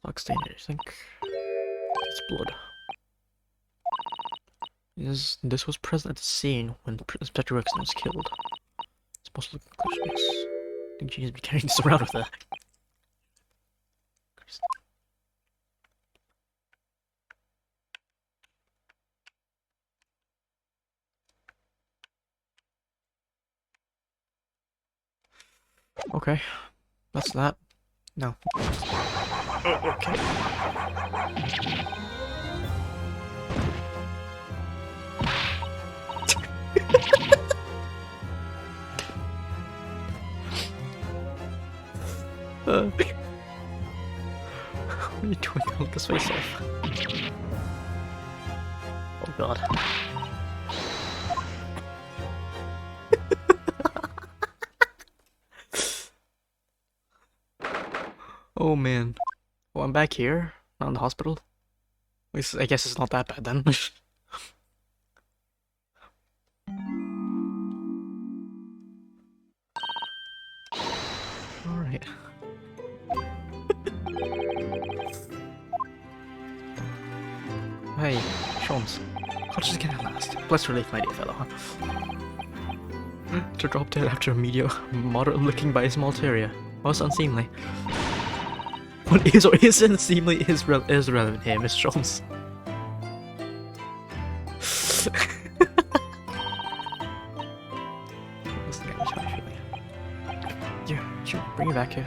Log stain, I think. It's blood. This was present at the scene when Inspector Rexon was killed. It's possible conclusion, yes. I think she needs to be carrying this around with her. Okay, that's that. No. Oh, okay. What are you doing? Hold this face off. Oh god. Oh man. Well, I'm back here, not in the hospital. At least I guess it's not that bad then. Alright. Hey, Sholmes. I'll just get at last. Bless relief, my dear fellow, huh? To drop dead after a moderate licking by a small terrier. Most unseemly. What is or isn't seemingly is relevant here, Miss Jones. Here, bring it back here.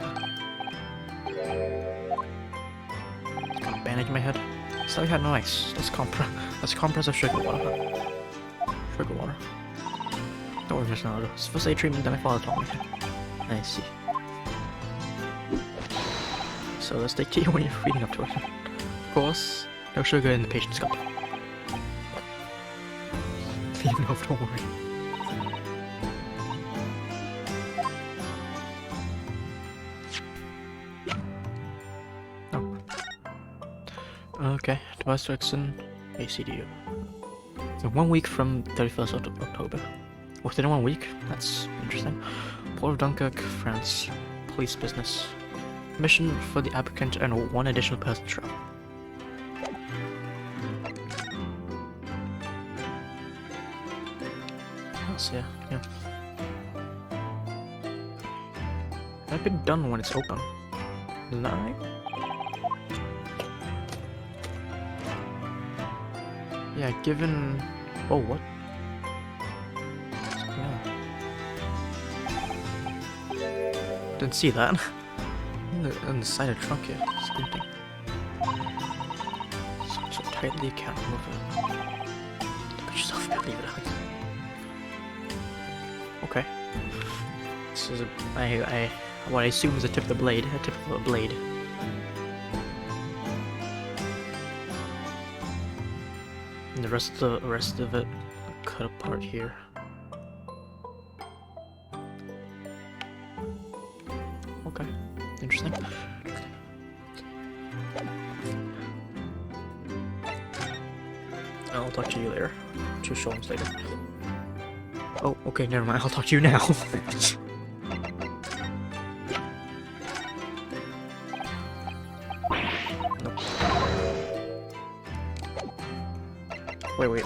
Got a bandage in my head. Slightly had no ice. Let's compress of sugar water. Sugar water. Don't worry, Miss Ronaldo. It's first aid treatment that my father taught me. I see. So let's take tea when you're feeding up to it. Of course, no sugar in the patient's cup. Leave him off, don't worry. Oh. Okay, device direction, ACDU. So 1 week from 31st of October. Within 1 week? That's interesting. Port of Dunkirk, France. Police business. Mission for the applicant and 1 additional person travel. Yes, yeah. I've been done when it's open. Isn't that right? Yeah, given... Oh, what? Yeah. Didn't see that. On the side of the trunk here, squinting. So tightly, can't move it. Look at yourself, leave it out. Okay. This is what I assume is a tip of the blade. A tip of a blade. And the rest of it cut apart here. Okay. Interesting. I'll talk to you later. To show him later. Oh, okay, never mind. I'll talk to you now. Nope. Wait.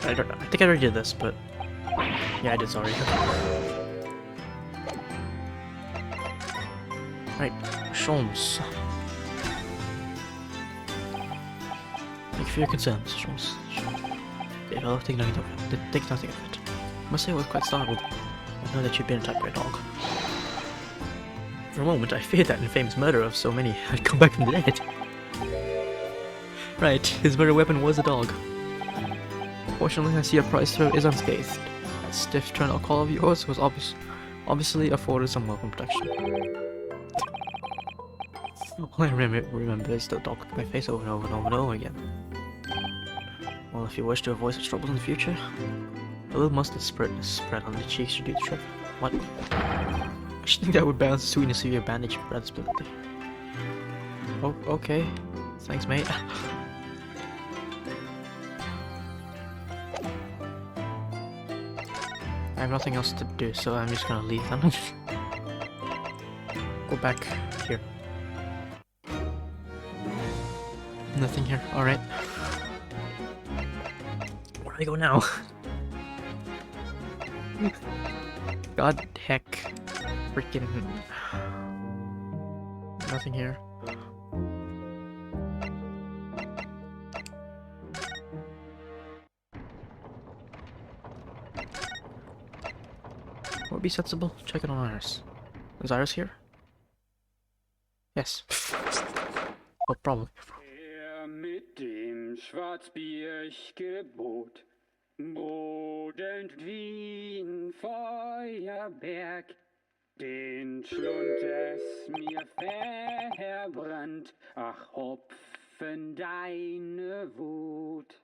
I don't know. I think I already did this, but yeah, I did already. Right, Sholmes. Thank you for your concern, Mr. Sholmes. Yeah, I'll take nothing of it. Take nothing of it. I must say I was quite startled. I know that you've been attacked by a dog. For a moment, I feared that infamous murderer of so many had come back from the dead. Right, his murder weapon was a dog. Fortunately, I see your prize throw is unscathed. That stiff turnout call of yours was obviously afforded some welcome protection. All I remember is the dog with my face over and over and over and over again. Well, if you wish to avoid such troubles in the future, a little mustard spread on the cheeks should do the trick. What? I should think that would balance the sweetness of your bandage rather splendidly. Oh, okay. Thanks, mate. I have nothing else to do, so I'm just gonna leave them. Go back here. Nothing here. Alright. Where do I go now? God heck. Freaking. Nothing here. Would be sensible? Check it on Iris. Is Iris here? Yes. Oh, probably. Mit dem Schwarzbiergebot brodelt wie ein Feuerberg, den Schlund es mir verbrannt, ach Hopfen deine Wut.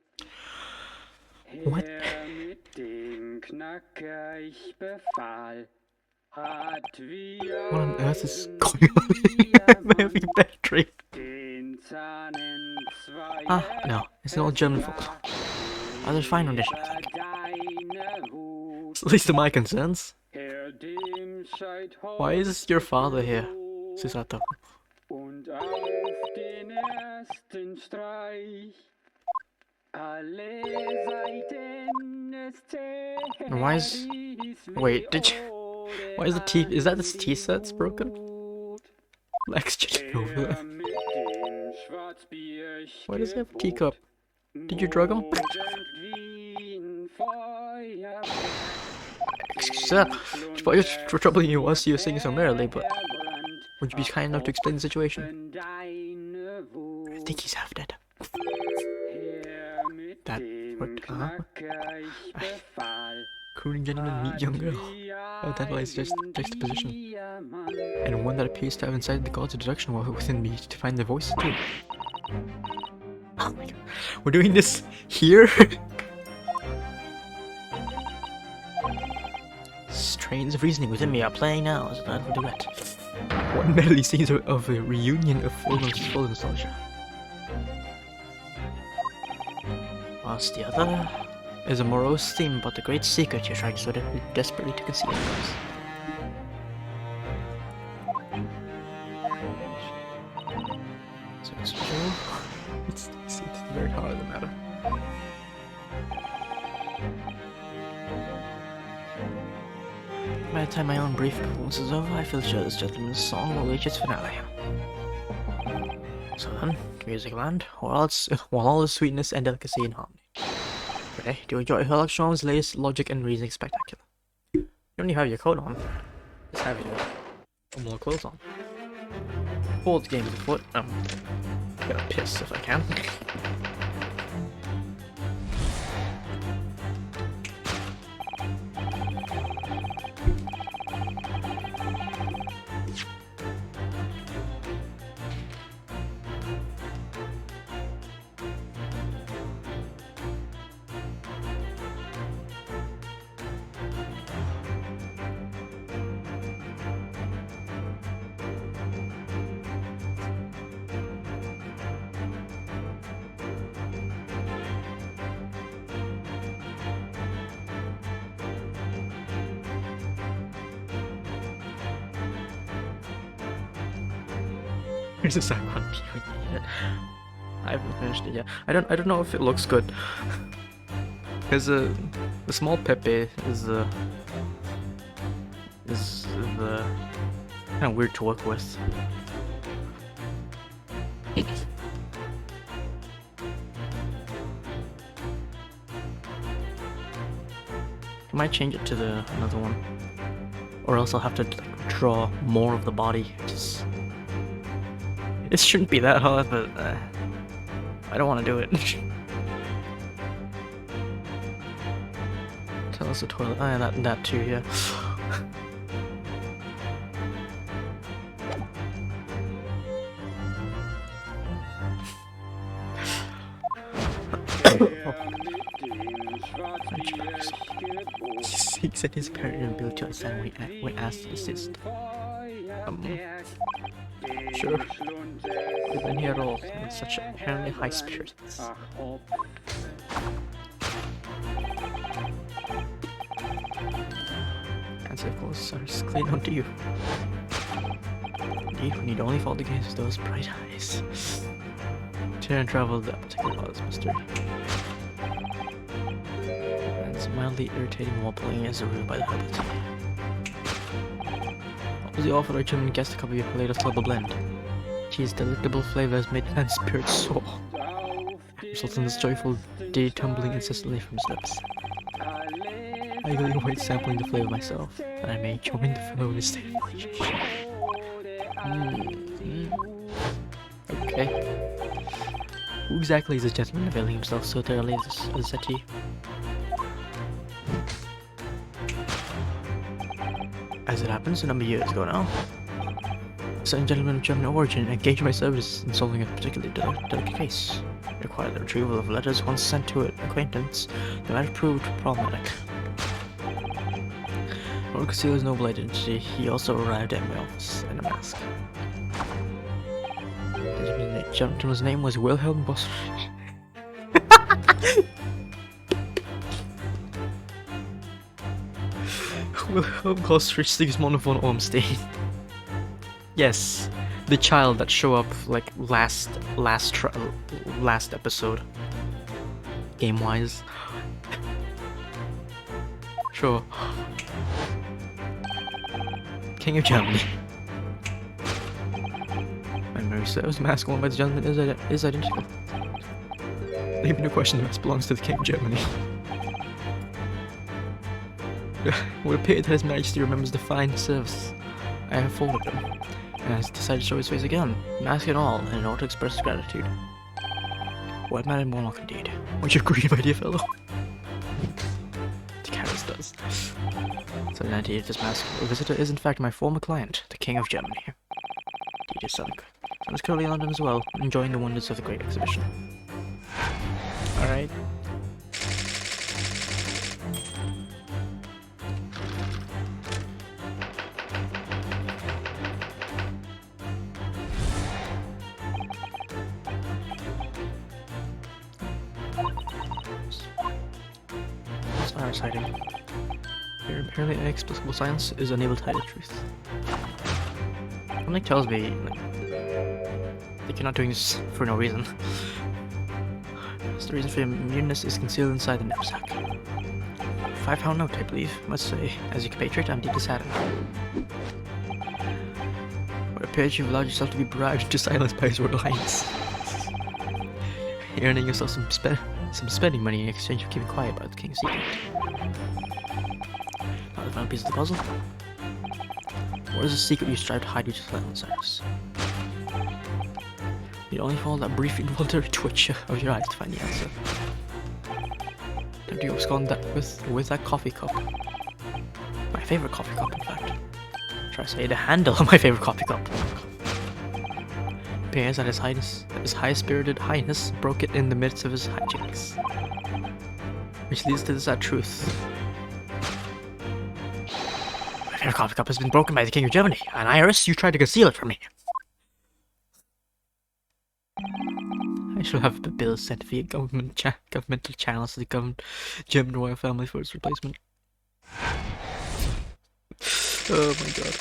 What? Mit dem Knacker ich befahl, hat wir What on earth is going on? I'm having a bad dream. Ah, no, it's an old German folk. Oh, there's fine rendition, I think. At least to my concerns. Why is your father here, Susato? And why is... Wait, did you... Why is the tea... Is that the tea set's broken? Lex chicken over. Der mit dem Schwarzbier Why does he have a teacup? Did you drug him? brodelt wie ein Feuerwerk. Sir, despite for troubling you whilst you were singing so merrily, but Verbrannt would you be kind enough to explain the situation? in deine I Wut. think he's half dead. Her mit That dem what? Knacker ich befahl. Crooning gentleman meet young girl. Oh, that lies just juxtaposition. And one that appears to have incited the gods of deduction while within me to find the voice too. Oh my god. We're doing this here? Strains of reasoning within me are playing now as a duet. One medley scenes of a reunion of full nostalgia. Whilst the other is a morose theme about the great secret you're trying so desperately to conceal. So it's true. It's very hard in the matter. By the time my own brief performance is over, I feel sure this gentleman's song will reach its finale. So then, music land, while all is sweetness and delicacy and harmony. Ready to enjoy Herlock Sholmes' latest logic and reasoning spectacular. You don't even have your coat on. Just have your more clothes on. Fourth game is afoot. Gotta piss if I can. Here's the second one. I haven't finished it yet. I don't know if it looks good. Because the small Pepe is kind of weird to work with. I might change it to another one, or else I'll have to like, draw more of the body. It shouldn't be that hard, but I don't want to do it. Tell us the toilet. Oh, yeah, that too, yeah. He said his apparent inability to understand when asked to desist. Sure. We've been here all with such apparently high spirits. Answer, of course, is clear down to you. Indeed, we need only fall against those bright eyes. Tear and travel that particular cause mystery. And it's mildly irritating while pulling as a rule by the herbal tea. What was the offer Richmond guessed a couple of your latest herbal blend? Cheese delectable flavors made man's spirit soar, resulting in this joyful day tumbling incessantly from his lips. I eagerly await sampling the flavor myself, that I may join the fellow in his state of relationship. Okay. Who exactly is this gentleman availing himself so thoroughly of the settee? As it happens, a number of years ago now, a certain gentleman of German origin engaged my services in solving a particularly delicate case. It required the retrieval of letters once sent to an acquaintance that might have proved problematic. In order to conceal his noble identity, he also arrived at my office in a mask. The gentleman's name was Wilhelm Boss. Wilhelm Kostrich Sigismund von Ormstein. Yes, the child that show up like last episode, game wise. Sure. King of Germany. serves, the mask worn by the gentleman is identical. Leaving no question, the mask belongs to the King of Germany. It would appear that His Majesty remembers the fine service I have afforded him, and has decided to show his face again, mask and all, in order to express his gratitude. What man in Warlock indeed? Would you agree, my dear fellow? The carriage does. So the identity of this mask visitor is in fact my former client, the King of Germany. Indeed, his son. I was currently in London as well, enjoying the wonders of the great exhibition. Alright. Cyrus hiding. Your apparently inexplicable silence is unable to hide the truth. Something tells me that you're not doing this for no reason. So the reason for your muteness is concealed inside the knapsack. £5 note, I believe. Must say, as your compatriot, I'm deeply saddened. What appears you've allowed yourself to be bribed into silence by His Royal Highness. You're earning yourself some spending money in exchange for keeping quiet about the King's secret. Now the final piece of the puzzle. What is the secret you strive to hide with your silence, Cyrus? You'd only follow that brief involuntary twitch of your eyes to find the answer. Don't you abscond that with that coffee cup? My favorite coffee cup, in fact. Try to say the handle of my favorite coffee cup. Appears that His high-spirited highness broke it in the midst of his hijinks. Which leads to the sad truth. My favorite coffee cup has been broken by the King of Germany, and Iris, you tried to conceal it from me. I shall have the bill sent via governmental channels to the German royal family for its replacement. Oh my god.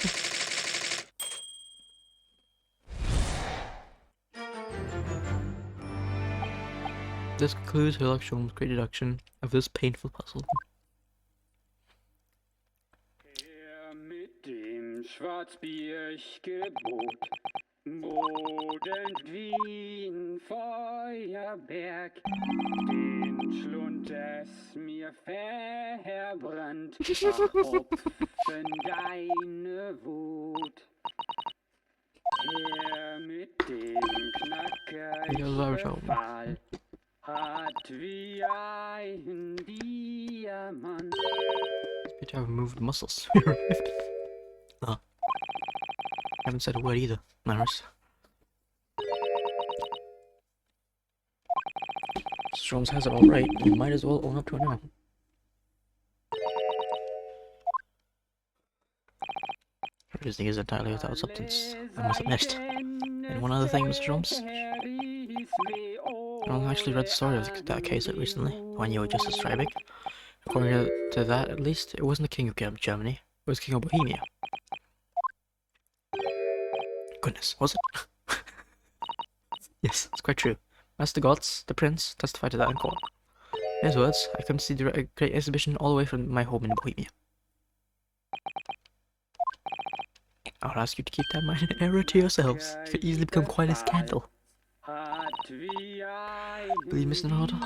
This concludes Sherlock Holmes' great deduction of this painful puzzle. Mit dem Schwarzbiergebot bodend wie ein Feuerberg, den Schlund es mir verbrannt, verhopfen deine Wut. Her mit dem Knacker hat wie ein Diamant. Good to have moved muscles. Oh. I haven't said a word either, Maris. Holmes has it all right. You might as well own up to it now. Reasoning is entirely without substance, I must admit. And one other thing, Mr. Holmes. I actually read the story of that case recently, the one you were just describing. According to that, at least, it wasn't the King of Germany, it was King of Bohemia. Goodness, was it? Yes, it's quite true. Master Gods, the Prince, testified to that in court. In his words, I come to see the great exhibition all the way from my home in Bohemia. I'll ask you to keep that minor error to yourselves. It could easily become quite a scandal. Believe Mr. Nodal?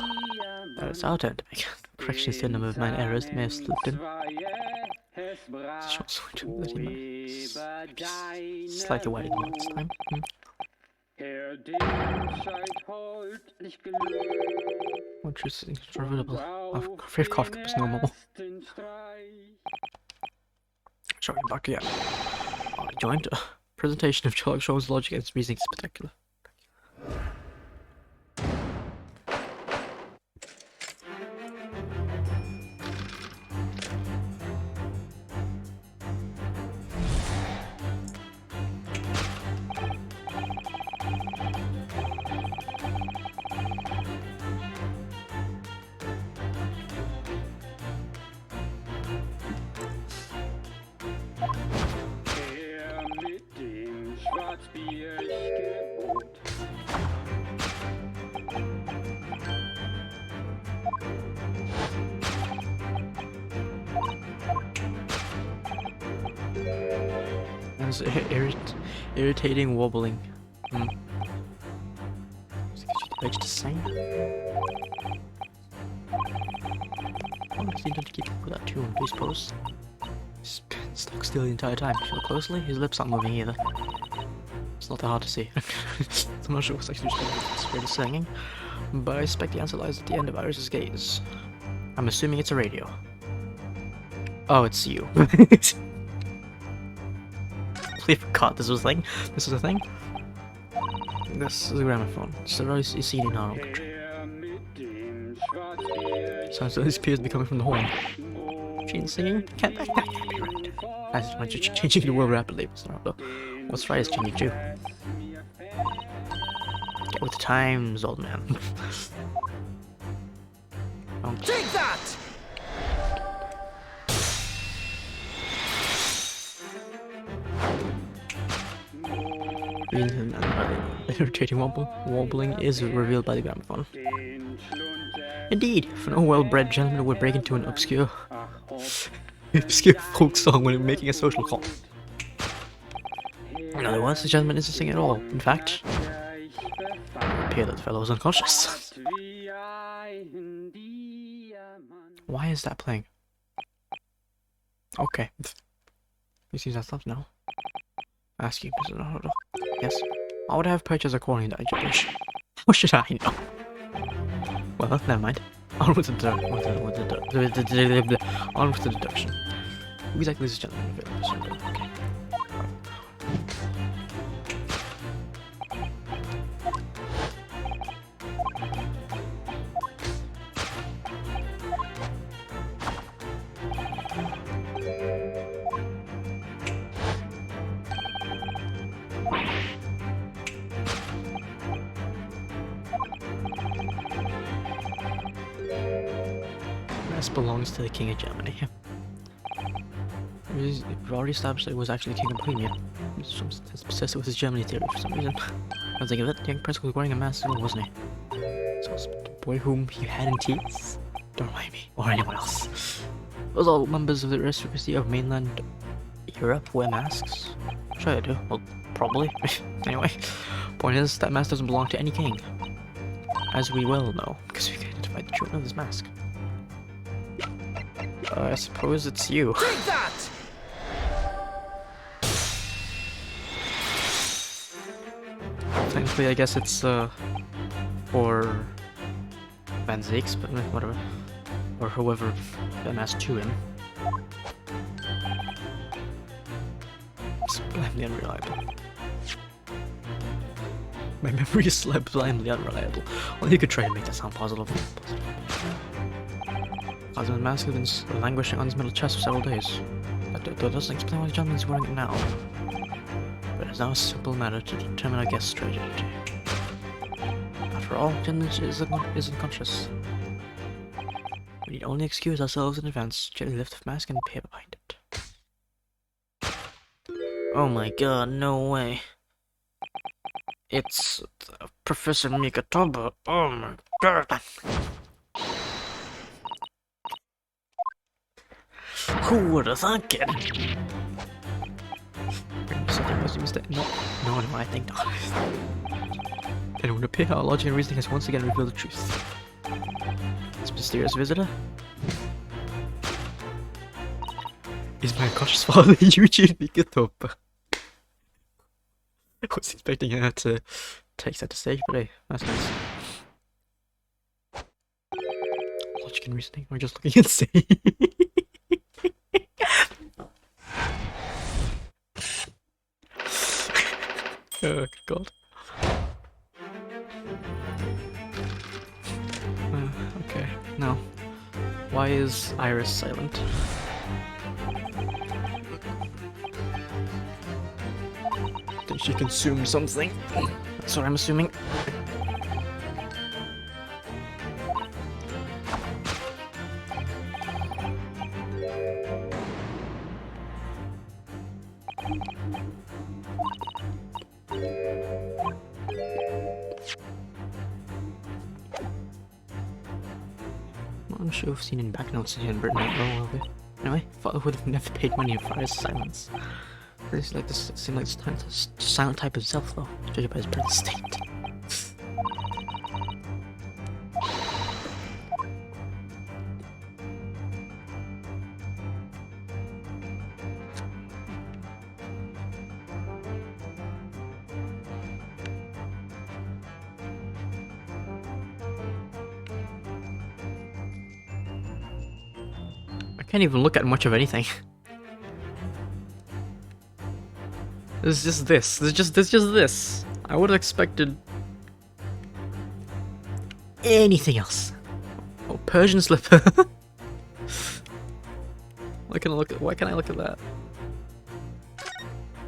That it's our turn to make corrections to a number of minor errors that may have slipped in. It's a short switch that he might slightly wider than this time. One truth is incontrovertible. Our favorite coffee cup is no more. Sorry, back again. Our joint presentation of Sherlock Holmes' logic and its reasoning is spectacular. Irritating wobbling. Urge to sing. How much did he keep with that tune, do you suppose? He's been stuck still the entire time. If you look closely, his lips aren't moving either. It's not that hard to see. I'm not sure what's actually scared of singing, but I suspect the answer lies at the end of Iris's gaze. I'm assuming it's a radio. Oh, it's you. I forgot this was a thing. This is a thing. This is a gramophone. It's a very CD now. Sounds like this appears to be coming from the horn. Gene's singing? Can't be right. As much as changing the world rapidly. What's right is Genie too. Get with the times, old man. Take that! Reason and irritating wobbling is revealed by the gramophone. Indeed, for no well-bred gentleman would break into an obscure folk song when making a social call. In other words, the gentleman isn't singing at all. In fact, it appears that the fellow is unconscious. Why is that playing? Okay. He seems that stops now. Ask you, Mr. Naruto. Yes. I would have purchased according to that gibberish. What should I know? Well, never mind. On with the deduction. Who exactly is this gentleman? Okay. This belongs to the King of Germany. We've already established that it was actually King of Bohemia. He's obsessed with his Germany theory for some reason. I was thinking of it, the young prince was wearing a mask, wasn't he? So it's the boy whom he had in teeth? Don't mind me, or anyone else. Was all members of the aristocracy of mainland Europe wear masks? Sure they do. Well, probably. Anyway, point is, that mask doesn't belong to any king. As we well know, because we can identify the children of this mask. I suppose it's you. Take that! Thankfully, I guess it's, for Van Zeeks, but whatever. Or whoever amassed to him. It's blindly unreliable. My memory is blindly unreliable. Well, you could try and make that sound positive. Cosmo's mask has been languishing on his middle chest for several days. That doesn't explain why the gentleman's wearing it now. But it's now a simple matter to determine our guest's tragedy. After all, the gentleman is unconscious. We need only excuse ourselves in advance, gently lift the mask and paper behind it. Oh my god, no way. It's Professor Mikatoba. Oh my god. Who would have thunk it? No, I think not. And it would appear our logic and reasoning has once again revealed the truth. This mysterious visitor is my unconscious father, Eugene Mikatoba. I was expecting her to take that to stage, but hey, that's nice. Logic and reasoning, we're just looking insane. Oh god. Okay, now, why is Iris silent? Did she consume something? That's what I'm assuming. I'm sure we've seen in back notes here in Britain. Oh, well, anyway, father would have never paid money for his silence. This seemed like the silent type himself, though, judged by his present state. Can't even look at much of anything. There's just this. There's just this. I would have expected anything else. Oh, Persian slipper. Why can I look at that?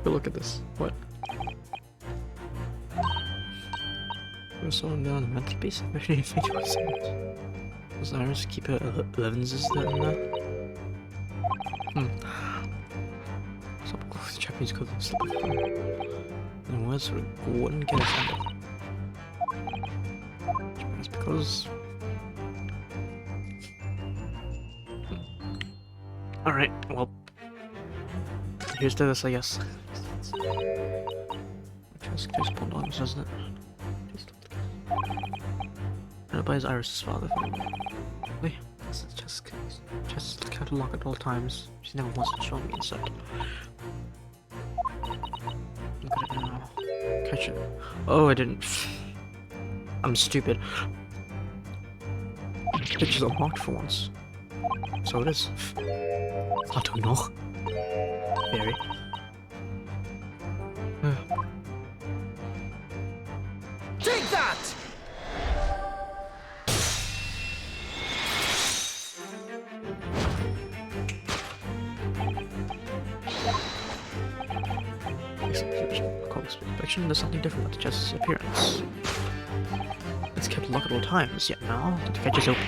Go look at this. What? There's someone down the mental piece. Maybe it wasn't. Was Iris keep her 11s? Is that in there? Some Japanese code of slipper. And words for wouldn't get offended. It's because. Alright, well. Here's to this, I guess. Just pulled on, doesn't it? And it buys Iris' father. Really? Just kept locked at all times. She never wants to show me inside. Look at it now. Catch it. Oh, I didn't. I'm stupid. Picture's unlocked for once. So it is. I don't know. Very. Take that! Inspection, there's something different about the chest's appearance. It's kept locked at all times, yet now the catch is open.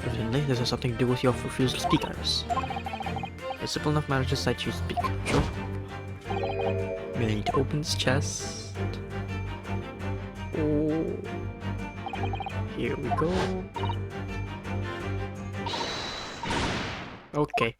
Evidently, this has something to do with your refusal to speak, Iris. A simple enough matter to decide you to speak, sure? We need to open this chest. Oh. Here we go. Okay.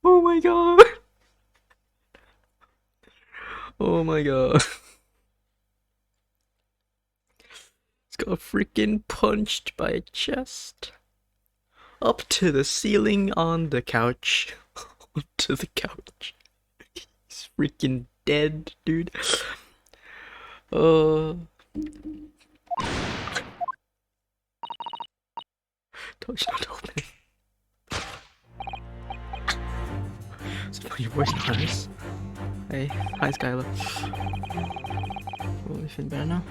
Oh my god. Oh my god. It's got freaking punched by a chest. Up to the ceiling on the couch. Onto the couch. He's freaking dead, dude. Don't not open it. Is it your voice, Iris? Hey, hi Skylar. Will we feel better now?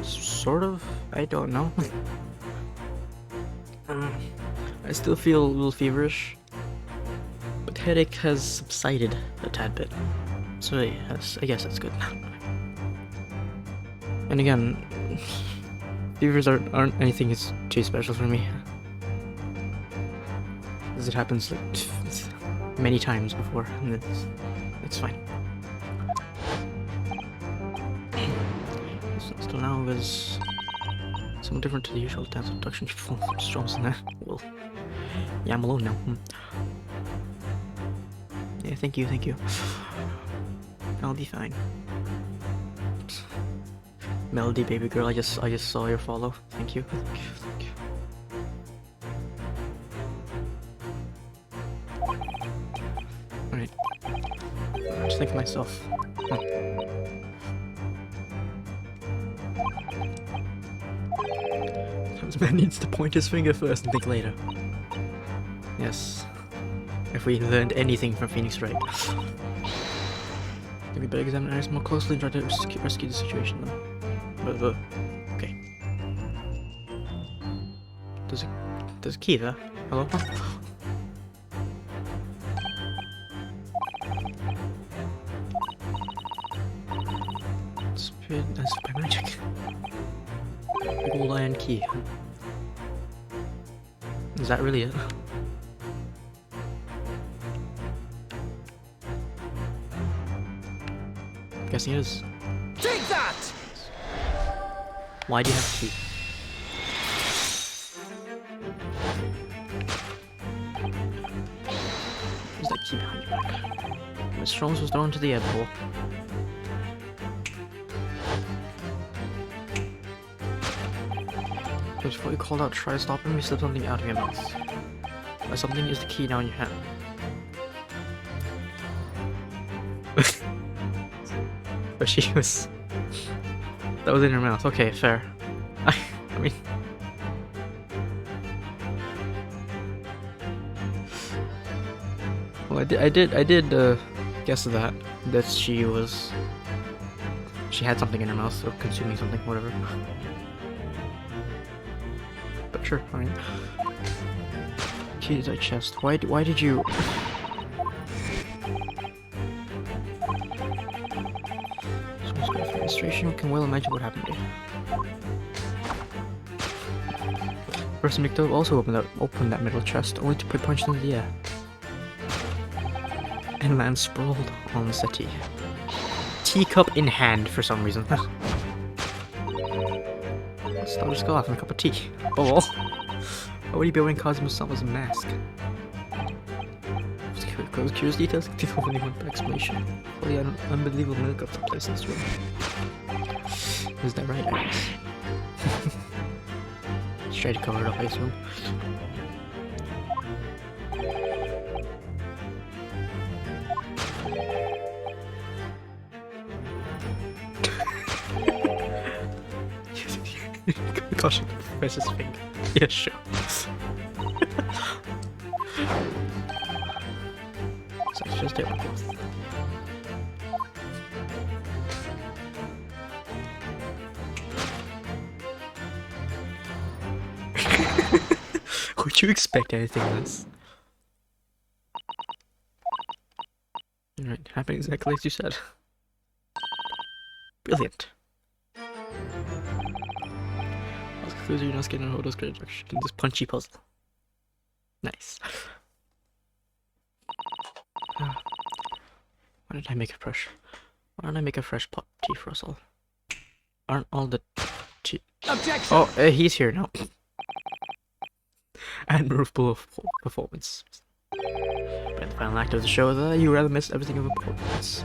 Sort of. I don't know. I still feel a little feverish, but headache has subsided a tad bit. So yes, I guess that's good. And again, fevers aren't anything too special for me. As it happens like many times before, and it's fine. So now there's something different to the usual dance abduction performed from Stroms in there. Well, yeah, I'm alone now. Yeah, thank you. I'll be fine. Melody, baby girl, I just saw your follow. Thank you. Alright. Just think of myself. This man needs to point his finger first and think later. Yes. If we learned anything from Phoenix Wright. We better examine Iris more closely and try to rescue the situation though. But okay. There's a key there. Hello? Disappeared as by magic. Big old iron key. Is that really it? Guessing it is. Take that! Why do you have a key? Where's that key behind your back? Miss Jones was thrown into the air pool. Just before you called out, try to stop him, you slip something out of your mouth. That something is the key now in your hand. But she was... That was in her mouth. Okay, fair. I mean... Well, I did guess that she was... She had something in her mouth, or consuming something, whatever. But sure, fine. Key to thy chest. Why did you... Administration, you can well imagine what happened to you. Professor McDowell also opened that middle chest, only to be punched into the air. And land sprawled on the settee. Teacup in hand for some reason. Started skull off and a cup of tea. Oh well. Why would he be wearing Cosmo's as a mask? Those curious details can take only one explanation. Oh yeah, an unbelievable milk of the place in this room. Is that right, Alex? Try to cover it up, I assume. Gosh, the professor's finger. Yeah, sure. So it's just tablecloth. Would you expect anything less? Alright, happened exactly as you said. Brilliant. I'll conclude you're not getting a Hodo's great direction in this punchy puzzle. Nice. Why did I make a fresh? Why don't I make a fresh pot tea for us all? Aren't all the tea? Objection! Oh, he's here now. Admirable performance. But in the final act of the show, you rather missed everything of importance.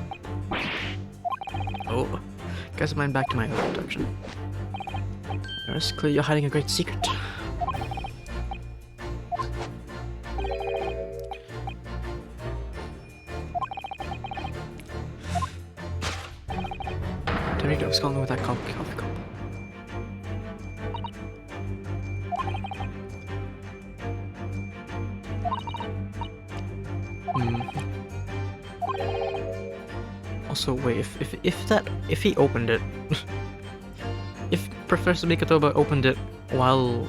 Oh, guess I'm back to my own introduction. It's clear you're hiding a great secret. Time to go with that coffee cup. Also, wait, if he opened it, if Professor Mikatoba opened it while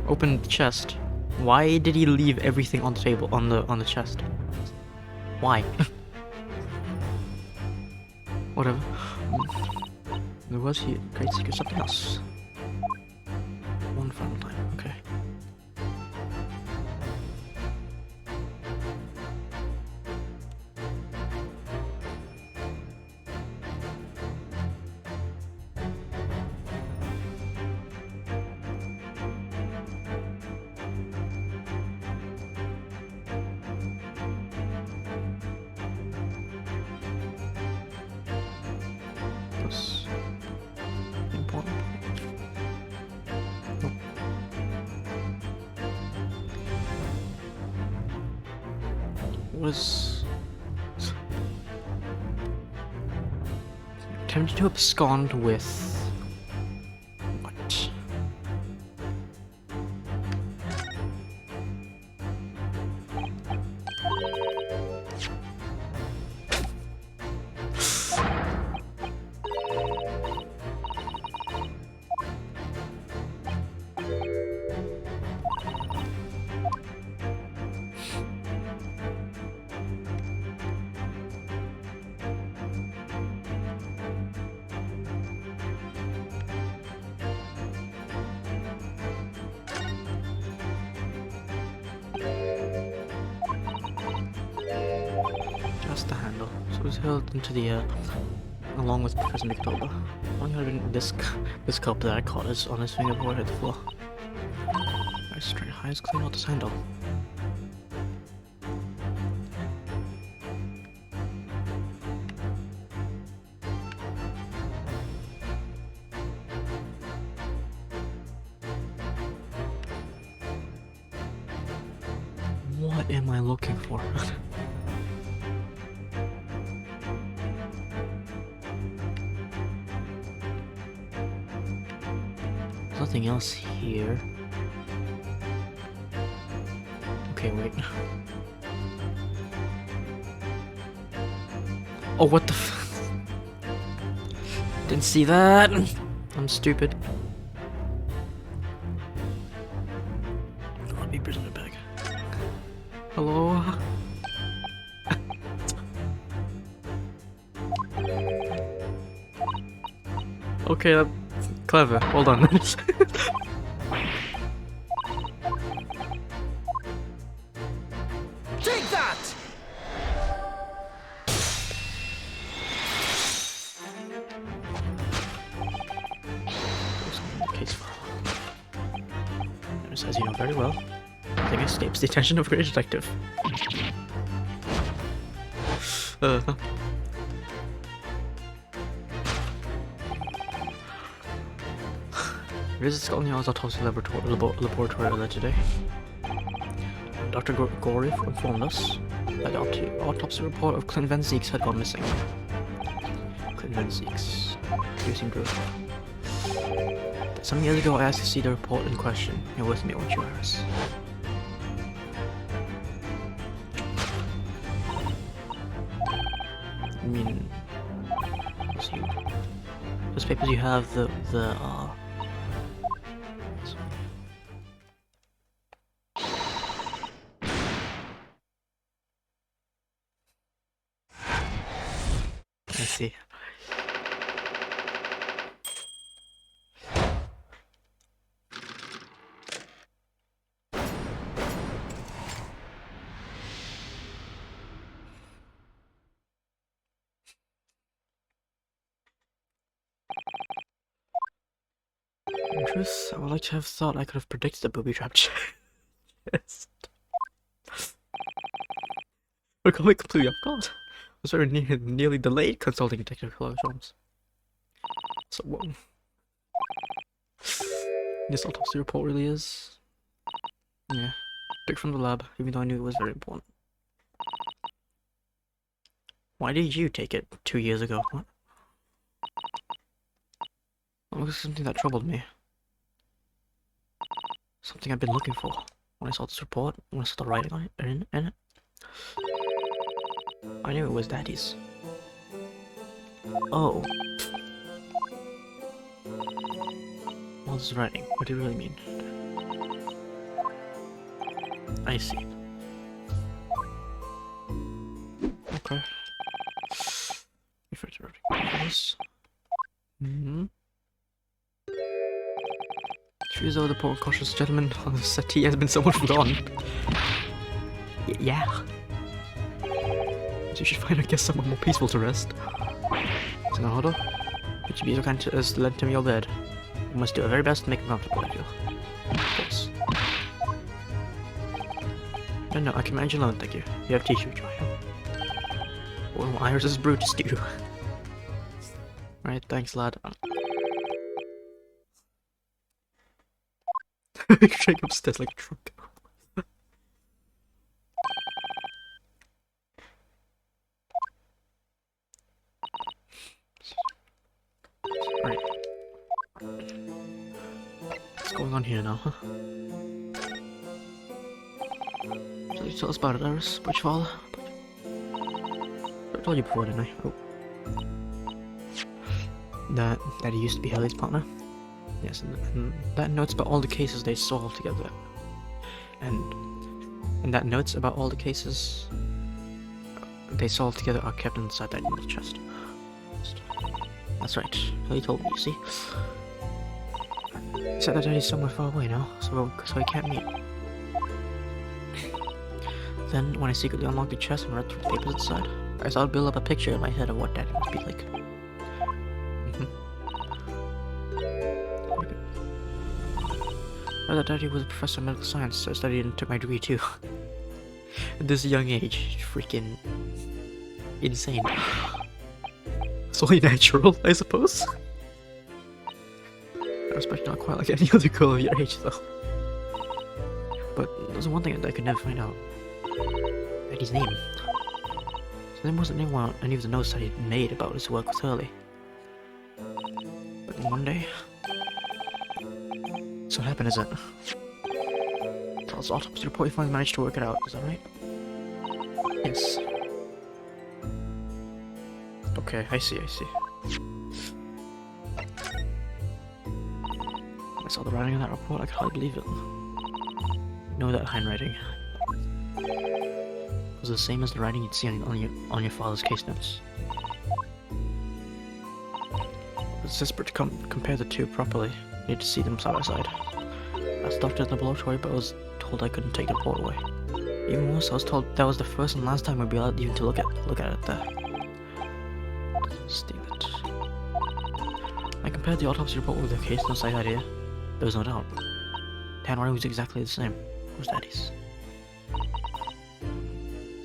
opened the chest, why did he leave everything on the table on the chest? Why? Whatever. There was here great secret, something else. One final time, okay. Important. Nope. Was attempted to abscond with what? Just the handle. So it was held into the air, along with Professor Mikatoba. Only had been this cup that I caught is on his finger before it hit the floor. I was trying to hide his clean out this handle. What am I looking for? There's nothing else here. Okay, wait. Oh, what the f- Didn't see that! I'm stupid. Let me prisoner bag. Hello? Okay, that's clever. Hold on. Take that! Case file. As you know very well, nothing escapes the attention of a great detective. Visit Scotland Yard's autopsy laboratory earlier today. Dr. Gorey informed us that the autopsy report of Clint Van Zeeks had gone missing. Clint Van Zeeks. You seem to recall. Some years ago I asked to see the report in question. You're with me, won't you, Iris? I mean... Those papers you have, I see. In truth, I would like to have thought I could have predicted the booby trap chest. We're completely off guard. I was very nearly delayed consulting Detective Holmes. So, this autopsy report really is... Yeah, took from the lab, even though I knew it was very important. Why did you take it 2 years ago? What? Well, it was something that troubled me. Something I've been looking for. When I saw this report, when I saw the writing on it, in it, I knew it was Daddy's. Oh. What is writing? What do you really mean? I see. Okay. Refer to this. True though, the poor cautious gentleman on the settee has been somewhat forgotten. Yeah. So you should find, I guess, someone more peaceful to rest. Senado, would you be so kind as to lend him your bed? We must do our very best to make him comfortable, I feel. Of course. No, I can manage alone, thank you. You have tea, Joy. Well, Iris' brute stew. Right, thanks, lad. You're upstairs like a trunk. Right. What's going on here now, huh? So you tell us about it, Iris? Which father? I told you before, didn't I? Oh. That he used to be Haley's partner? Yes, and that notes about all the cases they solved together. And that notes about all the cases they solved together are kept inside that little chest. That's right. Haley told me, you see? He said that Daddy's somewhere far away now, so he can't meet. Then, when I secretly unlocked the chest and read through the papers inside, I saw it build up a picture in my head of what Daddy must be like. I thought Daddy was a professor of medical science, so I studied and took my degree too. At this young age, freaking insane. It's only natural, I suppose. I respect not quite like any other girl of your age, though. But there's one thing that I could never find out. Eddie's name. So there wasn't anyone any of the notes that he'd made about his work with Hurley. But one day... So what happened is that... Charles' autopsy report, he finally managed to work it out, is that right? Yes. Okay, I see. I saw the writing in that report, I could hardly believe it. You know that handwriting. It was the same as the writing you'd see on your father's case notes. It's desperate to compare the two properly. I need to see them side by side. I was doctored in the laboratory, but I was told I couldn't take the report away. Even worse, I was told that was the first and last time we'd be allowed even to look at it there. Stupid. I compared the autopsy report with the case notes I had here. There was no doubt. The handwriting was exactly the same. It was Daddy's.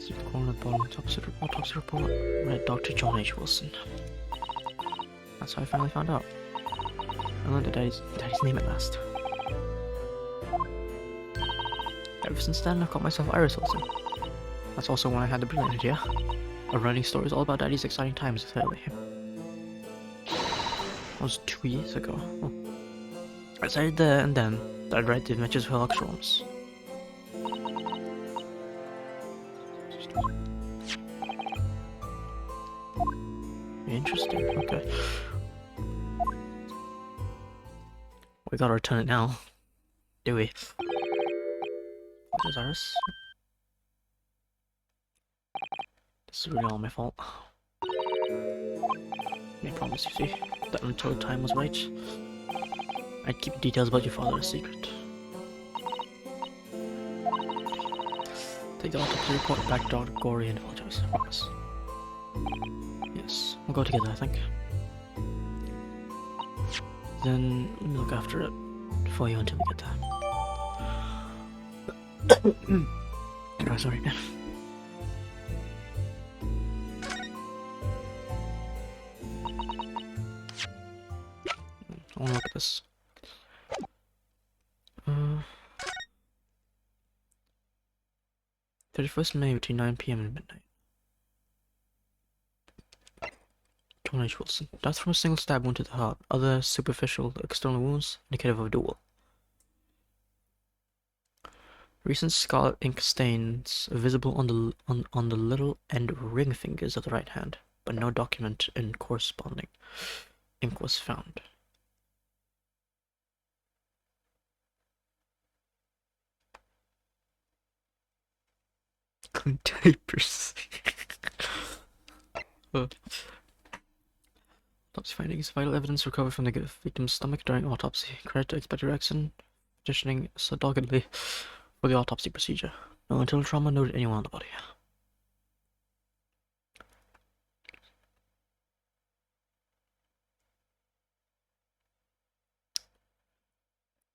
See the corner at the bottom autopsy report. Read Dr. John H. Wilson. That's how I finally found out. I learned Daddy's name at last. Ever since then, I've called myself Iris Wilson. That's also when I had the brilliant idea of writing stories all about Daddy's exciting times with Hurley. That was 2 years ago. Oh. I decided there and then that I'd write the adventures of Sherlock Holmes. Interesting, okay. We gotta return it now. Do we? What is ours? This is really all my fault. I promise, you see, that until the time was right, I'd keep details about your father a secret. Take the autopsy report back to Dr. Gorey and apologize, I promise. Yes, we'll go together, I think. Then, let me look after it for you until we get there. Oh, sorry. I wanna look at this. 31st May between 9 PM and midnight. John H. Wilson. Death from a single stab wound to the heart. Other superficial external wounds indicative of a duel. Recent scarlet ink stains visible on the little and ring fingers of the right hand, but no document in corresponding ink was found. Clean diapers. Autopsy findings. Vital evidence recovered from the victim's stomach during autopsy. Credit to Inspector Exon petitioning so doggedly for the autopsy procedure. No internal trauma noted anyone on the body.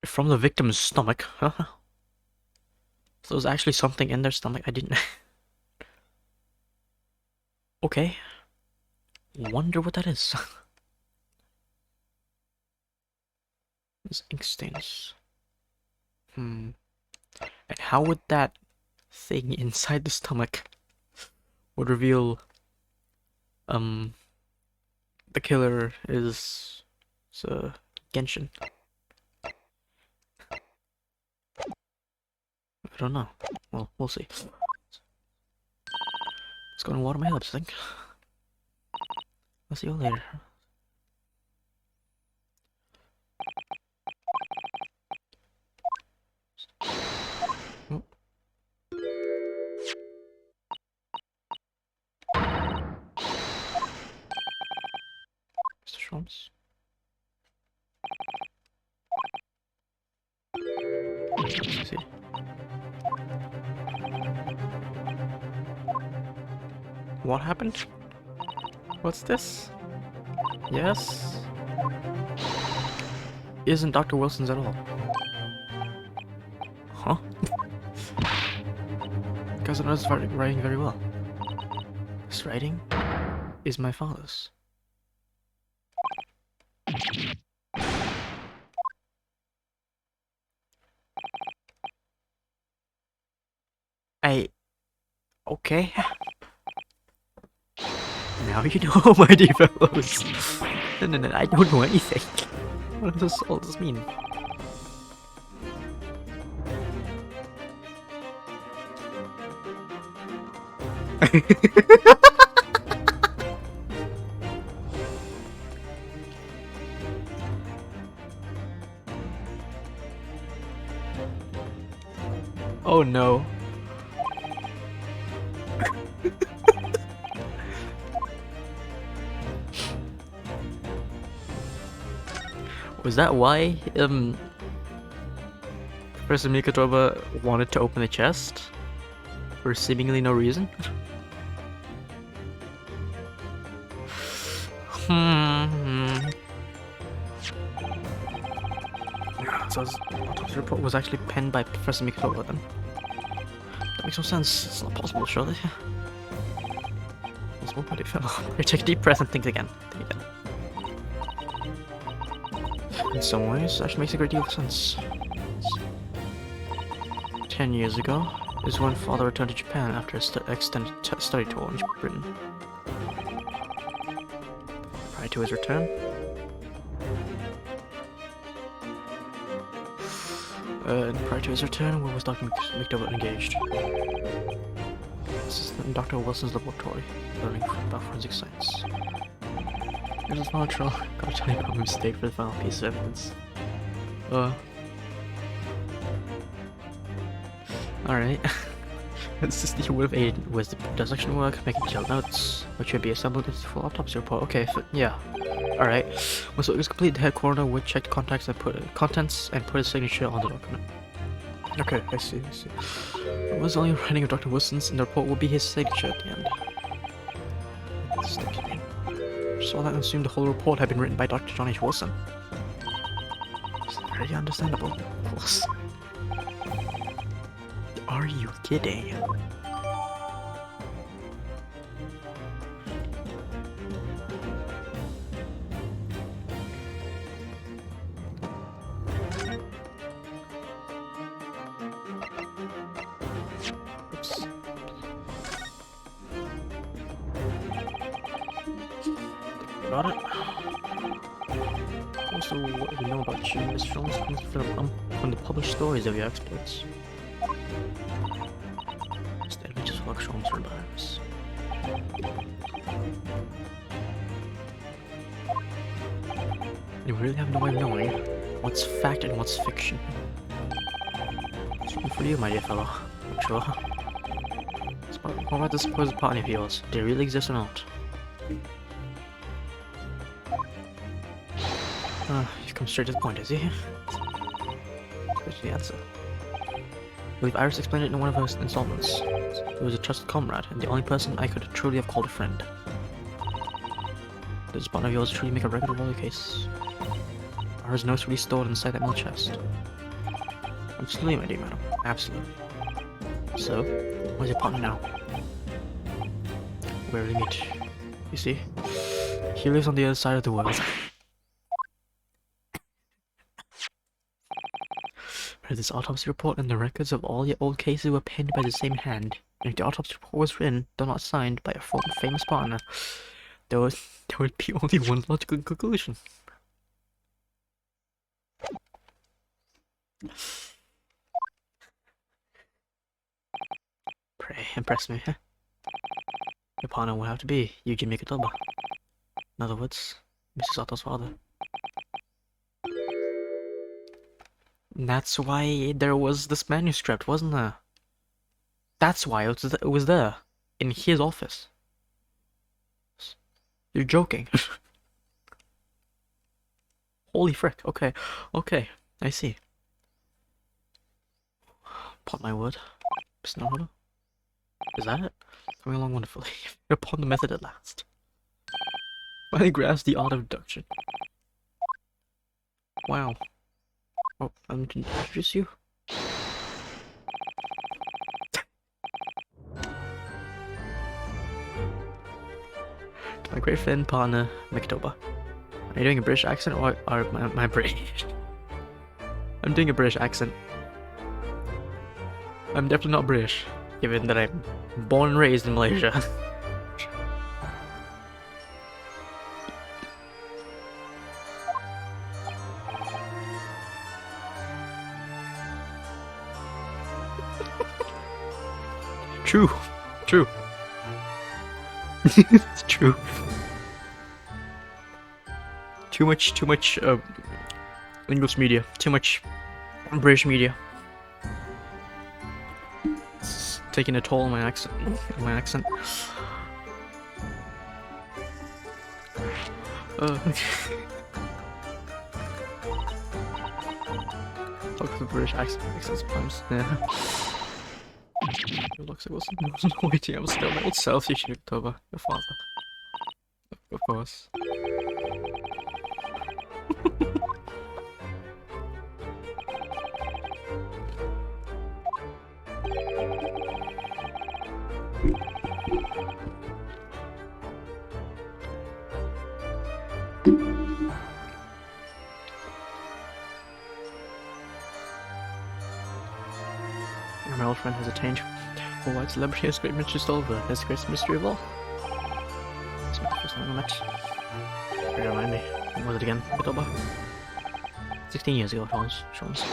From the victim's stomach, huh? So there's actually something in their stomach I didn't... Okay. Wonder what that is. These ink stains. And how would that thing inside the stomach would reveal the killer is Genshin? I don't know. Well, we'll see. It's gonna water my lips, I think. I'll see you later. Oh. Mr. Schultz. Let's see. What happened? What's this? Yes? Isn't Dr. Wilson's at all. Huh? Guys, I know this writing very well. This writing is my father's. Okay. Now you know, my dear fellows. No, I don't know anything. What does all this mean? Oh no. Was that why, Professor Mikotoba wanted to open the chest? For seemingly no reason? So his autopsy report was actually penned by Professor Mikotoba then. That makes no sense. It's not possible, surely. Possible, my dear fellow. Here, take a deep breath and think again. Think again. In some ways, that actually makes a great deal of sense. 10 years ago is when Father returned to Japan after an extended study tour in Britain. Prior to his return, where was Dr. McDowell engaged? This is in Dr. Wilson's laboratory, learning about forensic science. It is not true. Gotta tell you about my mistake for the final piece of evidence. Alright. Assisting you would have aided with the dissection work, making detailed notes, which would be assembled into the full autopsy report. Okay, yeah. Alright. Once it was complete, the head coroner would check contents and put his signature on the document. Okay, I see. It was only writing of Dr. Wilson's, and the report would be his signature at the end. Saw that and assumed the whole report had been written by Dr. John H. Wilson. It's very understandable, of course. Are you kidding? Oops. Got it. Also, what we know about you is films from the published stories of your exploits. The adventures of Sholmes survives. You really have no way of knowing what's fact and what's fiction. It's written for you, my dear fellow. I'm sure. What about the supposed partner of yours? Do they really exist or not? You've come straight to the point, is he? Straight to the answer. I believe Iris explained it in one of her installments. He was a trusted comrade, and the only person I could truly have called a friend. Does this partner of yours truly make a record of all your case? Are his notes really stored inside that mill chest? Absolutely, my dear madam. Absolutely. So, where's your partner now? Where we meet? You see? He lives on the other side of the world. Where this autopsy report and the records of all your old cases were penned by the same hand. And if the autopsy report was written, though not signed, by a famous partner, there would be only one logical conclusion. Pray, impress me, huh? Your partner would have to be Yuji Mikotoba. In other words, Mrs. Otto's father. And that's why there was this manuscript, wasn't there? That's why it was there. In his office. You're joking. Holy frick, okay, I see. Upon my word. Snowholder? Is that it? Coming along wonderfully. You're upon the method at last. Finally grasped the art of deduction. Wow. Oh, I'm to introduce you. To my great friend, partner, Mikotoba. Are you doing a British accent or am I British? I'm doing a British accent. I'm definitely not British. given that I'm born and raised in Malaysia. True. True. It's true. Too much English media. Too much British media. It's taking a toll on my accent. Talk with the British accent sometimes. Yeah. It looks like wasn't waiting. I was still my old self. You should October. Your father. Of course. My old friend has attained for white celebrity as great mystery solver. That's the greatest mystery of all. That's not the first time I met. Remind me, when was it again? October? 16 years ago, Sean's.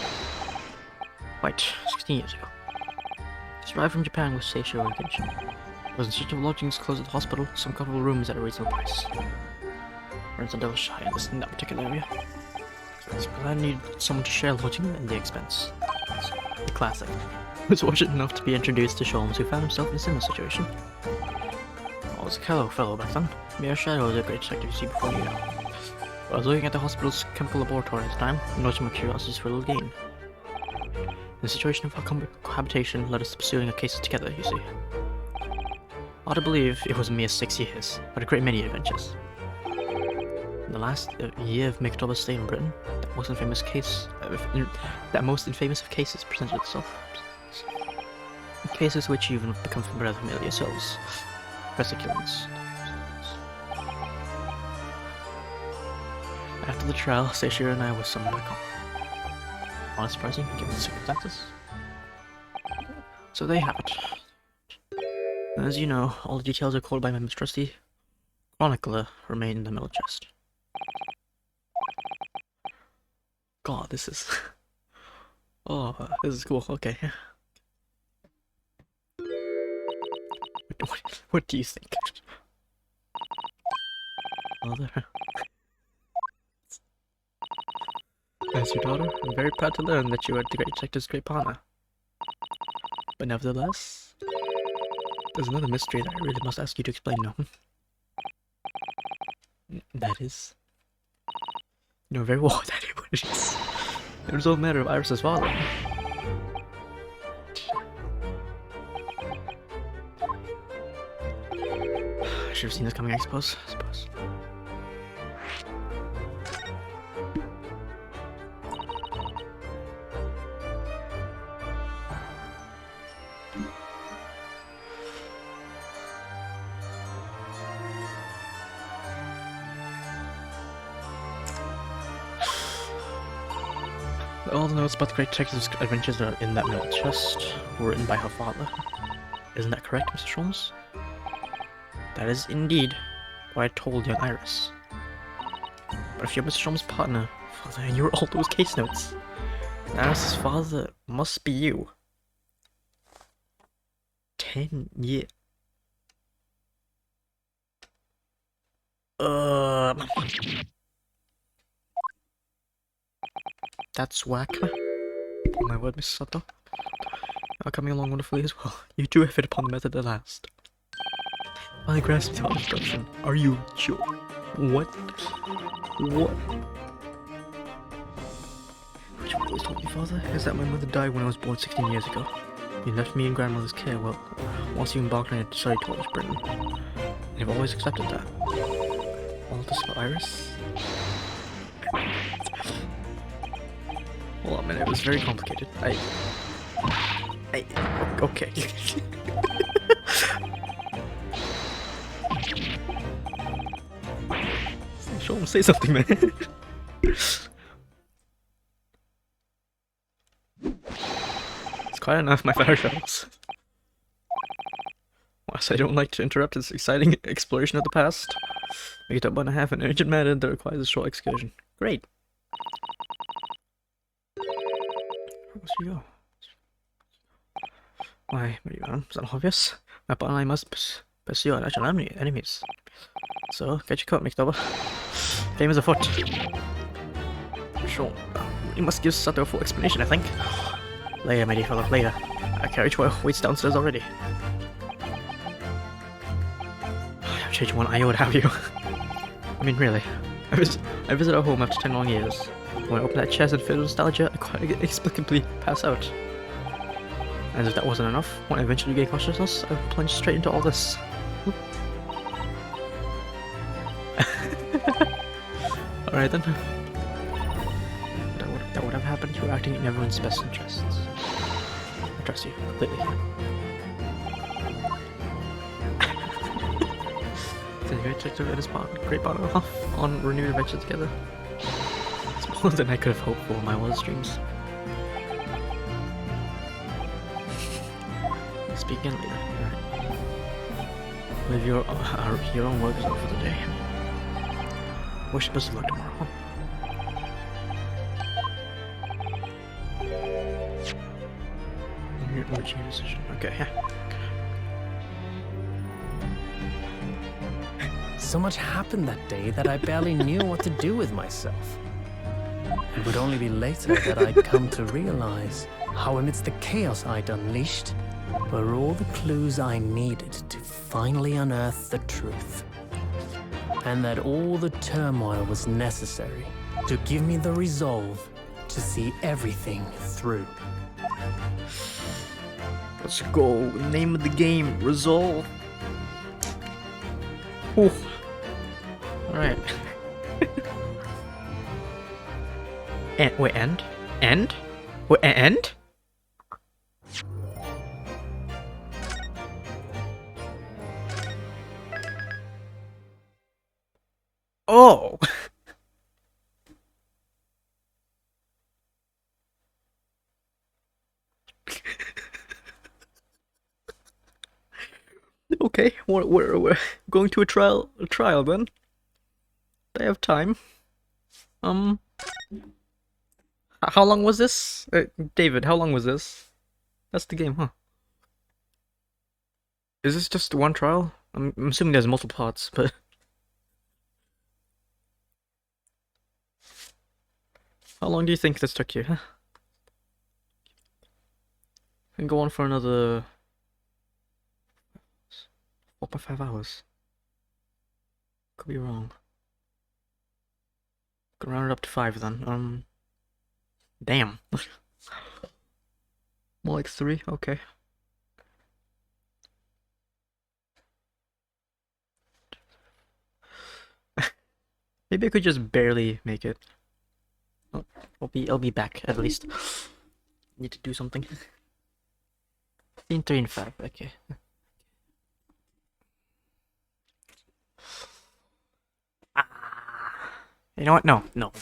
Right, 16 years ago. Just arrived from Japan with Seisho intention. Was in search of lodgings close to the hospital, some comfortable rooms at a reasonable price. Rents are devil shy in that particular area. So I needed someone to share lodging and the expense. The classic. I was fortunate enough to be introduced to Sholmes, who found himself in a similar situation. I was a fellow back then. Mere shadow of the great detective you see before you. I was looking at the hospital's chemical laboratory at the time, and noticed my curiosities for a little gain. The situation of our cohabitation led us to pursuing a case together, you see. Hard to believe it was a mere 6 years, but a great many adventures. In the last year of Mictoba's stay in Britain, that most infamous of cases presented itself. Cases which even have become rather familiar yourselves. Persecutants. After the trial, Seishiro and I were summoned back home. Not surprising, given the circumstances. So there you have it. As you know, all the details recorded by my trusty chronicler remain in the middle chest. God, this is... Oh, this is cool, okay. What do you think? Mother. As your daughter, I'm very proud to learn that you are the great detective's great partner. But nevertheless, there's another mystery that I really must ask you to explain now. That is... You know very well that it is. It was all a matter of Iris's father. I should have seen this coming, I suppose. All the notes about the great detective's adventures that are in that middle chest were written by her father. Isn't that correct, Mr. Sholmes? That is indeed what I told young Iris. But if you're Mr. Sholmes' partner, father, and you were all those case notes, Iris' father must be you. 10 years. That's whack. Oh my word, Mrs. Sato. You're coming along wonderfully as well. You do have it upon the method at last. I grasp the instruction. Are you sure? What? What? Which you always told me, father, is that my mother died when I was born 16 years ago. You left me in grandmother's care, well, once you embarked on a study towards Britain. And you've always accepted that. All this for Iris? Hold on a minute, it was very complicated. Okay. Show him, say something, man. It's quite enough, my father shows. As I don't like to interrupt this exciting exploration of the past. We get up on a half an urgent matter that requires a short excursion. Great. Where must we go? Why, Marion, is that obvious? My partner and I must pursue our natural enemies. So, get your coat mixed over. Game is afoot. Sure. We must give Sato a full explanation, I think. Later, my dear fellow, later. Our carriage waits downstairs already. I haven't changed one iota, have you? I mean, really. I visit our home after 10 long years. When I open that chest and filled with nostalgia, I quite inexplicably pass out. And as if that wasn't enough, when I eventually gain consciousness, I plunged straight into all this. Alright then. That would have happened. You were acting in everyone's best interests. I trust you completely. It's a great detective and his great partner off on renewed adventures together. It's more than I could have hoped for in my wildest dreams. Speak again later. Right. Live your own work for the day. Wish you best of luck tomorrow. What's your decision? Okay, yeah. So much happened that day that I barely knew what to do with myself. It would only be later that I'd come to realize how amidst the chaos I'd unleashed were all the clues I needed to finally unearth the truth. And that all the turmoil was necessary to give me the resolve to see everything through. Let's go. Name of the game, Resolve. Ooh. Alright. Wait, end? End? Wait, end? Oh! Okay, we're going to a trial then. I have time. How long was this? David, how long was this? That's the game, huh? Is this just one trial? I'm assuming there's multiple parts, but... How long do you think this took you, huh? Can go on for another... 4.5 hours. Could be wrong. Could round it up to 5 then. Damn. More like 3, okay. Maybe I could just barely make it. Oh, I'll be back at least. Need to do something. In 3 and 5, okay. You know what? No. No.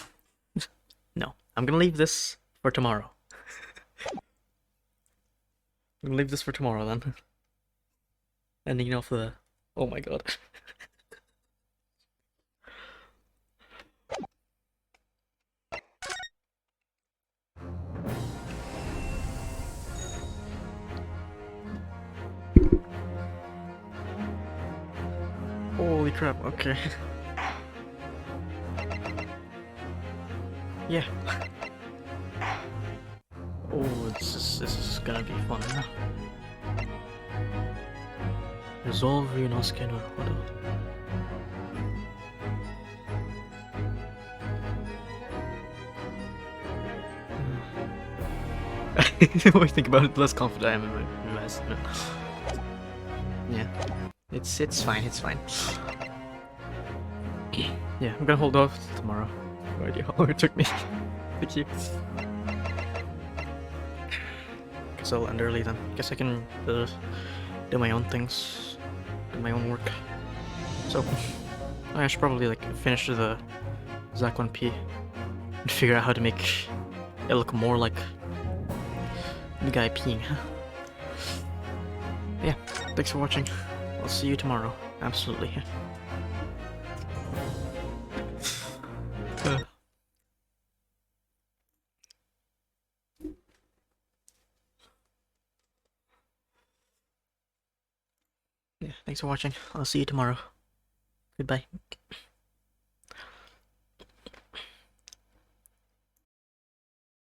I'm gonna leave this for tomorrow. I'm gonna leave this for tomorrow then. Ending off the... Oh my god. Holy crap, okay. Yeah. Oh, this is gonna be fun. Resolve Ryunosuke no Hodo. The more I think about it, the less confident I am in my estimate. Yeah. It's fine, it's fine. Yeah, I'm gonna hold off till tomorrow. No idea how long it took me. Thank you. Guess I'll end early then. Guess I can do my own things, do my own work. So I should probably like finish the Zack 1P and figure out how to make it look more like the guy peeing. Yeah, thanks for watching. I'll see you tomorrow. Absolutely. Yeah, thanks for watching. I'll see you tomorrow. Goodbye.